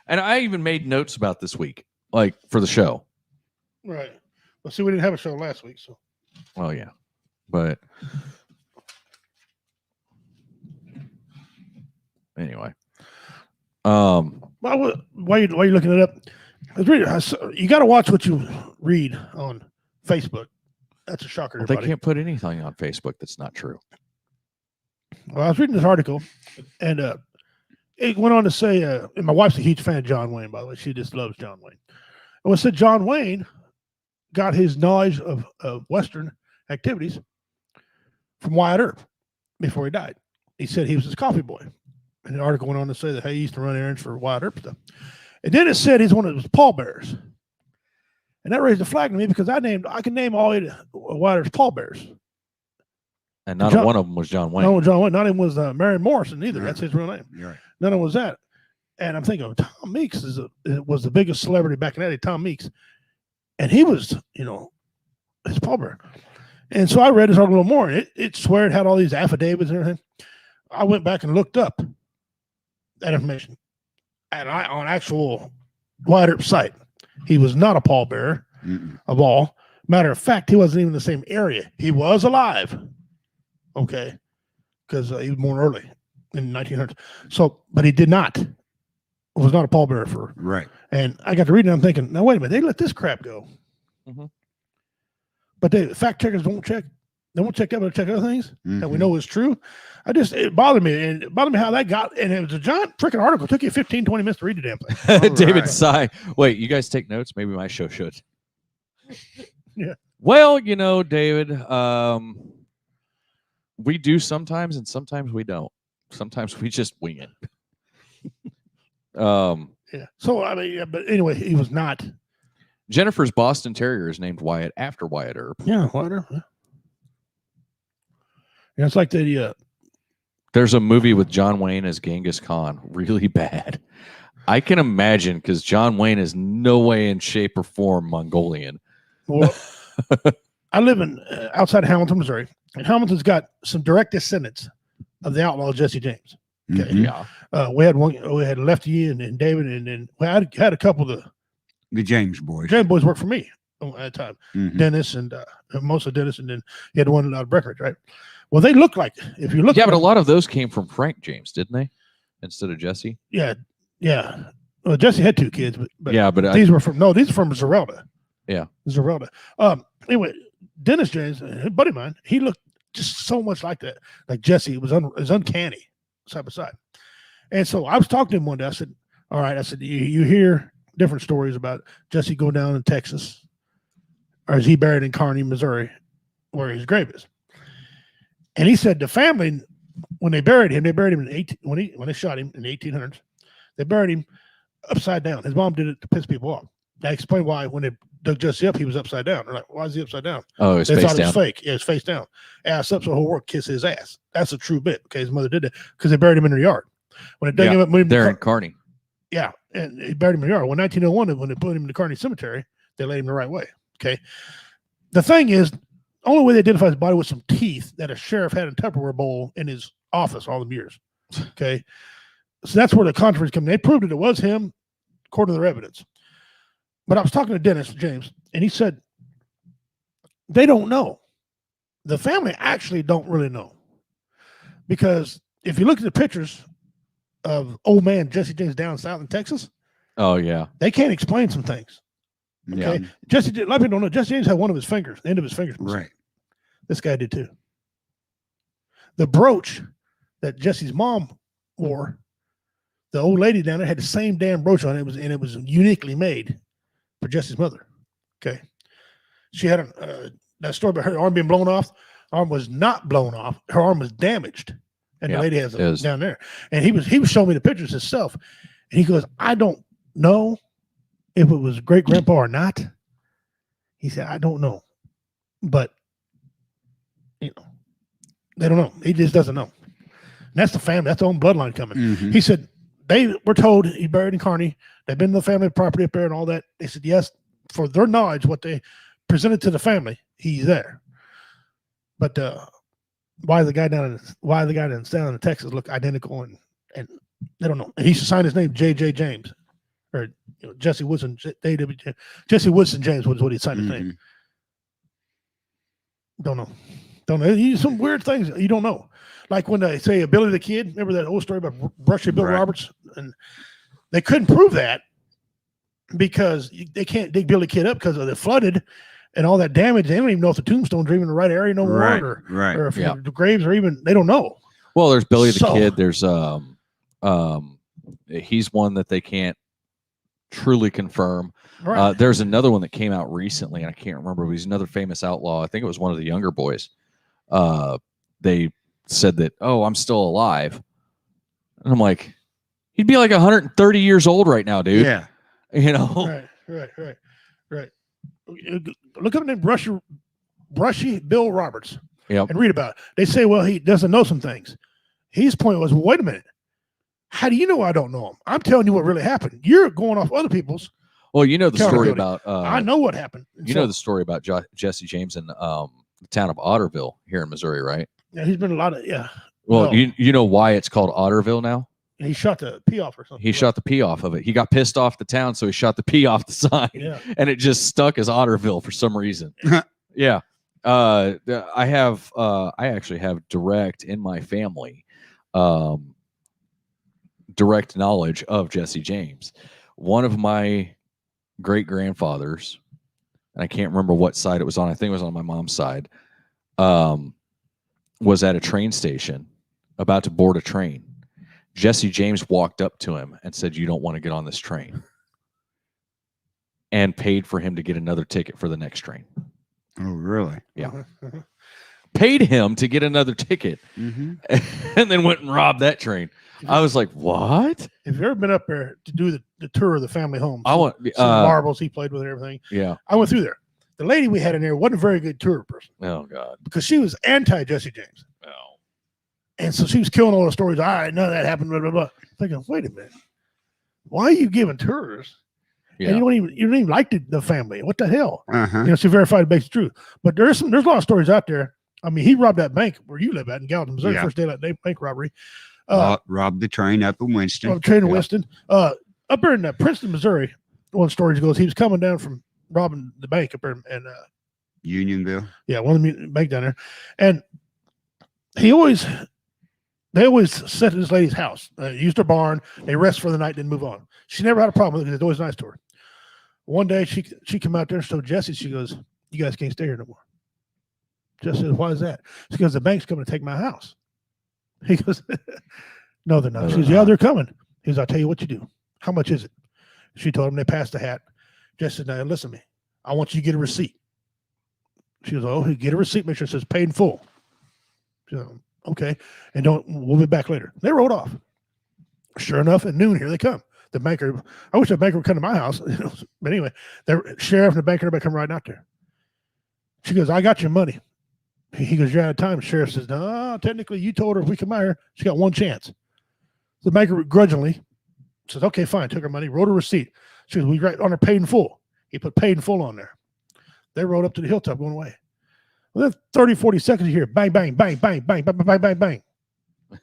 Speaker 7: And I even made notes about this week, like for the show.
Speaker 8: Right. Well, see, we didn't have a show last week, so
Speaker 7: Well, yeah, but anyway,
Speaker 8: while you're looking it up, you got to watch what you read on Facebook. That's a shocker.
Speaker 7: they
Speaker 8: Everybody.
Speaker 7: can't put anything on Facebook that's not true.
Speaker 8: Well, I was reading this article, and it went on to say, and my wife's a huge fan of John Wayne, by the way. She just loves John Wayne. And it said John Wayne got his knowledge of Western activities from Wyatt Earp before he died. He said he was his coffee boy. And the article went on to say that, hey, he used to run errands for Wyatt Earp stuff. And then it said he's one of his pallbearers. And that raised a flag to me because I can name all 8 Wyatt Earp's pallbearers.
Speaker 7: And not
Speaker 8: John-
Speaker 7: one of them was John Wayne.
Speaker 8: No, John Wayne. None of them was Marion Morrison either.
Speaker 9: Yeah.
Speaker 8: That's his real name.
Speaker 9: You're right.
Speaker 8: None of them was that. And I'm thinking, Tom Meeks was the biggest celebrity back in that day, Tom Meeks. And he was, his pallbearer. And so I read this article a little more, and it swore it had all these affidavits and everything. I went back and looked up that information. And on actual Wyatt Earp site, he was not a pallbearer
Speaker 9: Mm-mm.
Speaker 8: of all. Matter of fact, he wasn't even in the same area. He was alive, okay, because he was born early in 1900. So, but he did not. Was not a pallbearer for.
Speaker 9: Right.
Speaker 8: And I got to reading. I'm thinking, now wait a minute, they let this crap go.
Speaker 7: Mhm.
Speaker 8: But the fact checkers won't check. They won't check other things that we
Speaker 9: Mhm.
Speaker 8: know is true. It bothered me, and it bothered me how that got. And it was a giant freaking article. It took you 15, 20 minutes to read the damn thing.
Speaker 9: All
Speaker 7: David
Speaker 9: right.
Speaker 7: sigh. Wait, you guys take notes? Maybe my show should.
Speaker 8: Yeah.
Speaker 7: Well, David, we do sometimes, and sometimes we don't. Sometimes we just wing it.
Speaker 8: Yeah. So I mean, yeah, but anyway, he was not.
Speaker 7: Jennifer's Boston Terrier is named Wyatt after Wyatt Earp.
Speaker 8: Yeah, whatever. Yeah, it's like the.
Speaker 7: There's a movie with John Wayne as Genghis Khan. Really bad. I can imagine because John Wayne is no way in shape or form Mongolian.
Speaker 8: Well, I live in outside of Hamilton, Missouri, and Hamilton's got some direct descendants of the outlaw Jesse James. Okay,
Speaker 9: Mhm.
Speaker 7: Yeah.
Speaker 8: we had one. We had Lefty and David, and then we had a couple of
Speaker 9: The James boys.
Speaker 8: the James boys worked for me at the time.
Speaker 9: Mhm.
Speaker 8: Dennis and most of Dennis, and then he had one out of Breckenridge, right? Well, they look like if you look.
Speaker 7: Yeah,
Speaker 8: at
Speaker 7: but a
Speaker 8: them-
Speaker 7: lot of those came from Frank James, didn't they? Instead of Jesse.
Speaker 8: Yeah. Well, Jesse had two kids, but
Speaker 7: Yeah, but
Speaker 8: these are from Zerelda.
Speaker 7: Yeah.
Speaker 8: Zerelda. Anyway, Dennis James, a buddy of mine, he looked just so much like that, like Jesse. It was uncanny, side by side. And so I was talking to him one day. I said, "All right," I said, "You hear different stories about Jesse going down in Texas, or is he buried in Kearney, Missouri, where his grave is?" And he said the family, when they buried him in when they shot him in the 1800s. They buried him upside down. His mom did it to piss people off. I explained why when they dug Jesse up, he was upside down. They're like, "Why is he upside down?"
Speaker 7: Oh, his
Speaker 8: They
Speaker 7: face
Speaker 8: thought it
Speaker 7: down.
Speaker 8: was fake. Yeah, his face down. Ass up so the whole world kiss his ass. That's a true bit. Okay, his mother did that because they buried him in their yard. When they dug
Speaker 7: Yeah,
Speaker 8: him up, moved him to
Speaker 7: There in Kearney.
Speaker 8: yeah, and he buried him in the yard. When 1901, when they put him in the Kearney Cemetery, they laid him the right way. Okay. The thing is, only way they identified his body was some teeth that a sheriff had in a Tupperware bowl in his office all the years. Okay. So that's where the controversy came in. They proved that it was him, according to their evidence. But I was talking to Dennis James, and he said they don't know. The family actually don't really know. Because if you look at the pictures of old man Jesse James down south in Texas,
Speaker 7: Oh yeah.
Speaker 8: they can't explain some things.
Speaker 7: Yeah.
Speaker 8: Okay. A lot of people don't know. Jesse James had one of his fingers, the end of his fingers. missing.
Speaker 9: Right.
Speaker 8: This guy did too. The brooch that Jesse's mom wore, the old lady down there had the same damn brooch on it. It was uniquely made for Jesse's mother. Okay. She had that story about her arm being blown off. Arm was not blown off. Her arm was damaged. And
Speaker 7: Yeah,
Speaker 8: the lady has
Speaker 7: it
Speaker 8: it
Speaker 7: is.
Speaker 8: down there. And he was showing me the pictures himself. And he goes, "I don't know if it was great grandpa or not." He said, "I don't know." But they don't know. He just doesn't know. And that's the family, that's the own bloodline coming.
Speaker 9: Mhm.
Speaker 8: He said they were told he buried in Kearney. They've been to the family property up there and all that. They said yes, for their knowledge, what they presented to the family, he's there. But why the guy down in Texas look identical and they don't know. And he should sign his name J.J. James or Jesse Woodson. Jesse Woodson James was what he signed his name. Don't know. Some weird things you don't know. Like when they say Billy the Kid, remember that old story about Brushy Bill
Speaker 9: Right.
Speaker 8: Roberts? And they couldn't prove that because they can't dig Billy the Kid up because of the flooded and all that damage. They don't even know if the tombstones are even in the right area no more,
Speaker 9: Right.
Speaker 8: or
Speaker 9: Right.
Speaker 8: if
Speaker 7: Yeah.
Speaker 8: the graves are even. They don't know.
Speaker 7: Well, there's Billy the
Speaker 8: So-
Speaker 7: Kid. There's he's one that they can't truly confirm.
Speaker 8: Right.
Speaker 7: There's another one that came out recently, and I can't remember. He's another famous outlaw. I think it was one of the younger boys. They said that, "Oh, I'm still alive," and I'm like, he'd be like 130 years old right now, dude.
Speaker 9: Yeah.
Speaker 7: You know.
Speaker 8: Right. Look up the name Brushy Bill Roberts.
Speaker 7: Yep.
Speaker 8: And read about it. They say, well, he doesn't know some things. His point was, well, wait a minute. How do you know I don't know him? I'm telling you what really happened. You're going off other people's.
Speaker 7: Well, you know the story
Speaker 8: Accountability.
Speaker 7: about.
Speaker 8: I know what happened. And
Speaker 7: You
Speaker 8: so-
Speaker 7: know the story about Jesse James in the town of Otterville here in Missouri, right?
Speaker 8: Yeah, he's been a lot of, yeah.
Speaker 7: Well,
Speaker 8: No.
Speaker 7: you know why it's called Otterville now?
Speaker 8: And he shot the pee off or something.
Speaker 7: He shot the P off of it. He got pissed off the town, so he shot the P off the sign,
Speaker 8: Yeah.
Speaker 7: and it just stuck as Otterville for some reason. Yeah. I actually have direct in my family, direct knowledge of Jesse James. One of my great grandfathers, and I can't remember what side it was on. I think it was on my mom's side. Was at a train station about to board a train. Jesse James walked up to him and said, "You don't want to get on this train," and paid for him to get another ticket for the next train.
Speaker 9: Oh, really?
Speaker 7: Yeah. Paid him to get another ticket,
Speaker 9: Mm-hmm.
Speaker 7: and then went and robbed that train. I was like, "What?"
Speaker 8: Have you ever been up there to do the tour of the family home?
Speaker 7: I want,
Speaker 8: Some marbles he played with and everything.
Speaker 7: yeah.
Speaker 8: I went through there. The lady we had in there wasn't a very good tour person
Speaker 7: Oh God.
Speaker 8: because she was anti Jesse James.
Speaker 7: No.
Speaker 8: And so she was killing all the stories. All right, none of that happened. Blah, blah, blah. Thinking, wait a minute, why are you giving tours?
Speaker 7: Yeah.
Speaker 8: And you don't even like the family. What the hell?
Speaker 9: Uh-huh.
Speaker 8: You know, she verified it based truth. But there's a lot of stories out there. I mean, he robbed that bank where you live at in Gallatin, Missouri.
Speaker 9: Yeah.
Speaker 8: First day of that bank robbery.
Speaker 9: Robbed the train up in Winston.
Speaker 8: Train in
Speaker 7: Yeah.
Speaker 8: Winston. Up there in Princeton, Missouri. One story goes he was coming down from robbing the bank up there in
Speaker 9: Unionville.
Speaker 8: yeah, one of the bank down there, and they always set at this lady's house, used her barn. They rest for the night, then move on. She never had a problem with it because it's always nice to her. One day she came out there and told Jesse, she goes, "You guys can't stay here no more." Jesse says, "Why is that?" She goes, "The bank's coming to take my house." He goes, "No, they're not." She goes, "Yeah, they're coming." He goes, "I'll tell you what you do. How much is it?" She told him. They passed the hat. Jesse said, "Now listen to me. I want you to get a receipt." She goes, "Oh, get a receipt. Make sure it says paid in full." She goes, "Okay, and we'll be back later." They rode off. Sure enough, at noon, here they come. The banker. I wish the banker would come to my house. But anyway, the sheriff and the banker, everybody come riding out there. She goes, "I got your money." He goes, "You're out of time." The sheriff says, "No, technically, you told her if we come out here, she got one chance." The banker grudgingly says, "Okay, fine." Took her money, wrote a receipt. She goes, "We write on her paid in full." He put paid in full on there. They rode up to the hilltop going away. Well, then 30, 40 seconds, you hear bang, bang, bang, bang, bang, bang, bang, bang, bang. The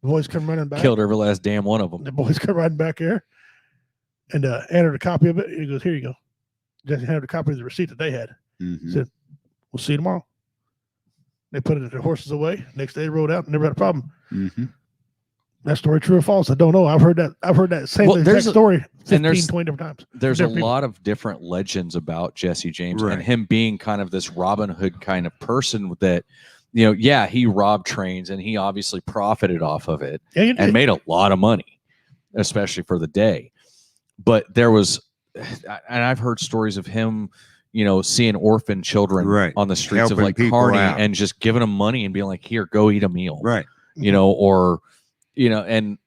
Speaker 8: boys come running back.
Speaker 7: Killed every last damn one of them.
Speaker 8: The boys come riding back there and entered a copy of it. He goes, "Here you go." Jesse handed a copy of the receipt that they had.
Speaker 9: Mm-hmm.
Speaker 8: Said, "We'll see you tomorrow." They put their horses away. Next day, they rode out and never had a problem.
Speaker 9: Mm-hmm.
Speaker 8: That story true or false? I don't know. I've heard that same exact story 15, 20 different times.
Speaker 7: There's a
Speaker 8: Different people.
Speaker 7: lot of different legends about Jesse James
Speaker 9: Right.
Speaker 7: and him being kind of this Robin Hood kind of person that, you know, yeah, he robbed trains and he obviously profited off of it
Speaker 8: Yeah, you
Speaker 7: and
Speaker 8: did.
Speaker 7: made a lot of money, especially for the day. But there was, and I've heard stories of him, you know, seeing orphan children
Speaker 9: Right.
Speaker 7: on the streets of
Speaker 9: Helping
Speaker 7: like
Speaker 9: people
Speaker 7: Kearney
Speaker 9: out.
Speaker 7: and just giving them money and being like, "Here, go eat a meal,"
Speaker 9: Right.
Speaker 7: you know, or, you know, and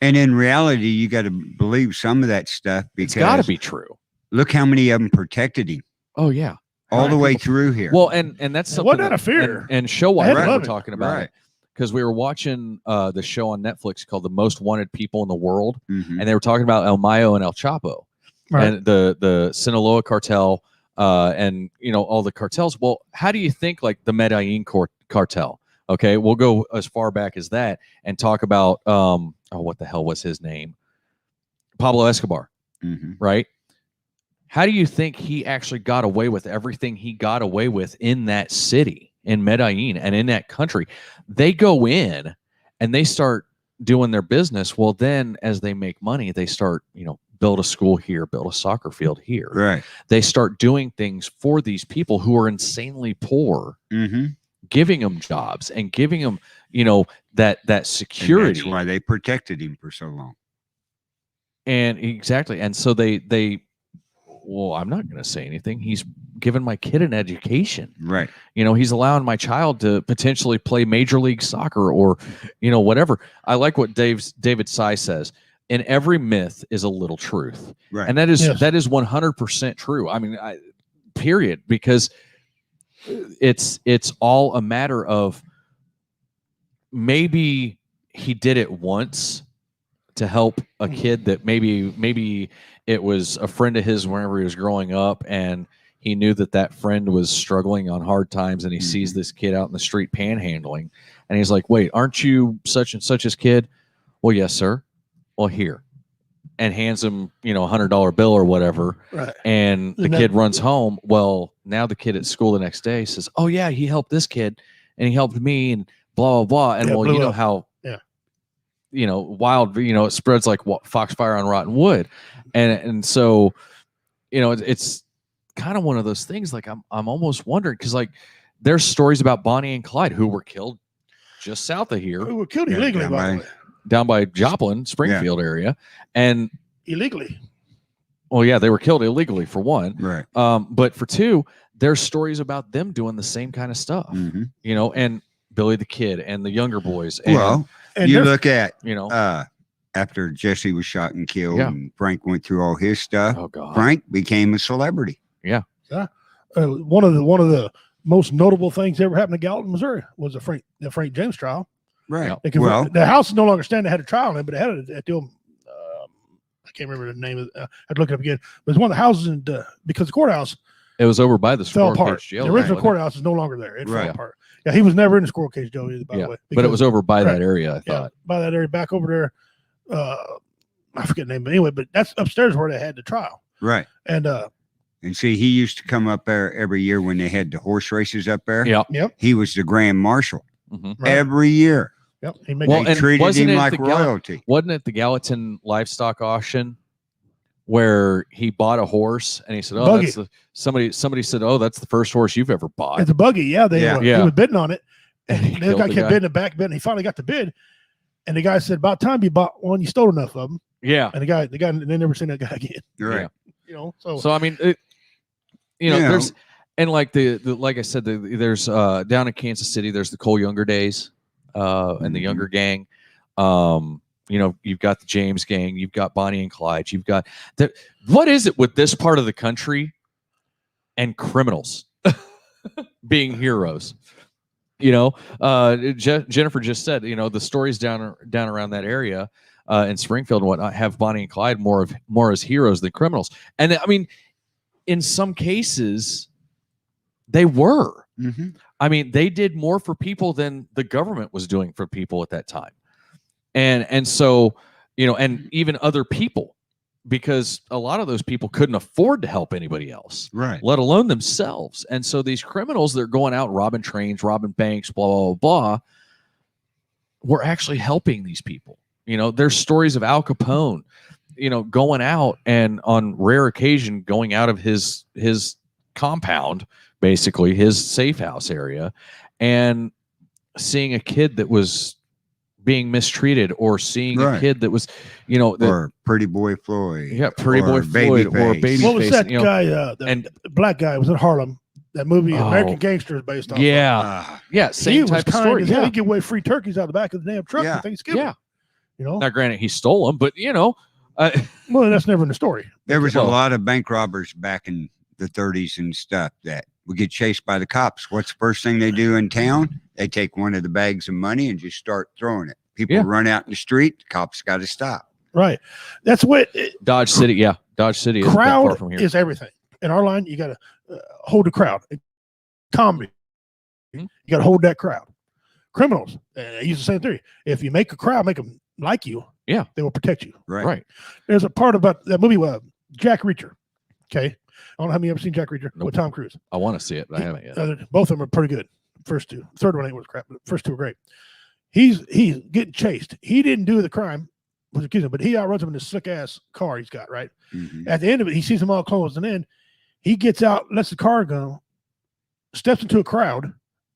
Speaker 9: And in reality, you got to believe some of that stuff
Speaker 7: it's got to
Speaker 9: because
Speaker 7: be true.
Speaker 9: look how many of them protected him
Speaker 7: Oh yeah.
Speaker 9: all the way
Speaker 8: people-
Speaker 9: through here.
Speaker 7: Well, and that's
Speaker 8: It
Speaker 7: something
Speaker 8: wasn't out
Speaker 7: that-
Speaker 8: of fear.
Speaker 7: and show
Speaker 8: They had
Speaker 7: why
Speaker 8: to
Speaker 7: we're
Speaker 8: love it.
Speaker 7: talking about
Speaker 9: Right.
Speaker 7: it because we were watching the show on Netflix called The Most Wanted People in the World,
Speaker 9: Mhm.
Speaker 7: and they were talking about El Mayo and El Chapo
Speaker 8: Right.
Speaker 7: and the Sinaloa cartel and you know all the cartels. Well, how do you think like the Medellin cartel? Okay, we'll go as far back as that and talk about what the hell was his name? Pablo Escobar,
Speaker 9: Mhm.
Speaker 7: right? How do you think he actually got away with everything he got away with in that city, in Medellin, and in that country? They go in and they start doing their business. Well, then as they make money, they start, you know, build a school here, build a soccer field here.
Speaker 9: Right.
Speaker 7: They start doing things for these people who are insanely poor,
Speaker 9: Mm-hmm.
Speaker 7: giving them jobs and giving them, you know, that security.
Speaker 9: That's why they protected him for so long.
Speaker 7: And exactly. And so they well, I'm not going to say anything. He's given my kid an education.
Speaker 9: Right.
Speaker 7: You know, he's allowing my child to potentially play Major League Soccer or, you know, whatever. I like what David Sy says. In every myth is a little truth.
Speaker 9: Right.
Speaker 7: And that is
Speaker 8: Yes.
Speaker 7: 100% true. I mean, period, because it's all a matter of maybe he did it once to help a kid that maybe it was a friend of his whenever he was growing up and he knew that friend was struggling on hard times and he sees this kid out in the street panhandling and he's like, wait, aren't you such and such's kid? Well, yes, sir. well, here, and hands him, $100 bill or whatever.
Speaker 8: Right.
Speaker 7: And the
Speaker 8: And
Speaker 7: kid
Speaker 8: that-
Speaker 7: runs home. Well, now the kid at school the next day says, oh yeah, he helped this kid and he helped me and blah, blah, blah. And
Speaker 8: Yeah,
Speaker 7: well,
Speaker 8: blew
Speaker 7: you know
Speaker 8: up.
Speaker 7: how,
Speaker 8: Yeah.
Speaker 7: Wild, it spreads like foxfire on rotten wood. And so, it's kind of one of those things. Like I'm almost wondering, because like there's stories about Bonnie and Clyde who were killed just south of here,
Speaker 8: Who were killed
Speaker 9: Yeah,
Speaker 8: illegally,
Speaker 9: down
Speaker 8: by the
Speaker 9: by-
Speaker 8: way.
Speaker 7: down by Joplin, Springfield area. And
Speaker 8: Illegally.
Speaker 7: well, yeah, they were killed illegally for one.
Speaker 9: Right.
Speaker 7: But for two, there's stories about them doing the same kind of stuff,
Speaker 9: Hmm.
Speaker 7: and Billy the Kid and the younger boys. And,
Speaker 9: Well,
Speaker 8: And
Speaker 9: you
Speaker 8: they're-
Speaker 9: look at
Speaker 7: after
Speaker 9: after Jesse was shot and killed,
Speaker 7: Yeah.
Speaker 9: and Frank went through all his stuff.
Speaker 7: oh god,
Speaker 9: Frank became a celebrity.
Speaker 8: one of the most notable things that ever happened to Gallatin, Missouri, was the Frank James trial.
Speaker 9: Right.
Speaker 7: Yeah.
Speaker 8: They conver-
Speaker 9: Well,
Speaker 8: the house is no longer standing. They had a trial in it, but they had it at the old, I can't remember the name of it. I had to look it up again. But it's one of the houses because the courthouse
Speaker 7: it was over by the
Speaker 8: fell
Speaker 7: Squirrel
Speaker 8: apart.
Speaker 7: Cage jail.
Speaker 8: The original
Speaker 7: wasn't it?
Speaker 8: courthouse is no longer there. It
Speaker 9: Right.
Speaker 8: fell apart. Yeah, he was never in the squirrel cage jail either, by
Speaker 7: Yeah,
Speaker 8: the way.
Speaker 7: but it
Speaker 8: because-
Speaker 7: was over by
Speaker 8: right.
Speaker 7: that area. I
Speaker 8: yeah,
Speaker 7: thought.
Speaker 8: by that area back over there. I forget the name, but anyway, but that's upstairs where they had the trial.
Speaker 9: right.
Speaker 8: And
Speaker 9: And see, he used to come up there every year when they had the horse races up there.
Speaker 7: Yeah.
Speaker 8: yep,
Speaker 9: He was the grand marshal
Speaker 7: Mhm.
Speaker 8: right.
Speaker 9: every year.
Speaker 8: Yep. He made
Speaker 7: Well,
Speaker 9: They
Speaker 7: and
Speaker 9: treated
Speaker 7: wasn't
Speaker 9: him
Speaker 7: it
Speaker 9: like
Speaker 7: the Gal-
Speaker 9: royalty.
Speaker 7: Wasn't it the Gallatin livestock auction where he bought a horse and he said, "Oh,
Speaker 8: Buggy.
Speaker 7: that's the, somebody said, oh, that's the first horse you've ever bought."
Speaker 8: it's a buggy. Yeah,
Speaker 9: Yeah.
Speaker 8: he was bidding on it.
Speaker 7: And he
Speaker 8: The
Speaker 7: killed
Speaker 8: guy
Speaker 7: the
Speaker 8: kept
Speaker 7: guy.
Speaker 8: bidding it back, bidding. He finally got the bid, and the guy said, "About time you bought one. You stole enough of them."
Speaker 7: Yeah.
Speaker 8: And the guy, they never seen that guy again.
Speaker 9: Right.
Speaker 8: So
Speaker 7: So I mean,
Speaker 9: Yeah.
Speaker 7: there's and like the like I said, there's down in Kansas City, there's the Cole Younger days, and the
Speaker 9: Mhm.
Speaker 7: Younger gang. You've got the James gang, you've got Bonnie and Clyde, you've got what is it with this part of the country and criminals being heroes? Jennifer just said, the stories down around that area in Springfield and whatnot have Bonnie and Clyde more as heroes than criminals. And I mean, in some cases, they were.
Speaker 9: Hmm.
Speaker 7: I mean, they did more for people than the government was doing for people at that time. And so, and even other people, because a lot of those people couldn't afford to help anybody else,
Speaker 9: Right.
Speaker 7: let alone themselves. And so these criminals that are going out robbing trains, robbing banks, blah, blah, blah, blah, were actually helping these people. There's stories of Al Capone, going out and on rare occasion going out of his compound, basically his safe house area, and seeing a kid that was being mistreated, or seeing a
Speaker 9: Right.
Speaker 7: kid that was,
Speaker 9: Or Pretty Boy Floyd.
Speaker 7: Pretty Boy
Speaker 9: or
Speaker 7: Floyd, or
Speaker 9: Babyface.
Speaker 7: Baby
Speaker 8: what was
Speaker 7: face,
Speaker 8: that guy? The
Speaker 7: and-
Speaker 8: black guy was in Harlem. That movie,
Speaker 7: Oh.
Speaker 8: American Gangster, is based on.
Speaker 7: yeah,
Speaker 9: Ah,
Speaker 7: yeah,
Speaker 8: he
Speaker 7: same
Speaker 8: was
Speaker 7: type of
Speaker 8: kind
Speaker 7: story.
Speaker 8: as hell.
Speaker 7: Yeah.
Speaker 8: He give away free turkeys out the back of the damn truck
Speaker 9: Yeah.
Speaker 8: for Thanksgiving.
Speaker 7: Yeah.
Speaker 8: You know,
Speaker 7: Now, granted, he stole them, but
Speaker 8: well, that's never in the story.
Speaker 9: there was
Speaker 7: Well-
Speaker 9: a lot of bank robbers back in the 30s and stuff that would get chased by the cops. What's the first thing they do in town? They take one of the bags of money and just start throwing it. People
Speaker 7: Yeah.
Speaker 9: run out in the street. The cops got to stop.
Speaker 8: Right. That's what
Speaker 7: Dodge City, yeah, Dodge City is not far
Speaker 8: crowd
Speaker 7: from here.
Speaker 8: is everything. In our line, you got to hold the crowd. Comedy,
Speaker 7: Mhm.
Speaker 8: you got to hold that crowd. Criminals, they use the same theory. If you make a crowd, make them like you,
Speaker 7: Yeah.
Speaker 8: they will protect you.
Speaker 9: Right.
Speaker 7: Right.
Speaker 8: There's a part about that movie, Jack Reacher. Okay, I don't know how many ever seen Jack Reacher
Speaker 7: Nope.
Speaker 8: with Tom Cruise.
Speaker 7: I want to see it, but I haven't yet.
Speaker 8: Both of them are pretty good. First two, third one ain't was crap, but the first two are great. He's getting chased. He didn't do the crime, but he outruns him in this slick ass car he's got. Right
Speaker 9: Mhm.
Speaker 8: at the end of it, he sees them all closing in. He gets out, lets the car go, steps into a crowd.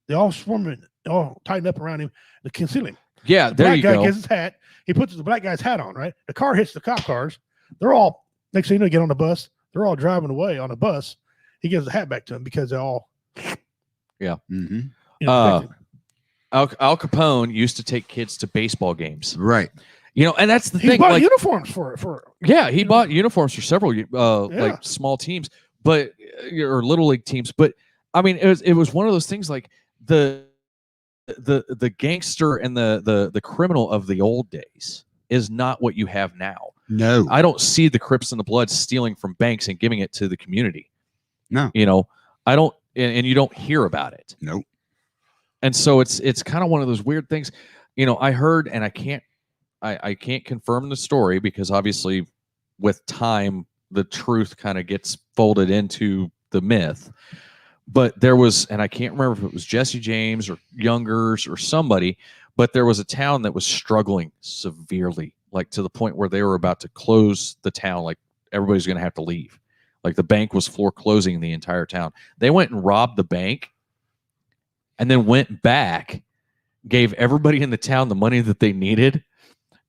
Speaker 8: They all swarm, they all tighten up around him to conceal him.
Speaker 7: Yeah,
Speaker 8: The
Speaker 7: there
Speaker 8: black
Speaker 7: you
Speaker 8: guy
Speaker 7: go.
Speaker 8: gets his hat. He puts the black guy's hat on. Right, the car hits the cop cars. They're all next thing you know, get on the bus. They're all driving away on a bus. He gives the hat back to him because they're all
Speaker 9: Mhm.
Speaker 8: protect him.
Speaker 7: Al Capone used to take kids to baseball games.
Speaker 9: Right.
Speaker 7: And that's the
Speaker 8: He
Speaker 7: thing.
Speaker 8: bought
Speaker 7: Like,
Speaker 8: uniforms for
Speaker 7: yeah, he bought uniforms for several
Speaker 8: Yeah.
Speaker 7: like small teams, but or little league teams. But I mean, it was one of those things like the gangster and the criminal of the old days is not what you have now.
Speaker 9: No.
Speaker 7: I don't see the Crips and the Bloods stealing from banks and giving it to the community.
Speaker 9: No.
Speaker 7: I don't, and you don't hear about it.
Speaker 9: Nope.
Speaker 7: And so it's kind of one of those weird things. I heard, and I I can't confirm the story because obviously with time the truth kind of gets folded into the myth. But there was, and I can't remember if it was Jesse James or Youngers or somebody, but there was a town that was struggling severely, like to the point where they were about to close the town. Like everybody's going to have to leave. Like the bank was foreclosing the entire town. They went and robbed the bank and then went back, gave everybody in the town the money that they needed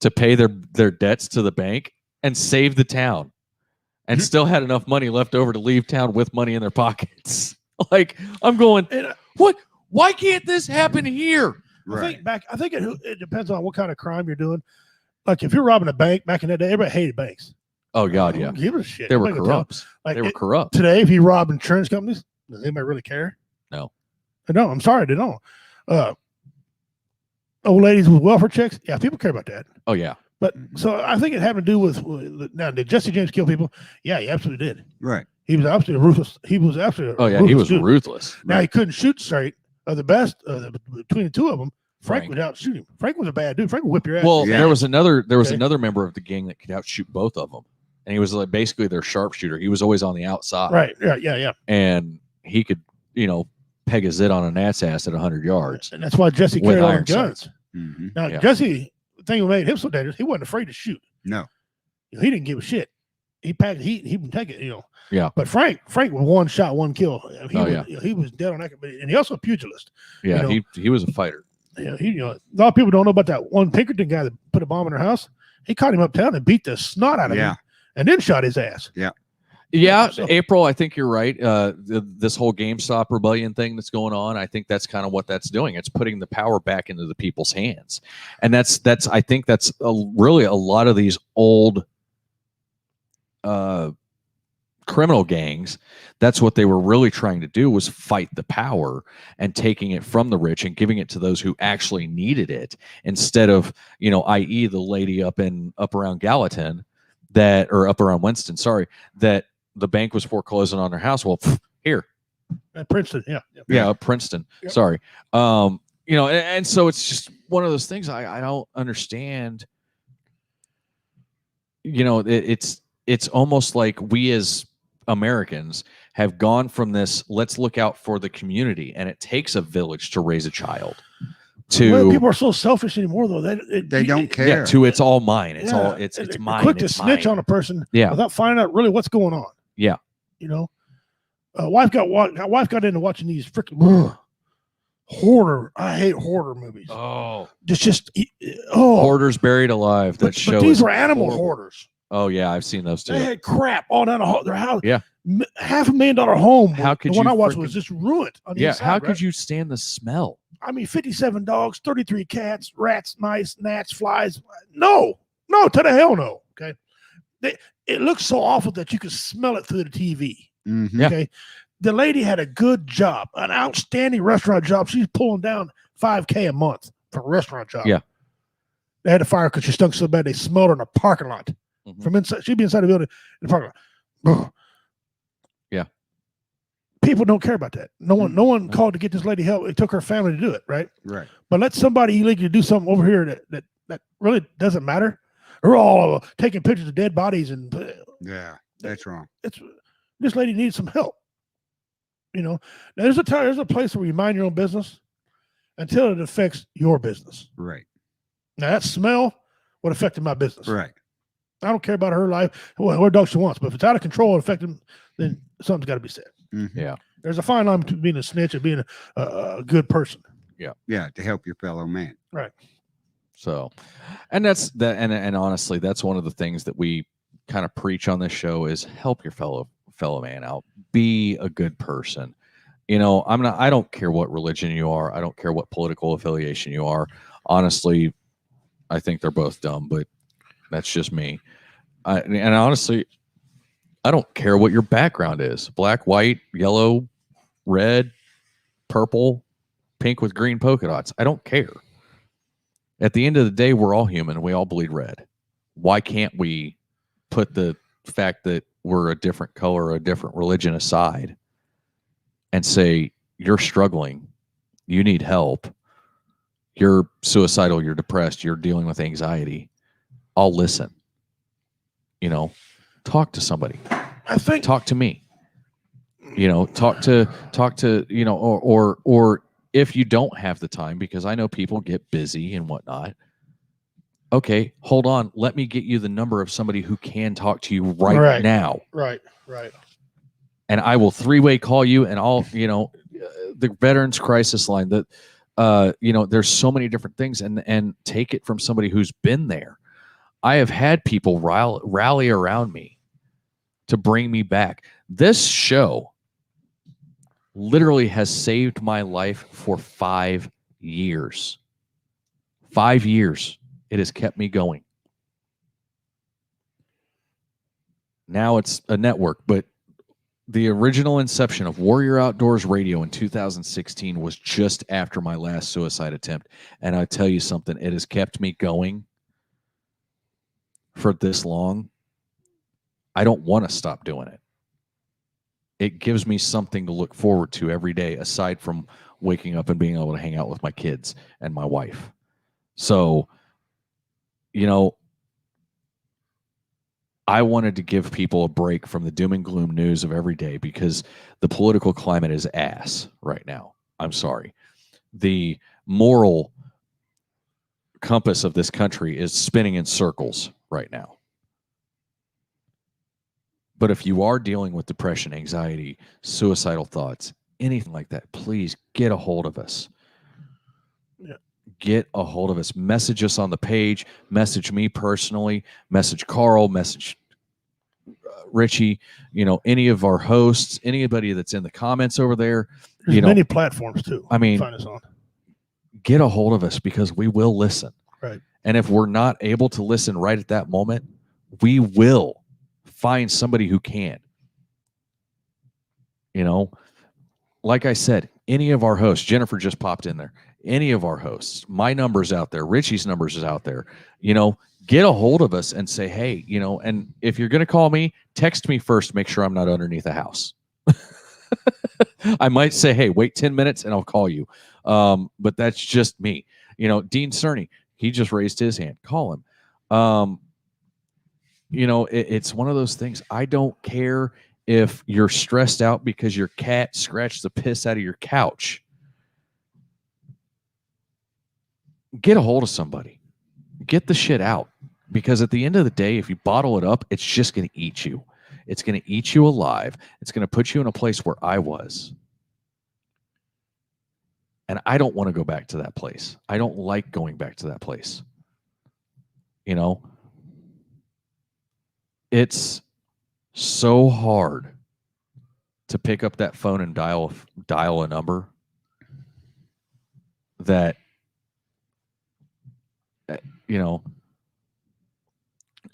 Speaker 7: to pay their debts to the bank and saved the town, and still had enough money left over to leave town with money in their pockets. Like I'm going, what? Why can't this happen here?
Speaker 8: I think it depends on what kind of crime you're doing. Like if you're robbing a bank back in that day, everybody hated banks.
Speaker 7: Oh God, yeah.
Speaker 8: Give a shit.
Speaker 7: They were
Speaker 8: Nobody could tell.
Speaker 7: corrupt.
Speaker 8: Like,
Speaker 7: They were corrupt.
Speaker 8: Today, if you rob insurance companies, does anybody really care?
Speaker 7: No.
Speaker 8: No, I'm sorry, they don't. Old ladies with welfare checks, yeah, people care about that.
Speaker 7: Oh yeah.
Speaker 8: But so I think it had to do with now. Did Jesse James kill people? Yeah, he absolutely did.
Speaker 9: Right.
Speaker 8: He was absolutely ruthless. He was absolutely.
Speaker 7: Oh yeah, he was ruthless.
Speaker 8: Now he couldn't shoot straight. The best between the two of them, Frank
Speaker 7: Frank.
Speaker 8: would outshoot him. Frank was a bad dude. Frank would whip your ass.
Speaker 7: Well,
Speaker 9: Yeah.
Speaker 7: there was another
Speaker 8: Okay.
Speaker 7: member of the gang that could outshoot both of them, and he was like basically their sharpshooter. He was always on the outside,
Speaker 8: right. Yeah.
Speaker 7: and he could peg a zit on a gnat's ass at 100 yards.
Speaker 8: And that's why Jesse
Speaker 7: With
Speaker 8: carried on
Speaker 7: iron
Speaker 8: guns.
Speaker 9: Mm-hmm.
Speaker 8: Now
Speaker 7: Yeah.
Speaker 8: Jesse, the thing that made him so dangerous, he wasn't afraid to shoot.
Speaker 9: No.
Speaker 8: He didn't give a shit. He packed. He would take it.
Speaker 7: Yeah.
Speaker 8: But Frank was one shot, one kill. He was dead on that. And he also a pugilist.
Speaker 7: Yeah,
Speaker 8: You know,
Speaker 7: he was a fighter.
Speaker 8: A lot of people don't know about that one Pinkerton guy that put a bomb in their house. He caught him uptown and beat the snot out of him, and then shot his ass.
Speaker 7: Yeah,
Speaker 8: So-
Speaker 7: April, I think you're right. This whole GameStop rebellion thing that's going on, I think that's kind of what that's doing. It's putting the power back into the people's hands, and that's I think that's really a lot of these old criminal gangs. That's what they were really trying to do, was fight the power and taking it from the rich and giving it to those who actually needed it, instead of i.e. the lady up around Gallatin or up around Winston, sorry, that the bank was foreclosing on their house. Well, here.
Speaker 8: At Princeton,
Speaker 7: Yeah, Princeton.
Speaker 8: Yep.
Speaker 7: Sorry. And so it's just one of those things I don't understand. It's almost like we as Americans have gone from this, let's look out for the community, and it takes a village to raise a child,
Speaker 8: Well,
Speaker 7: to
Speaker 8: people are so selfish anymore, though.
Speaker 9: They don't care.
Speaker 7: it's all mine. It's all it's
Speaker 8: they're
Speaker 7: mine.
Speaker 8: quick to
Speaker 7: it's
Speaker 8: snitch
Speaker 7: mine.
Speaker 8: on a person
Speaker 7: Yeah.
Speaker 8: without finding out really what's going on.
Speaker 7: Yeah.
Speaker 8: Wife got into watching these freaking hoarder. I hate hoarder movies.
Speaker 7: Oh,
Speaker 8: Just
Speaker 7: hoarders buried alive. That
Speaker 8: But
Speaker 7: show.
Speaker 8: these
Speaker 7: is
Speaker 8: were animal
Speaker 7: horrible.
Speaker 8: hoarders.
Speaker 7: Oh yeah, I've seen those too.
Speaker 8: They had crap all down their house.
Speaker 7: Yeah.
Speaker 8: $500,000 home.
Speaker 7: How could
Speaker 8: the one
Speaker 7: you
Speaker 8: I watched
Speaker 7: frickin-
Speaker 8: was just ruined. On the
Speaker 7: Yeah,
Speaker 8: inside,
Speaker 7: how
Speaker 8: right?
Speaker 7: could you stand the smell?
Speaker 8: I mean, 57 dogs, 33 cats, rats, mice, gnats, flies. No, to the hell no. Okay. It looks so awful that you could smell it through the TV.
Speaker 9: Mm-hmm.
Speaker 7: Yeah.
Speaker 8: Okay. The lady had a good job, an outstanding restaurant job. She's pulling down $5,000 a month for a restaurant job.
Speaker 7: Yeah.
Speaker 8: They had to fire her because she stunk so bad they smelled her in a parking lot.
Speaker 7: Mhm.
Speaker 8: From inside, she'd be inside the building in the parking lot.
Speaker 7: Yeah.
Speaker 8: People don't care about that. No one called to get this lady help. It took her family to do it, right?
Speaker 9: Right.
Speaker 8: But let somebody illegally do something over here that really doesn't matter. They're all taking pictures of dead bodies, and
Speaker 9: Yeah. That's wrong.
Speaker 8: this lady needs some help. Now, there's a place where you mind your own business until it affects your business.
Speaker 9: Right.
Speaker 8: Now that smell would affect my business.
Speaker 9: Right.
Speaker 8: I don't care about her life, what dog she wants, but if it's out of control and affecting, then something's got to be said.
Speaker 9: Mm-hmm.
Speaker 7: Yeah.
Speaker 8: There's a fine line between being a snitch and being a good person.
Speaker 9: Yeah. To help your fellow man.
Speaker 7: So, and that's that. And honestly, that's one of the things that we kind of preach on this show is help your fellow man out. Be a good person. I don't care what religion you are. I don't care what political affiliation you are. Honestly, I think they're both dumb, but that's just me. And honestly, I don't care what your background is. Black, white, yellow, red, purple, pink with green polka dots. I don't care. At the end of the day, we're all human. We all bleed red. Why can't we put the fact that we're a different color, a different religion aside and say, you're struggling, you need help, you're suicidal, you're depressed, you're dealing with anxiety. I'll listen. You know, talk to somebody.
Speaker 8: I think
Speaker 7: Talk to me. You know, talk to you know, or if you don't have the time, because I know people get busy and whatnot. Okay, hold on. Let me get you the number of somebody who can talk to you right now.
Speaker 8: Right.
Speaker 7: And I will three-way call you, and I'll, you know, the Veterans Crisis Line, that, you know, there's so many different things, and take it from somebody who's been there. I have had people rally around me to bring me back. This show literally has saved my life for 5 years. 5 years. It has kept me going. Now it's a network, but the original inception of Warrior Outdoors Radio in 2016 was just after my last suicide attempt. And I tell you something, it has kept me going for this long. I don't want to stop doing it. It gives me something to look forward to every day, aside from waking up and being able to hang out with my kids and my wife. So, you know, I wanted to give people a break from the doom and gloom news of every day, because the political climate is ass right now. I'm sorry. The moral compass of this country is spinning in circles right now. But if you are dealing with depression, anxiety, suicidal thoughts, anything like that, please get a hold of us. Get a hold of us. Message us on the page. Message me personally. Message Carl. Message Richie. You know, any of our hosts. Anybody that's in the comments over there.
Speaker 8: There's many platforms too.
Speaker 7: I mean,
Speaker 8: find us on.
Speaker 7: Get a hold of us, because we will listen.
Speaker 8: Right.
Speaker 7: And if we're not able to listen right at that moment, we will find somebody who can. You know, like I said, any of our hosts. Jennifer just popped in there. Any of our hosts, my number's out there, Richie's numbers is out there. You know, get a hold of us and say, hey, you know, and if you're going to call me, text me first, make sure I'm not underneath a house. I might say, hey, wait 10 minutes and I'll call you. But that's just me. You know, Dean Cerny, he just raised his hand. Call him. You know, it's one of those things. I don't care if you're stressed out because your cat scratched the piss out of your couch. Get a hold of somebody. Get the shit out. Because at the end of the day, if you bottle it up, it's just going to eat you. It's going to eat you alive. It's going to put you in a place where I was. And I don't want to go back to that place. I don't like going back to that place. You know, it's so hard to pick up that phone and dial a number that, you know,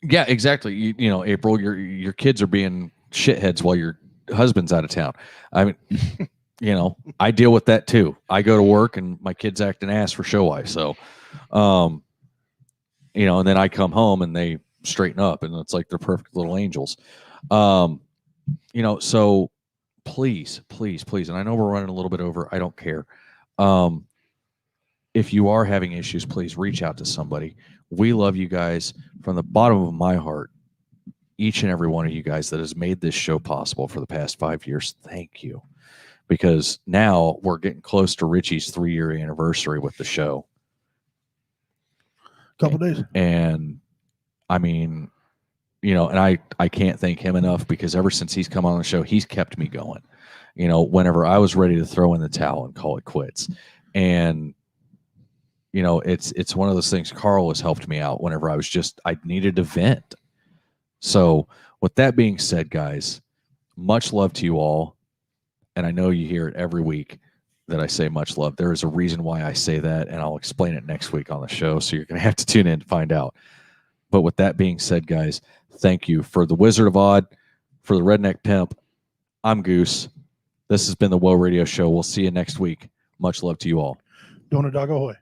Speaker 7: yeah, exactly. You know, April, your kids are being shitheads while your husband's out of town. I mean, you know, I deal with that too. I go to work and my kids act an ass for show eye. So, you know, and then I come home and they straighten up and it's like they're perfect little angels. You know, so please. And I know we're running a little bit over. I don't care. If you are having issues, please reach out to somebody. We love you guys from the bottom of my heart. Each and every one of you guys that has made this show possible for the past 5 years. Thank you. Because now we're getting close to Richie's 3-year anniversary with the show.
Speaker 8: Couple days.
Speaker 7: And I mean, you know, and I can't thank him enough, because ever since he's come on the show, he's kept me going. You know, whenever I was ready to throw in the towel and call it quits. And you know, it's one of those things. Carl has helped me out whenever I needed to vent. So with that being said, guys, much love to you all. And I know you hear it every week that I say much love. There is a reason why I say that, and I'll explain it next week on the show. So you're going to have to tune in to find out. But with that being said, guys, thank you. For the Wizard of Odd, for the Redneck Pimp, I'm Goose. This has been the Woe Radio Show. We'll see you next week. Much love to you all.
Speaker 8: Donut dog ahoy.